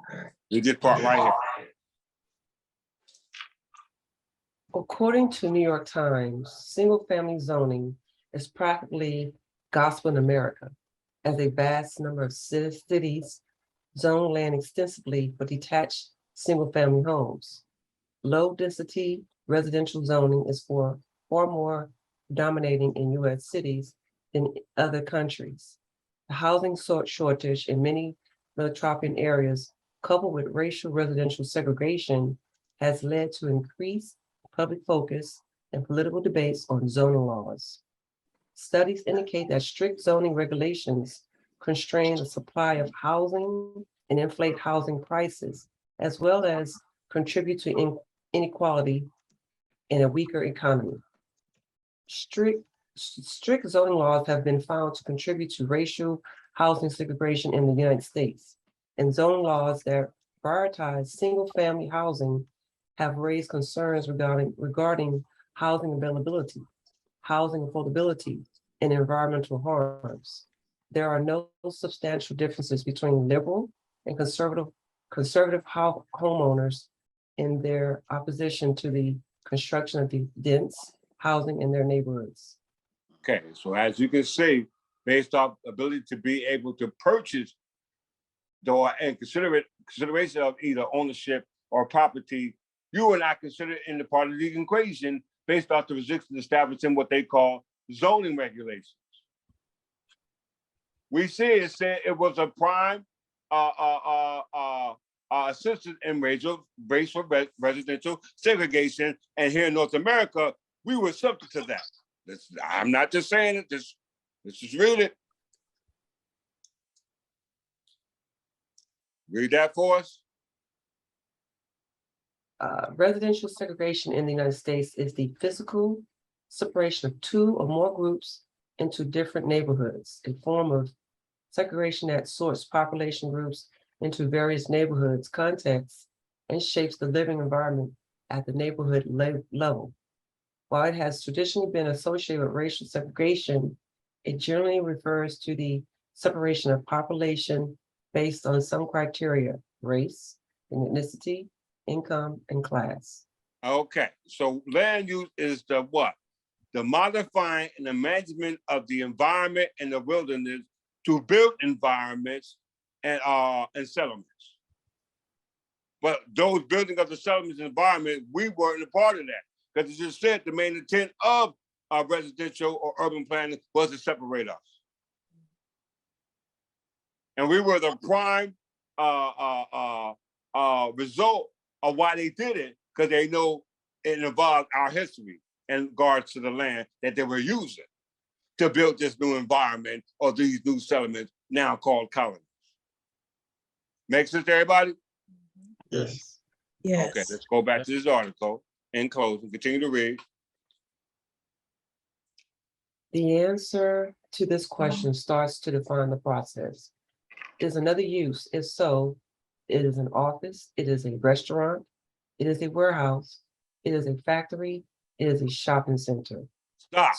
we get part right here. According to New York Times, single-family zoning is practically gospel in America, as a vast number of cities zone land extensively for detached single-family homes. Low-density residential zoning is far more dominating in U.S. cities than other countries. The housing shortage in many metropolitan areas, coupled with racial residential segregation, has led to increased public focus and political debates on zoning laws. Studies indicate that strict zoning regulations constrain the supply of housing and inflate housing prices, as well as contribute to inequality in a weaker economy. Strict zoning laws have been found to contribute to racial housing segregation in the United States, and zoning laws that prioritize single-family housing have raised concerns regarding housing availability, housing affordability, and environmental harms. There are no substantial differences between liberal and conservative homeowners in their opposition to the construction of the dense housing in their neighborhoods. Okay, so as you can see, based off ability to be able to purchase and consideration of either ownership or property, you are not considered in the part of the equation based off the restrictions established in what they call zoning regulations. We see it said it was a prime assistance in racial residential segregation, and here in North America, we were subject to that. I'm not just saying it, let's just read it. Read that for us. Residential segregation in the United States is the physical separation of two or more groups into different neighborhoods, a form of segregation that sorts population groups into various neighborhoods, contexts, and shapes the living environment at the neighborhood level. While it has traditionally been associated with racial segregation, it generally refers to the separation of population based on some criteria: race, ethnicity, income, and class. Okay, so land use is the what? The modifying and the management of the environment and the wilderness to build environments and settlements. But those building of the settlements and environment, we weren't a part of that, because it just said the main intent of residential or urban planning was to separate us. And we were the prime result of why they did it, because they know it involved our history in regards to the land that they were using to build this new environment or these new settlements now called colonies. Make sense to everybody? Yes. Yes. Okay, let's go back to this article in closing, continue to read. The answer to this question starts to define the process. Is another use? If so, it is an office, it is a restaurant, it is a warehouse, it is a factory, it is a shopping center. Stop.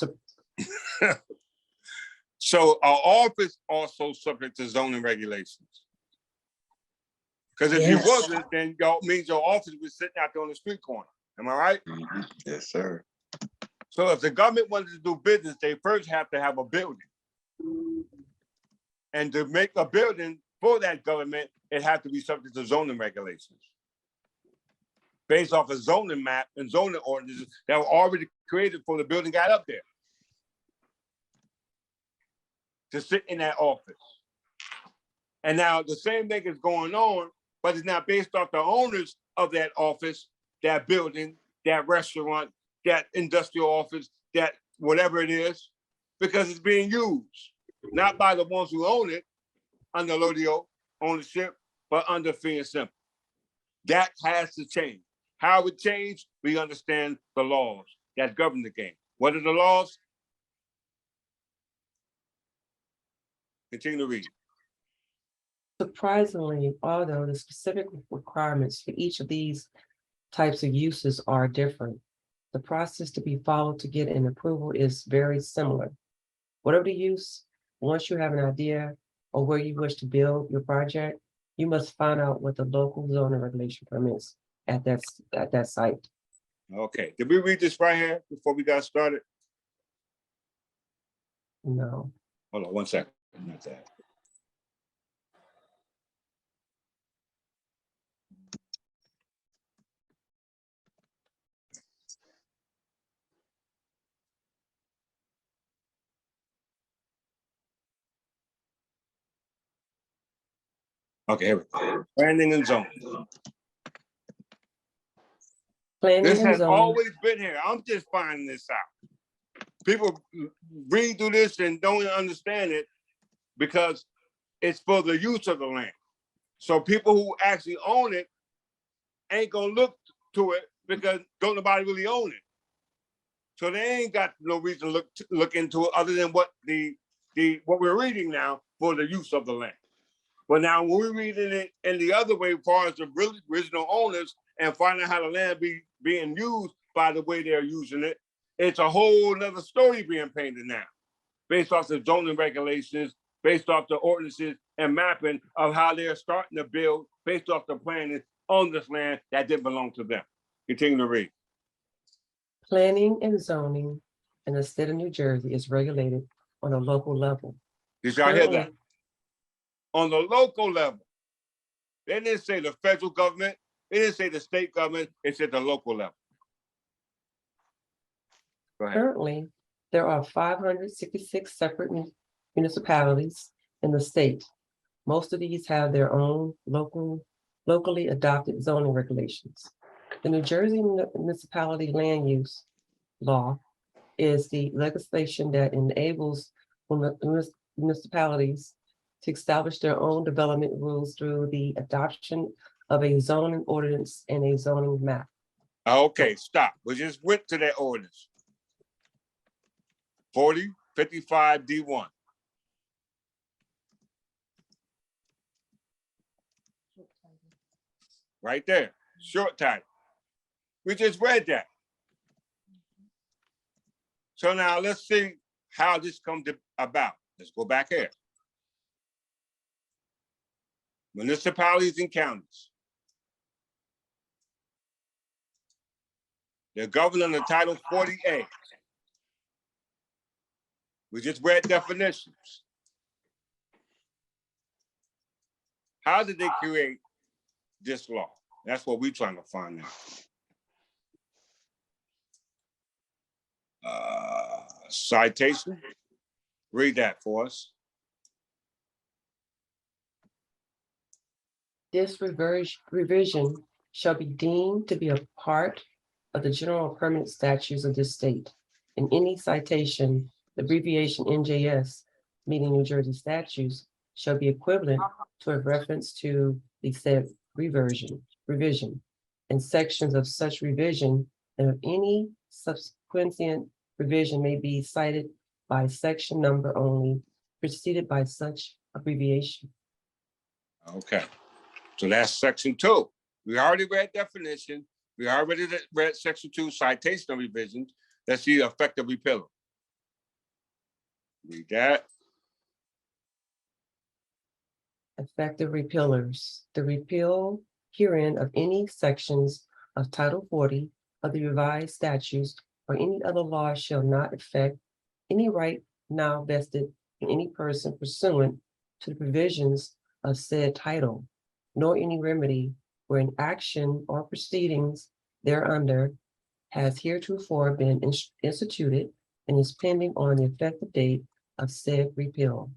So our office also subject to zoning regulations. Because if you wasn't, then y'all means your office was sitting out there on the street corner. Am I right? Mm-hmm. Yes, sir. So if the government wanted to do business, they first have to have a building. And to make a building for that government, it had to be subject to zoning regulations. based off a zoning map and zoning ordinances that were already created before the building got up there to sit in that office. And now the same thing is going on, but it's not based off the owners of that office, that building, that restaurant, that industrial office, that whatever it is, because it's being used, not by the ones who own it under Lodio ownership, but under fee and simple. That has to change. How it changed, we understand the laws that govern the game. What are the laws? Continue to read. Surprisingly, although the specific requirements for each of these types of uses are different, the process to be followed to get an approval is very similar. Whatever the use, once you have an idea or where you wish to build your project, you must find out what the local zoning regulation permits at that site. Okay, did we read this right here before we got started? No. Hold on 1 second. Not that. Okay, here we go. Planning and zoning. Planning This and has zoning. always been here. I'm just finding this out. People read through this and don't understand it because it's for the use of the land. So people who actually own it ain't gonna look to it because don't nobody really own it. So they ain't got no reason to look into it other than what what we're reading now for the use of the land. But now when we're reading it in the other way, as far as the original owners and finding out how the land being used by the way they're using it, it's a whole nother story being painted now, based off the zoning regulations, based off the ordinances and mapping of how they're starting to build, based off the planning on this land that didn't belong to them. Continue to read. Planning and zoning in the state of New Jersey is regulated on a local level. Did y'all hear that? Currently, On the local level. They didn't say the federal government, they didn't say the state government, it said the local level. Go ahead. Currently, there are 566 separate municipalities in the state. Most of these have their own locally adopted zoning regulations. The New Jersey Municipality Land Use Law is the legislation that enables municipalities to establish their own development rules through the adoption of a zoning ordinance and a zoning map. Okay, stop. We just went to that ordinance. 4055 D1. Right there, short title. We just read that. So now let's see how this comes about. Let's go back here. Municipalities and counties. They're governed under Title 40A. We just read definitions. How did they create this law? That's what we're trying to find out. Citation. Read that for us. This revision shall be deemed to be a part of the general permanent statutes of this state. In any citation, the abbreviation NJS, meaning New Jersey statutes, shall be equivalent to a reference to the said revision, and sections of such revision, and of any subsequent revision may be cited by section number only, preceded by such abbreviation. Okay, so that's section 2. We already read definition. We already read section 2, citation of revisions. Let's see the effect of repeal. Read that. Effective repealers. The repeal herein of any sections of Title 40 of the revised statutes or any other law shall not affect any right now vested in any person pursuant to the provisions of said title, nor any remedy where an action or proceedings thereunder has heretofore been instituted and is pending on the effective date of said repeal.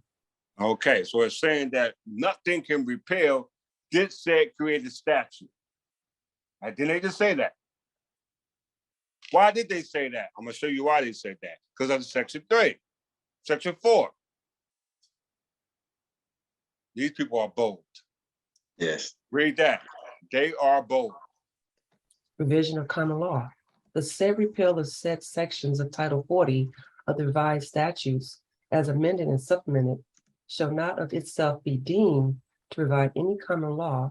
Okay, so it's saying that nothing can repeal this said created statute. Didn't they just say that? Why did they say that? I'm gonna show you why they said that. Because of Section 3, Section 4. These people are bold. Yes. Read that. They are bold. Provision of common law. The said repeal of said sections of Title 40 of the revised statutes as amended and supplemented shall not of itself be deemed to provide any common law,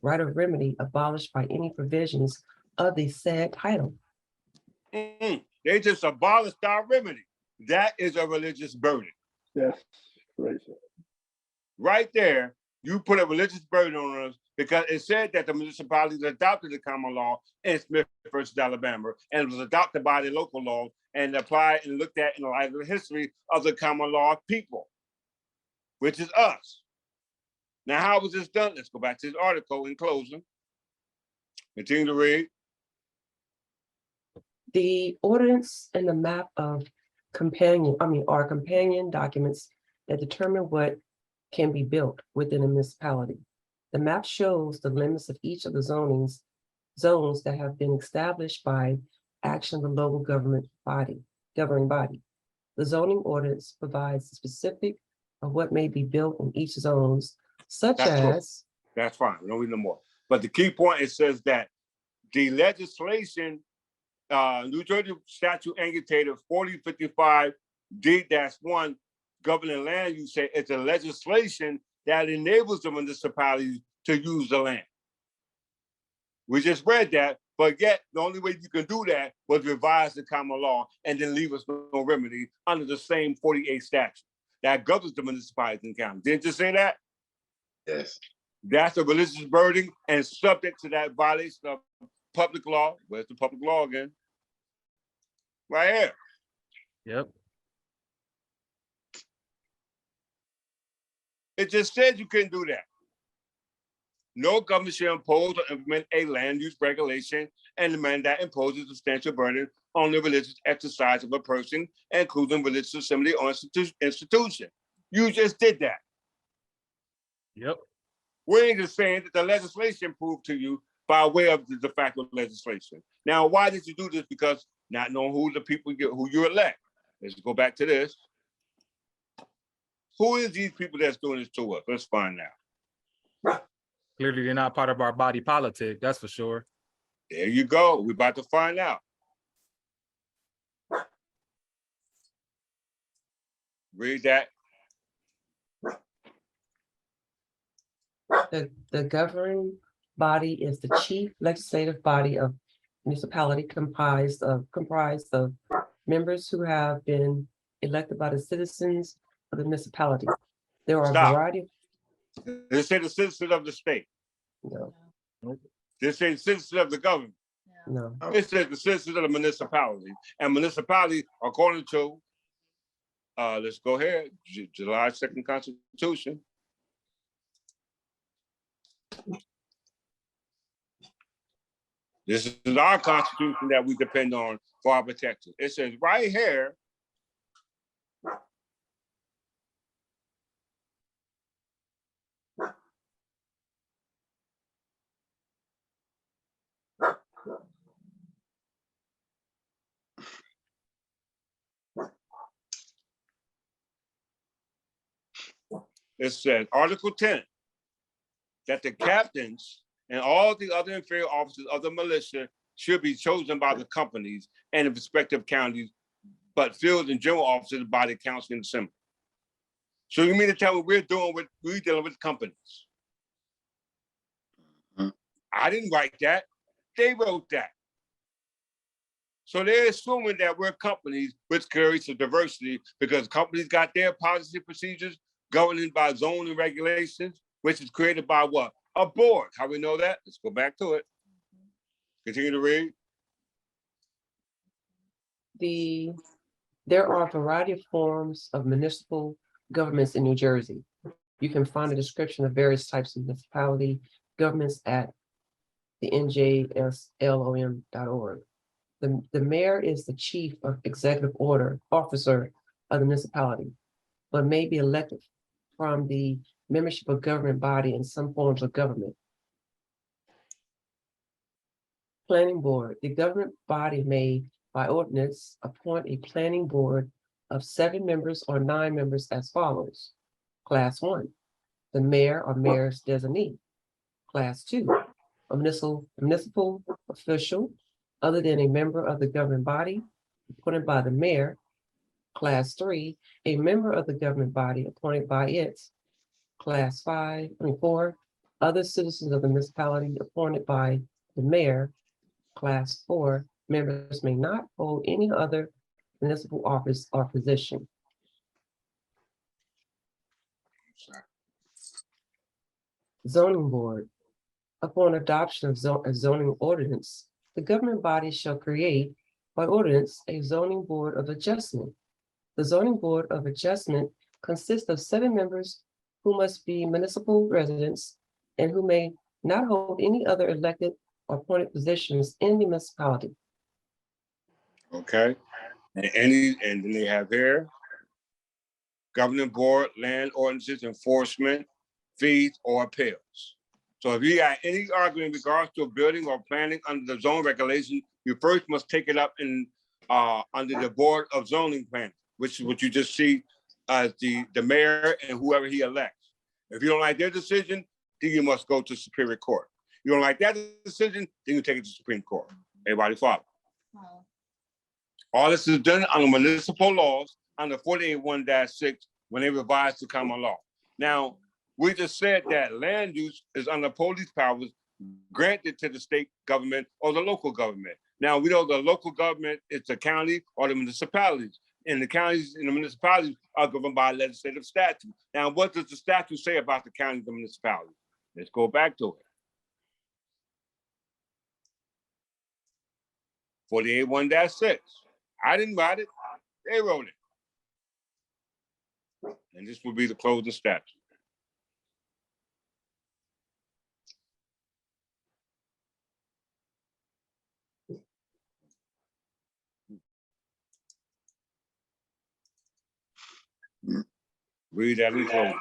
right of remedy abolished by any provisions of the said title. They just abolished our remedy. That is a religious burden. Yes, right. Right there, you put a religious burden on us because it said that the municipalities adopted the common law in Smith versus Alabama, and it was adopted by the local law and applied and looked at in the light of the history of the common law people, which is us. Now, how was this done? Let's go back to this article in closing. Continue to read. The ordinance and the map of companion documents that determine what can be built within a municipality. The map shows the limits of each of the zones that have been established by action of the local governing body. The zoning ordinance provides specific of what may be built in each zones, such as. That's fine. We don't read no more. But the key point, it says that the legislation, New Jersey Statute Annotated 4055 D-1 governing land use, say it's a legislation that enables the municipalities to use the land. We just read that, but yet the only way you can do that was revise the common law and then leave us no remedy under the same 48 statute that governs the municipalities and counties. Didn't you say that? Yes. That's a religious burden and subject to that violation of public law. Where's the public law again? Right here. Yep. It just said you couldn't do that. No government shall impose or implement a land use regulation and demand that imposes substantial burden on the religious exercise of a person, including religious assembly or institution. You just did that. Yep. We ain't just saying that the legislation proved to you by way of the de facto legislation. Now, why did you do this? Because not knowing who the people who you elect. Let's go back to this. Who is these people that's doing this to us? Let's find out. Clearly, they're not part of our body politic, that's for sure. There you go. We're about to find out. Read that. The governing body is the chief legislative body of municipality comprised of members who have been elected by the citizens of the municipality. There are a variety of. They say the citizens of the state. No. They say citizens of the government. No. It says the citizens of the municipality. And municipality, according to, let's go ahead, July 2nd Constitution. This is our Constitution that we depend on for our protection. It says right here, it says, Article 10, that the captains and all the other inferior officers of the militia should be chosen by the companies and the respective counties, but field and general officers by the council and assembly. So you mean to tell me we're dealing with companies? I didn't write that. They wrote that. So they're assuming that we're companies, which carries the diversity because companies got their policy procedures governing by zoning regulations, which is created by what? A board. How we know that? Let's go back to it. Continue to read. There are a variety of forms of municipal governments in New Jersey. You can find a description of various types of municipality governments at the njslom.org. The mayor is the chief of executive officer of the municipality, but may be elected from the membership of government body in some forms of government. Planning board, the government body may, by ordinance, appoint a planning board of 7 members or 9 members as follows. Class 1, the mayor or mayor's designee. Class 2, a municipal official other than a member of the governing body appointed by the mayor. Class 3, a member of the government body appointed by its. Class 4, other citizens of the municipality appointed by the mayor. Class 4, members may not hold any other municipal office or position. Zoning board. Upon adoption of a zoning ordinance, the government body shall create by ordinance a zoning board of adjustment. The zoning board of adjustment consists of 7 members who must be municipal residents and who may not hold any other elected or appointed positions in the municipality. Okay. And then they have here, governing board, land ordinances, enforcement, fees, or appeals. So if you got any argument in regards to a building or planning under the zone regulation, you first must take it up in under the board of zoning planning, which is what you just see as the mayor and whoever he elects. If you don't like their decision, then you must go to Superior Court. You don't like that decision, then you take it to Supreme Court. Everybody follow? All this is done under municipal laws under 48(1-6) when they revised the common law. Now, we just said that land use is under police powers granted to the state government or the local government. Now, we know the local government is the county or the municipalities, and the counties and the municipalities are governed by legislative statute. Now, what does the statute say about the counties and municipalities? Let's go back to it. 48(1-6). I didn't write it, they wrote it. And this will be the closing statute. Read that and close.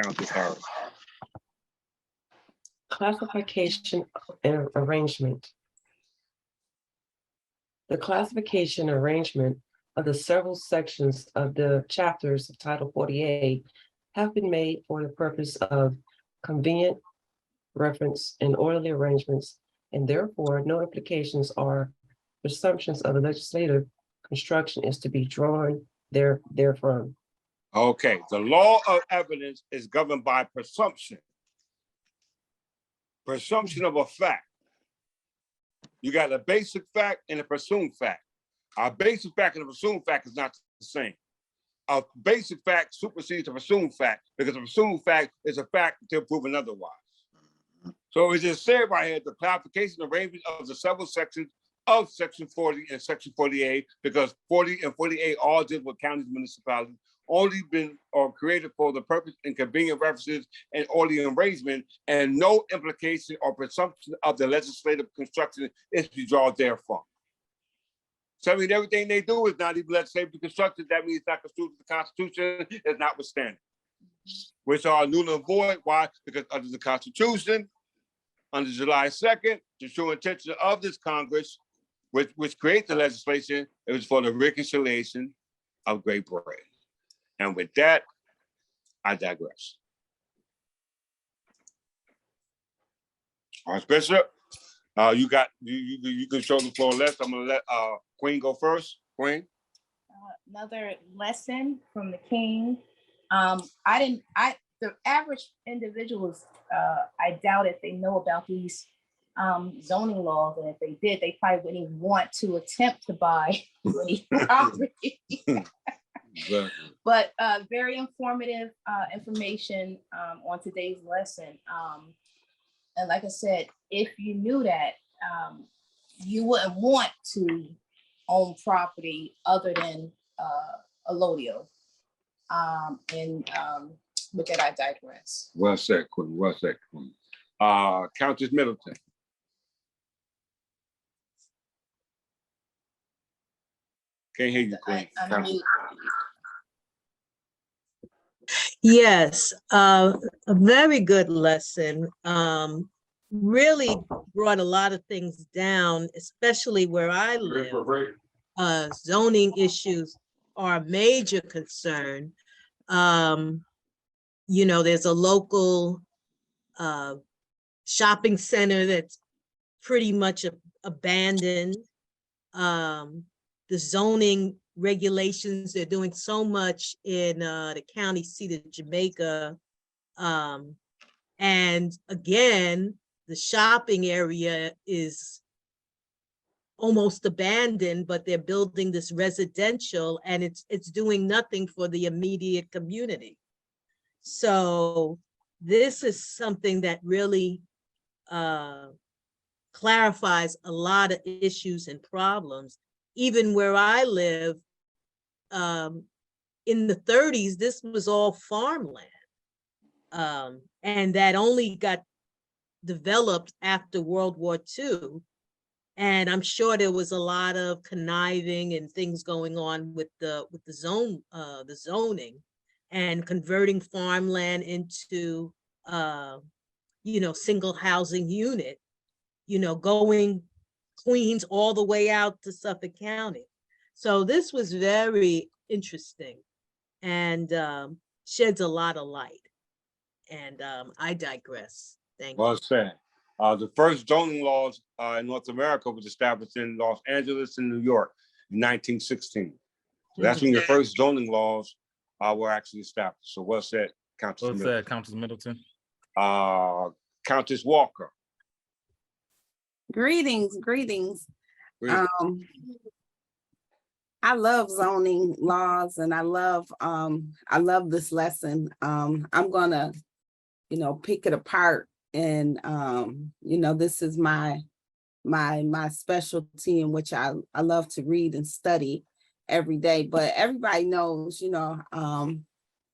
Council Harris. Classification and arrangement. The classification and arrangement of the several sections of the chapters of Title 48 have been made for the purpose of convenient reference and orderly arrangements, and therefore no implications or presumptions of the legislative construction is to be drawn therefrom. Okay, the law of evidence is governed by presumption. Presumption of a fact. You got a basic fact and a presumed fact. A basic fact and a presumed fact is not the same. A basic fact supersedes a presumed fact because a presumed fact is a fact until proven otherwise. So it just said right here, the classification arrangement of the several sections of Section 40 and Section 48, because 40 and 48 all deal with counties and municipalities, only been or created for the purpose and convenient references and orderly arrangement, and no implication or presumption of the legislative construction is to be drawn therefrom. So I mean, everything they do is not even legislative construction. That means it's not construed to the Constitution, is notwithstanding. Which are null and void. Why? Because under the Constitution, under July 2nd, the true intention of this Congress, which creates the legislation, it was for the reconciliation of Great Britain. And with that, I digress. Archbishop, you can show the floor left. I'm gonna let Queen go first. Queen. Another lesson from the King. The average individuals, I doubt if they know about these zoning laws, and if they did, they probably wouldn't even want to attempt to buy any property. But very informative information on today's lesson. And like I said, if you knew that, you wouldn't want to own property other than a Lodio. With that, I digress. Well said, Queen. Well said, Queen. Countess Middleton. Can't hear you, Queen. Unmute. Yes, a very good lesson. Really brought a lot of things down, especially where I live. Zoning issues are a major concern. You know, there's a local shopping center that's pretty much abandoned. The zoning regulations, they're doing so much in the county seat of Jamaica. And again, the shopping area is almost abandoned, but they're building this residential, and it's doing nothing for the immediate community. So this is something that really clarifies a lot of issues and problems. Even where I live, in the 30s, this was all farmland. And that only got developed after World War II. And I'm sure there was a lot of conniving and things going on with the zoning and converting farmland into you know, single housing unit, you know, going Queens all the way out to Suffolk County. So this was very interesting and sheds a lot of light. And I digress. Thank you. Well said. The first zoning laws in North America was established in Los Angeles and New York in 1916. So that's when your first zoning laws were actually established. So well said, Countess Well Middleton. said, Countess Middleton. Countess Walker. Greetings. Greetings. I love zoning laws and I love this lesson. I'm gonna, you know, pick it apart and you know, this is my specialty in which I love to read and study every day. But everybody knows, you know,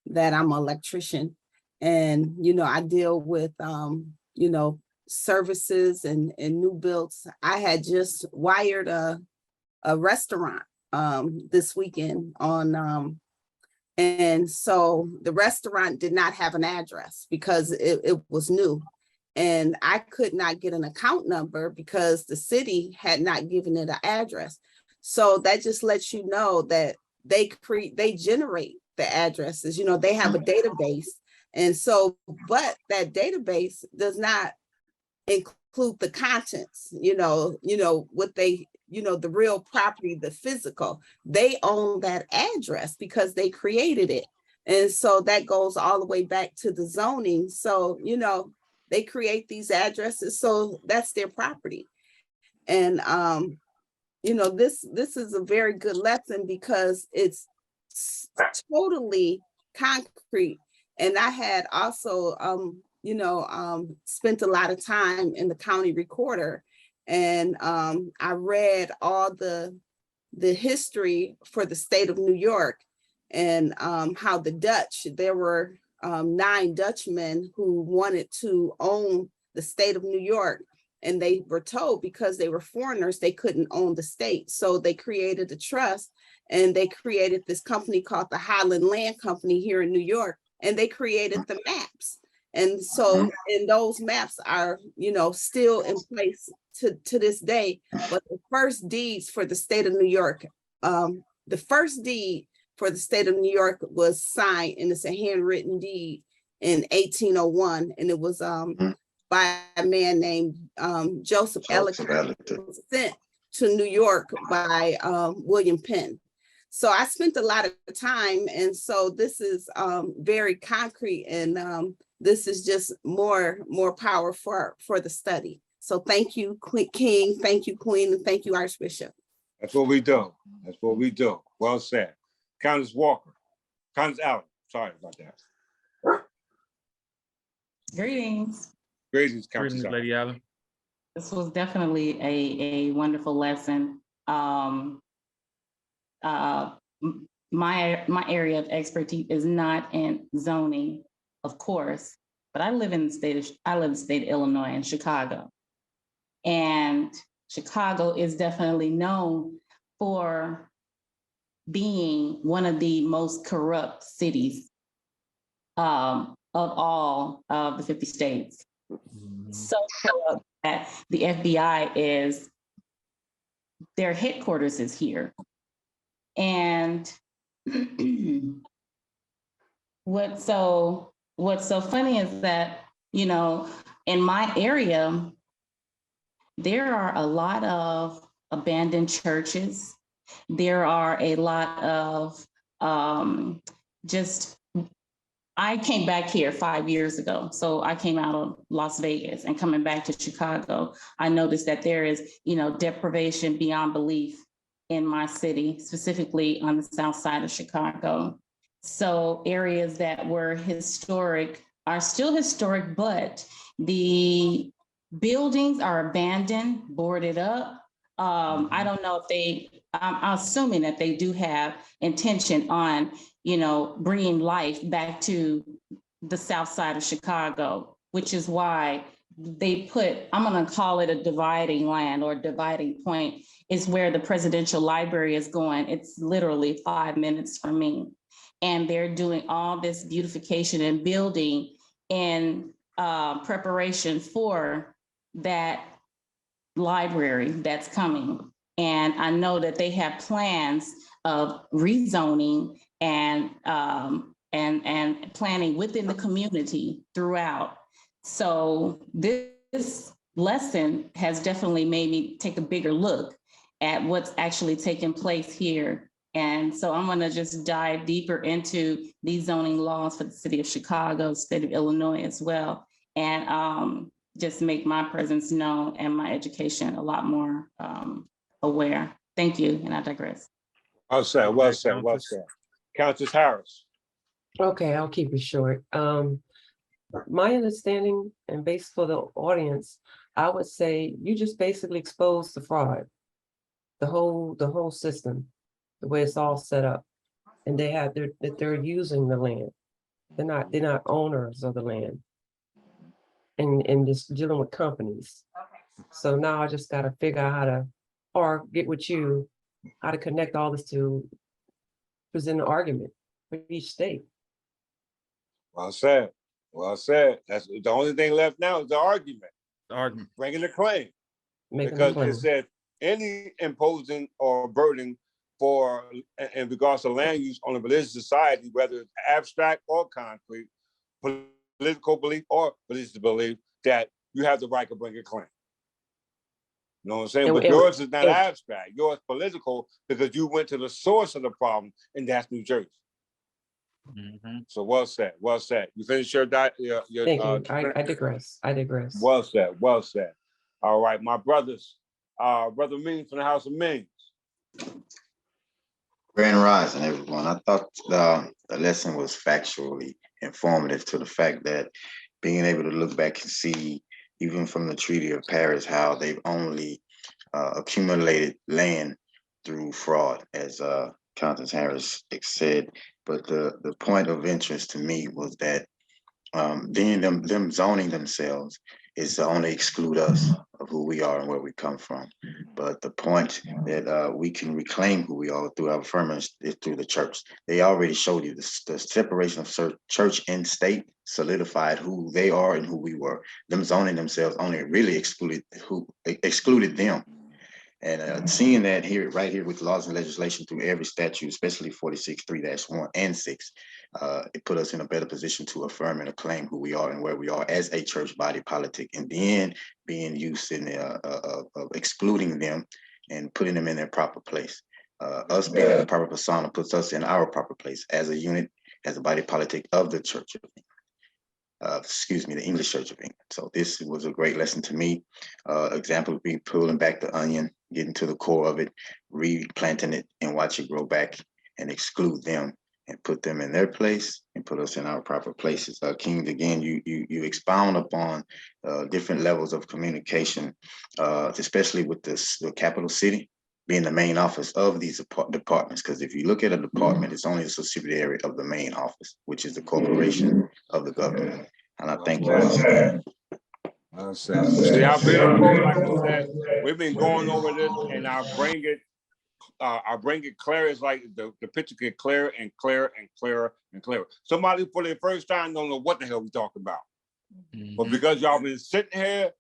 that I'm an electrician and, you know, I deal with you know, services and new builds. I had just wired a restaurant this weekend on and so the restaurant did not have an address because it was new and I could not get an account number because the city had not given it an address. So that just lets you know that they generate the addresses, you know, they have a database. And so, but that database does not include the contents, you know, what they, you know, the real property, the physical, they own that address because they created it. And so that goes all the way back to the zoning. So, you know, they create these addresses, so that's their property. And, you know, this is a very good lesson because it's totally concrete. And I had also, you know, spent a lot of time in the county recorder and I read all the history for the state of New York and how the Dutch, there were 9 Dutchmen who wanted to own the state of New York. And they were told because they were foreigners, they couldn't own the state. So they created a trust and they created this company called the Highland Land Company here in New York. And they created the maps. And so, and those maps are, you know, still in place to this day. But the first deeds for the state of New York, the first deed for the state of New York was signed, and it's a handwritten deed in 1801. And it was by a man named Joseph Ellicott, sent to New York by William Penn. So I spent a lot of time, and so this is very concrete, and this is just more power for the study. So thank you, King, thank you, Queen, and thank you, Archbishop. That's what we do. That's what we do. Well said. Countess Walker. Countess Allen. Sorry about that. Greetings. Greetings, Countess Greetings, Allen. Lady Allen. This was definitely a wonderful lesson. My area of expertise is not in zoning, of course, but I live in the state of Illinois in Chicago. And Chicago is definitely known for being one of the most corrupt cities of all of the 50 states. So corrupt that the FBI is, their headquarters is here. And what's so funny is that, you know, in my area, there are a lot of abandoned churches. There are a lot of I came back here 5 years ago. So I came out of Las Vegas, and coming back to Chicago, I noticed that there is, you know, deprivation beyond belief in my city, specifically on the south side of Chicago. So areas that were historic are still historic, but the buildings are abandoned, boarded up. I don't know if I'm assuming that they do have intention on, you know, bringing life back to the south side of Chicago, which is why they put, I'm gonna call it a dividing land or dividing point, is where the presidential library is going. It's literally 5 minutes from me. And they're doing all this beautification and building in preparation for that library that's coming. And I know that they have plans of rezoning and planning within the community throughout. So this lesson has definitely made me take a bigger look at what's actually taking place here. And so I'm gonna just dive deeper into these zoning laws for the city of Chicago, state of Illinois as well. And just make my presence known and my education a lot more aware. Thank you, and I digress. Well said, well said, well said. Countess Harris. Okay, I'll keep it short. My understanding, and based for the audience, I would say you just basically expose the fraud, the whole system, the way it's all set up, and they're using the land. They're not owners of the land, and just dealing with companies. Okay. So now I just got to figure out how to, or get with you, how to connect all this to present an argument for each state. Well said. Well said. That's the only thing left now is the argument. The argument. Bringing the claim. Making Because a claim. it said any imposing or burden for in regards to land use on a religious society, whether it's abstract or concrete, political belief or religious belief, that you have the right to bring a claim. You know what I'm saying? But yours is not abstract. Yours is political because you went to the source of the problem, and that's New Jersey. Mm-hmm. So well said, well said. You finished your Thank you. I digress. Well said, well said. All right, my brothers, Brother Means from the House of Means. Grand Rising, everyone. I thought the lesson was factually informative to the fact that being able to look back and see, even from the Treaty of Paris, how they've only accumulated land through fraud, as Countess Harris said. But the point of interest to me was that them zoning themselves is to only exclude us of who we are and where we come from. But the point that we can reclaim who we are through our affirmance is through the church. They already showed you the separation of church and state solidified who they are and who we were. Them zoning themselves only really excluded them. And seeing that right here with laws and legislation through every statute, especially 46(3)(1) and 6, it put us in a better position to affirm and acclaim who we are and where we are as a church body politic, and then being used in of excluding them and putting them in their proper place. Us being in the proper persona puts us in our proper place as a unit, as a body politic of the Church of England. The English Church of England. So this was a great lesson to me. Example of being pulling back the onion, getting to the core of it, replanting it, and watch it grow back and exclude them and put them in their place and put us in our proper places. King, again, you expound upon different levels of communication, especially with the capital city being the main office of these departments. Because if you look at a department, it's only a subsidiary of the main office, which is the corporation of the government. And I thank you. See how beautiful, like I said, we've been going over this, and I'll bring it I bring it clear. It's like the picture get clearer and clearer and clearer and clearer. Somebody for the first time don't know what the hell we talking about. But because y'all been sitting here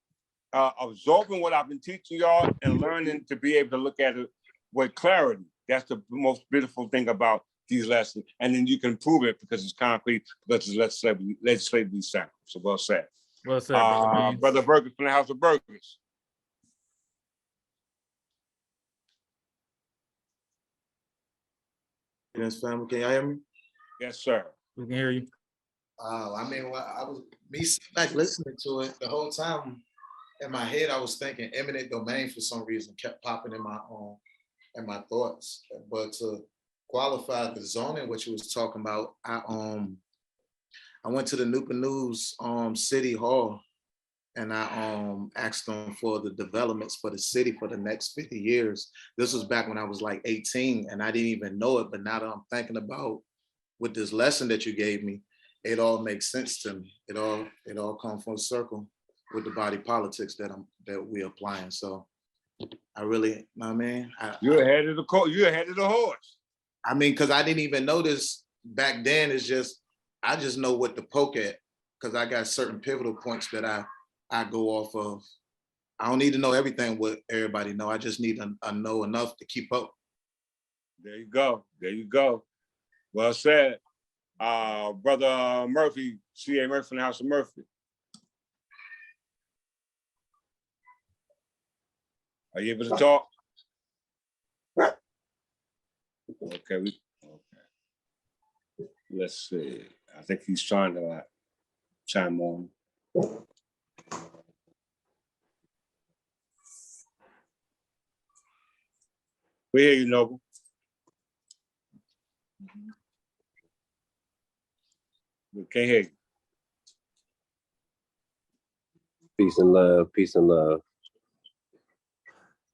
absorbing what I've been teaching y'all and learning to be able to look at it with clarity, that's the most beautiful thing about these lessons. And then you can prove it because it's concrete, because it's legislatively sound. So well said. Well said, Brother Beans. Brother Burgers from the House of Burgers. Yes, family, can y'all hear me? Yes, sir. We can hear you. I mean, I was sitting back listening to it the whole time. In my head, I was thinking eminent domain for some reason kept popping in my thoughts. But to qualify the zoning, what you was talking about, I went to the Newport News City Hall, and I asked them for the developments for the city for the next 50 years. This was back when I was like 18, and I didn't even know it. But now that I'm thinking about with this lesson that you gave me, it all makes sense to me. It all comes full circle with the body politics that we're applying. So I really, I mean, You're ahead of the you're ahead of the horse. I mean, because I didn't even notice back then. It's just I just know what to poke at because I got certain pivotal points that I go off of. I don't need to know everything what everybody know. I just need to know enough to keep up. There you go. There you go. Well said. Brother Murphy, C.A. Murphy from the House of Murphy. Are you able to talk? Okay. Let's see. I think he's trying to chime on. We hear you, Noble. We can't hear you. Peace and love, peace and love.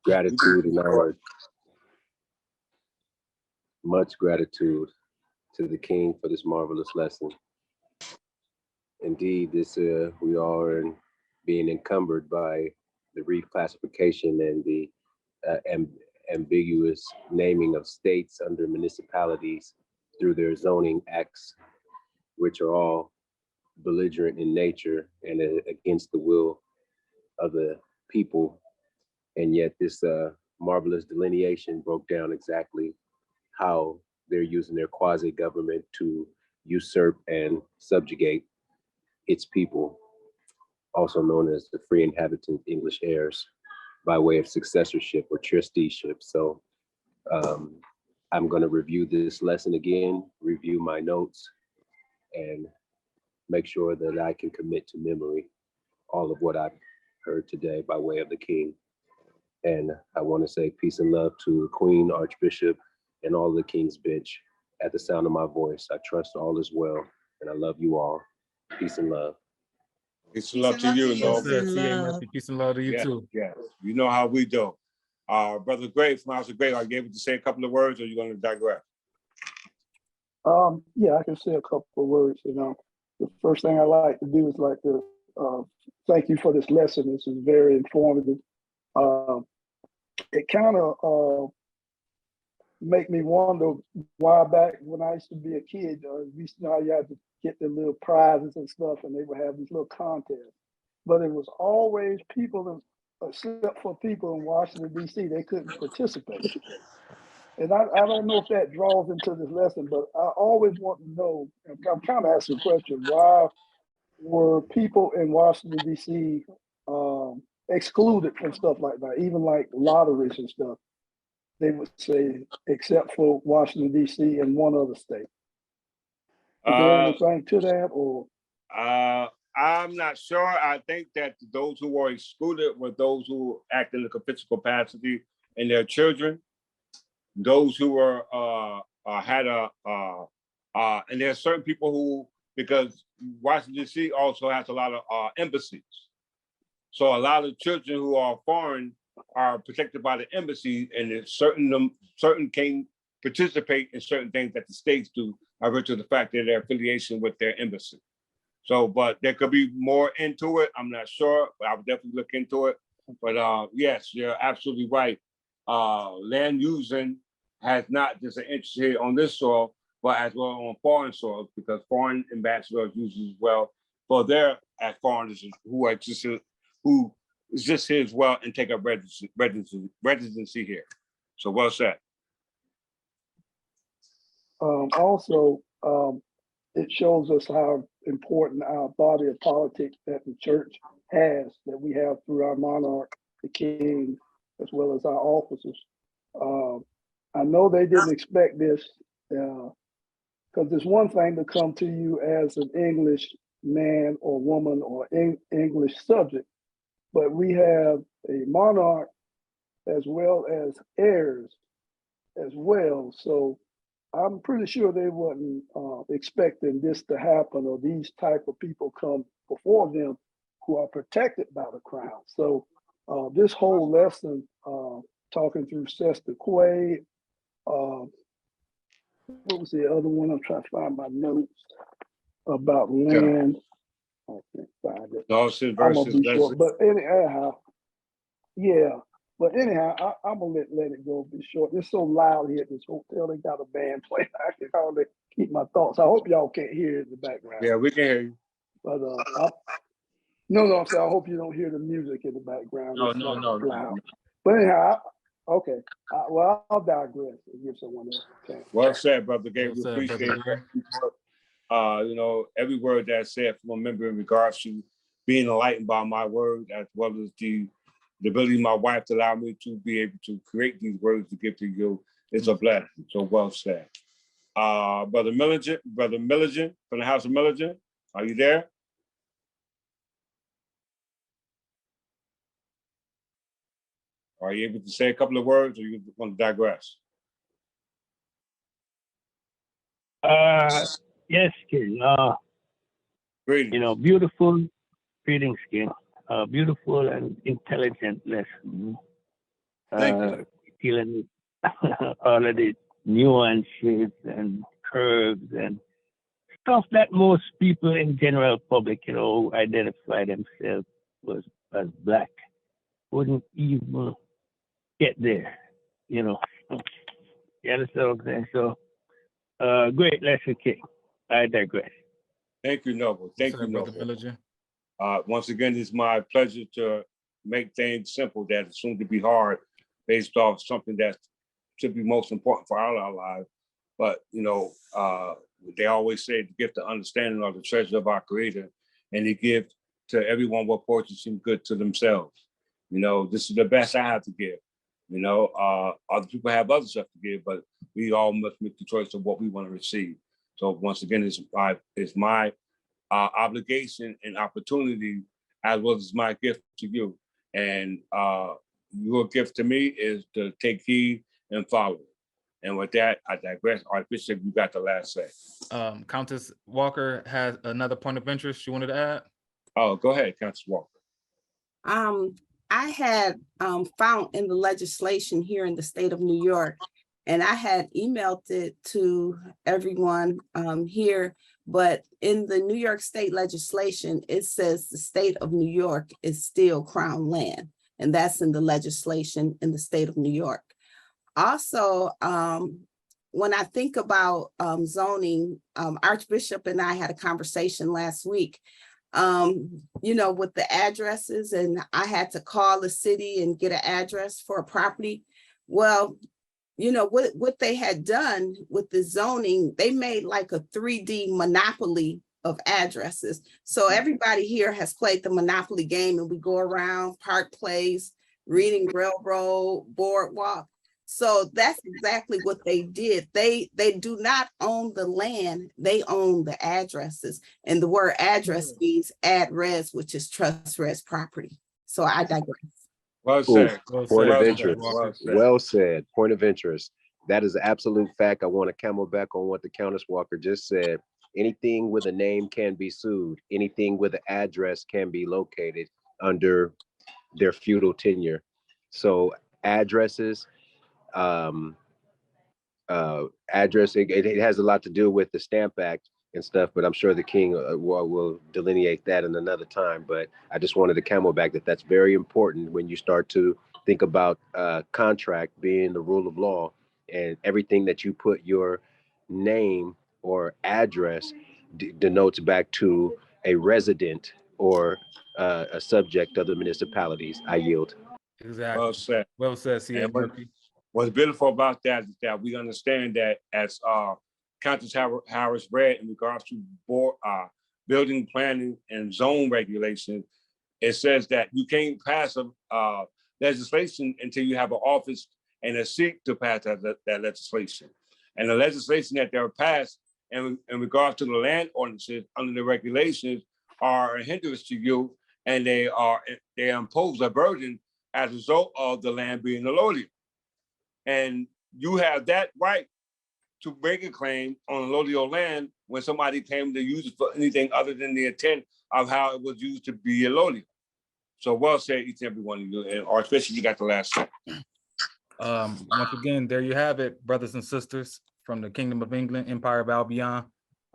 Gratitude and honor. Much gratitude to the King for this marvelous lesson. Indeed, we are being encumbered by the reclassification and the ambiguous naming of states under municipalities through their zoning acts, which are all belligerent in nature and against the will of the people. And yet this marvelous delineation broke down exactly how they're using their quasi-government to usurp and subjugate its people, also known as the free inhabitant English heirs, by way of successorship or trusteeship. So I'm going to review this lesson again, review my notes, and make sure that I can commit to memory all of what I've heard today by way of the King. And I want to say peace and love to the Queen, Archbishop, and all the King's bench. At the sound of my voice, I trust all is well, and I love you all. Peace and love. Peace and love to you, Noble. C.A. Murphy, peace and love to you too. Yeah, you know how we do. Brother Gray from House of Gray, are you able to say a couple of words, or are you going to digress? Yeah, I can say a couple of words. The first thing I like to do is like to thank you for this lesson. This is very informative. It kind of make me wonder why back when I used to be a kid, you know how you had to get the little prizes and stuff, and they would have these little contests. But it was always people, except for people in Washington, D.C., they couldn't participate. And I don't know if that draws into this lesson, but I always want to know, I'm kind of asking a question, why were people in Washington, D.C. Excluded from stuff like that, even like lotteries and stuff? They would say, except for Washington, D.C. and one other state. Is there anything to that, or? I'm not sure. I think that those who were excluded were those who act in the official capacity and their children. Those who were and there are certain people who, because Washington D.C. also has a lot of embassies. So a lot of children who are foreign are protected by the embassy, and certain can participate in certain things that the states do by virtue of the fact that their affiliation with their embassy. So, but there could be more into it. I'm not sure, but I would definitely look into it. But yes, you're absolutely right. land using has not just an interest here on this soil, but as well on foreign soils, because foreign ambassadors use it as well for their foreigners who are just who is just here as well and take up residency here. So well said. Also, it shows us how important our body of politics that the church has, that we have through our monarch, the king, as well as our officers. I know they didn't expect this, because it's one thing to come to you as an English man or woman or English subject, but we have a monarch as well as heirs as well. So I'm pretty sure they wasn't expecting this to happen, or these type of people come before them who are protected by the crown. So this whole lesson, talking through Statutes, what was the other one? I'm trying to find my notes about land. I can't find it. Dawson I'm gonna versus be short, but anyhow, yeah. But anyhow, I'm gonna let it go. Be short. It's so loud here at this hotel. They got a band playing. I can hardly keep my thoughts. I hope y'all can't hear it in the background. Yeah, we can hear you. But no, I'm saying I hope you don't hear the music in the background. No, It's no, so no, loud. no. But anyhow, okay. Well, I'll digress and give someone else a chance. Well said, Brother Gabe. We Well said, appreciate Brother it. You know, every word that's said from a member in regards to being enlightened by my word, as well as the ability of my wife to allow me to be able to create these words to give to you is a blessing. So well said. Brother Milligan from the House of Milligan, are you there? Are you able to say a couple of words, or you want to digress? Yes, King. Greetings. You know, beautiful greetings, King. Beautiful and intelligent lesson. Thank you. Dealing with all of the nuances and curves and stuff that most people in general public, you know, identify themselves as black, wouldn't even get there, you know. You understand what I'm saying? So, great lesson, King. I digress. Thank you, Noble. Thank you, Brother Noble. Milligan. Once again, it's my pleasure to make things simple that is soon to be hard, based off something that should be most important for all our lives. But, you know, they always say the gift of understanding or the treasure of our Creator, and He gives to everyone what portions seem good to themselves. You know, this is the best I have to give. You know, other people have other stuff to give, but we all must make the choice of what we want to receive. So once again, it's my obligation and opportunity, as well as my gift to you. And your gift to me is to take heed and follow. And with that, I digress. Archbishop, you got the last say. Countess Walker has another point of interest she wanted to add. Oh, go ahead, Countess Walker. I had found in the legislation here in the state of New York, and I had emailed it to everyone here, but in the New York state legislation, it says the state of New York is still Crown land, and that's in the legislation in the state of New York. Also, when I think about zoning, Archbishop and I had a conversation last week, you know, with the addresses, and I had to call the city and get an address for a property. Well, you know, what they had done with the zoning, they made like a 3D monopoly of addresses. So everybody here has played the Monopoly game, and we go around Park Place, Reading Railroad, Boardwalk. So that's exactly what they did. They do not own the land, they own the addresses. And the word address means ad res, which is trust res property. So I digress. Well said. Point of interest. Well said. Point of interest. That is an absolute fact. I want to camelback on what the Countess Walker just said. Anything with a name can be sued. Anything with an address can be located under their feudal tenure. So addresses, it has a lot to do with the Stamp Act and stuff, but I'm sure the king will delineate that in another time. But I just wanted to camelback that's very important when you start to think about contract being the rule of law, and everything that you put your name or address denotes back to a resident or a subject of the municipalities. I yield. Exactly. Well said. Well said, C.A. And Murphy. what's beautiful about that is that we understand that as Countess Harris read in regards to board, building, planning, and zone regulation, it says that you can't pass a legislation until you have an office and a seat to pass that legislation. And the legislation that they're passed in regards to the land ordinances under the regulations are a hindrance to you, and they impose a burden as a result of the land being allodial. And you have that right to make a claim on allodial land when somebody came to use it for anything other than the intent of how it was used to be allodial. So well said, each and every one of you, and Archbishop, you got the last one. Once again, there you have it, brothers and sisters from the Kingdom of England, Empire of Albion.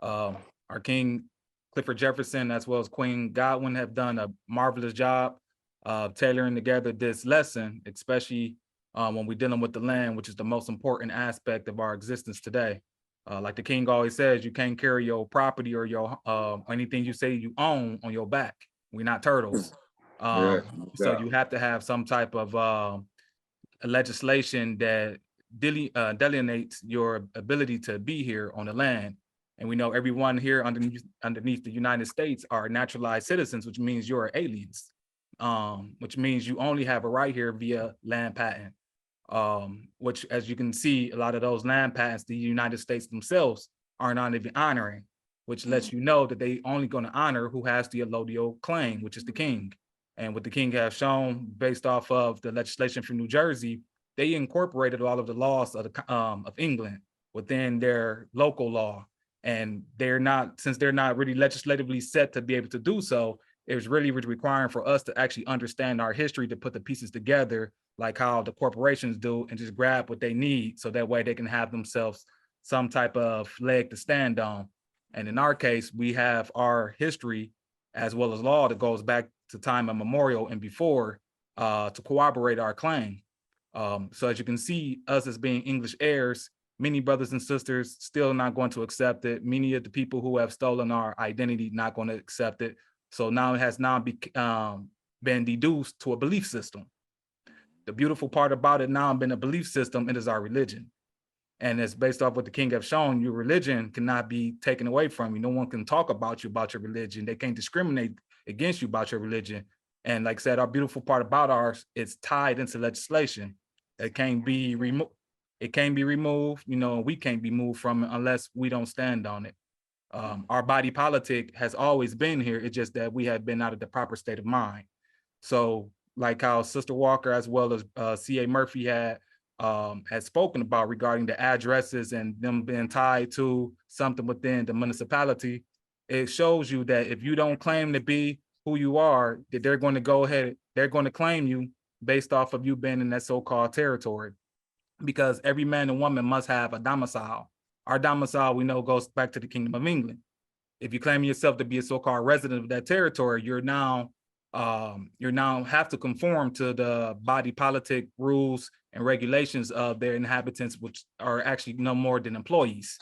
Our King Clifford Jefferson, as well as Queen Godwin, have done a marvelous job of tailoring together this lesson, especially when we're dealing with the land, which is the most important aspect of our existence today. Like the King always says, you can't carry your property or your anything you say you own on your back. We're not turtles. So you have to have some type of legislation that delineates your ability to be here on the land. And we know everyone here underneath the United States are naturalized citizens, which means you're aliens, which means you only have a right here via land patent, which, as you can see, a lot of those land patents, the United States themselves are not even honoring, which lets you know that they only going to honor who has the allodial claim, which is the king. And what the king has shown, based off of the legislation from New Jersey, they incorporated all of the laws of England within their local law. And since they're not really legislatively set to be able to do so, it was really requiring for us to actually understand our history, to put the pieces together like how the corporations do, and just grab what they need so that way they can have themselves some type of leg to stand on. And in our case, we have our history as well as law that goes back to time immemorial and before to corroborate our claim. So as you can see, us as being English heirs, many brothers and sisters still not going to accept it. Many of the people who have stolen our identity not going to accept it. So now it has now been deduced to a belief system. The beautiful part about it now being a belief system, it is our religion. And it's based off what the king have shown. Your religion cannot be taken away from you. No one can talk about you about your religion. They can't discriminate against you about your religion. And like I said, our beautiful part about ours, it's tied into legislation. It can't be removed. It can't be removed, we can't be moved from it unless we don't stand on it. Our body politic has always been here. It's just that we have been out of the proper state of mind. So like how Sister Walker, as well as C.A. Murphy had spoken about regarding the addresses and them being tied to something within the municipality, it shows you that if you don't claim to be who you are, that they're going to go ahead, they're going to claim you based off of you being in that so-called territory. Because every man and woman must have a domicile. Our domicile, we know, goes back to the Kingdom of England. If you claim yourself to be a so-called resident of that territory, you're now have to conform to the body politic rules and regulations of their inhabitants, which are actually no more than employees.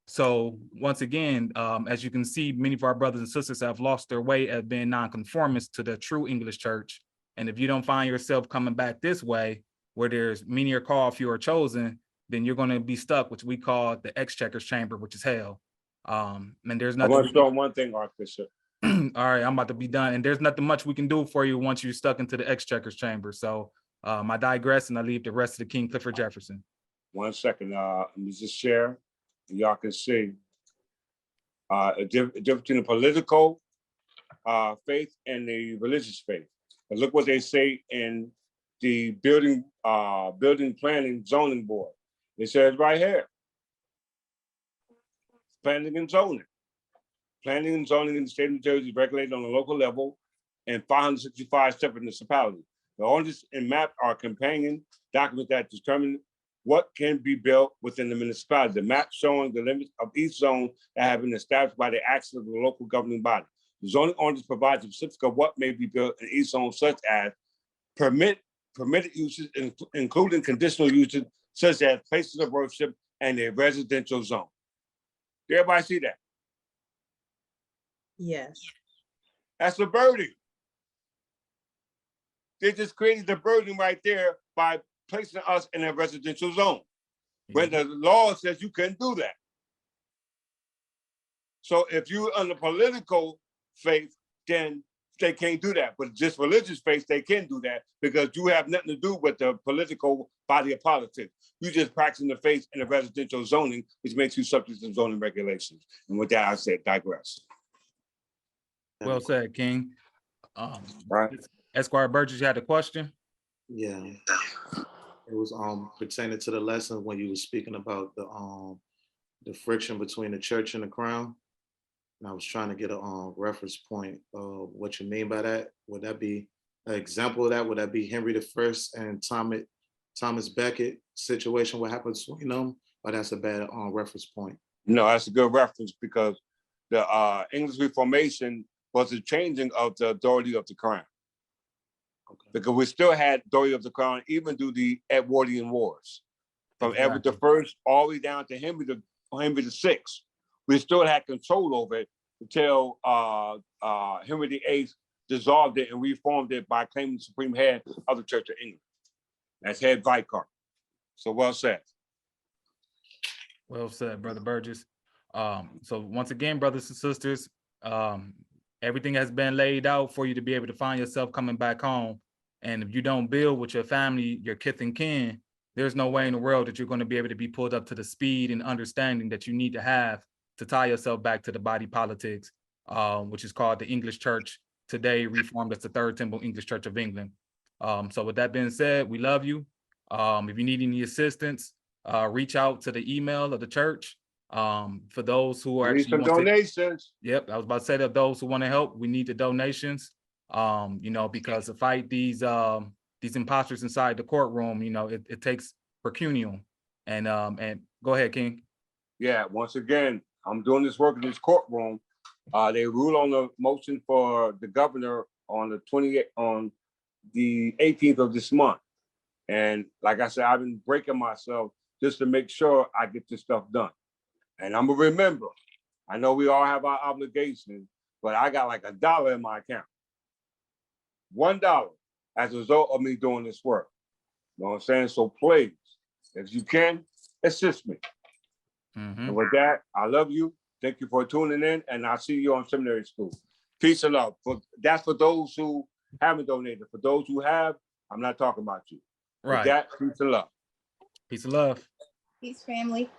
So once again, as you can see, many of our brothers and sisters have lost their way as being nonconformists to the true English church. And if you don't find yourself coming back this way, where there's many are called, few are chosen, then you're going to be stuck, which we call the exchequer's chamber, which is hell. And there's nothing. I want to throw one thing, Archbishop. All right, I'm about to be done. And there's nothing much we can do for you once you're stuck into the exchequer's chamber. So I digress, and I leave the rest of the King Clifford Jefferson. 1 second. Let me just share, and y'all can see a difference between the political faith and the religious faith. But look what they say in the building planning zoning board. It says right here, planning and zoning. Planning and zoning in the state of New Jersey is regulated on a local level in 565 separate municipalities. The ordinance and map are companion documents that determine what can be built within the municipality. The map showing the limits of each zone that have been established by the action of the local governing body. The zoning ordinance provides specifics of what may be built in each zone, such as permit permitted uses, including conditional uses such as places of worship and a residential zone. Did everybody see that? Yes. That's a burden. They just created the burden right there by placing us in a residential zone. When the law says you couldn't do that. So if you're under political faith, then they can't do that. But just religious faith, they can do that because you have nothing to do with the political body of politics. You just practicing the faith in a residential zoning, which makes you subject to zoning regulations. And with that, I said digress. Well said, King. Right. Esquire Burgess, you had a question? Yeah. It was pertaining to the lesson when you were speaking about the friction between the church and the crown. And I was trying to get a reference point of what you mean by that. Would that be an example of that? Would that be Henry I and Thomas Becket situation? What happened between them? Or that's a bad reference point? No, that's a good reference because the English Reformation was a changing of the authority of the crown. Okay. Because we still had authority of the crown even through the Edwardian Wars. From Edward I all the way down to Henry VI. We still had control over it until Henry VIII dissolved it and reformed it by claiming the supreme head of the Church of England. That's head Vicar. So well said. Well said, Brother Burgess. So once again, brothers and sisters, everything has been laid out for you to be able to find yourself coming back home. And if you don't build with your family, your kith and kin, there's no way in the world that you're going to be able to be pulled up to the speed and understanding that you need to have to tie yourself back to the body politics, which is called the English Church, today reformed as the Third Temple English Church of England. So with that being said, we love you. If you need any assistance, reach out to the email of the church. For those who are Need some donations. Yep, I was about to say that those who want to help, we need the donations. You know, because to fight these imposters inside the courtroom, you know, it takes pecunium. And go ahead, King. Yeah, Once again, I'm doing this work in this courtroom. They ruled on the motion for the governor on the 18th of this month. And like I said, I've been breaking myself just to make sure I get this stuff done. And I'm gonna remember, I know we all have our obligations, but I got like $1 in my account. $1 as a result of me doing this work. You know what I'm saying? So please, if you can, assist me. And with that, I love you. Thank you for tuning in, and I'll see you on seminary school. Peace and love. That's for those who haven't donated. For those who have, I'm not talking about you. Right. With that, peace and love. Peace and love. Peace, family.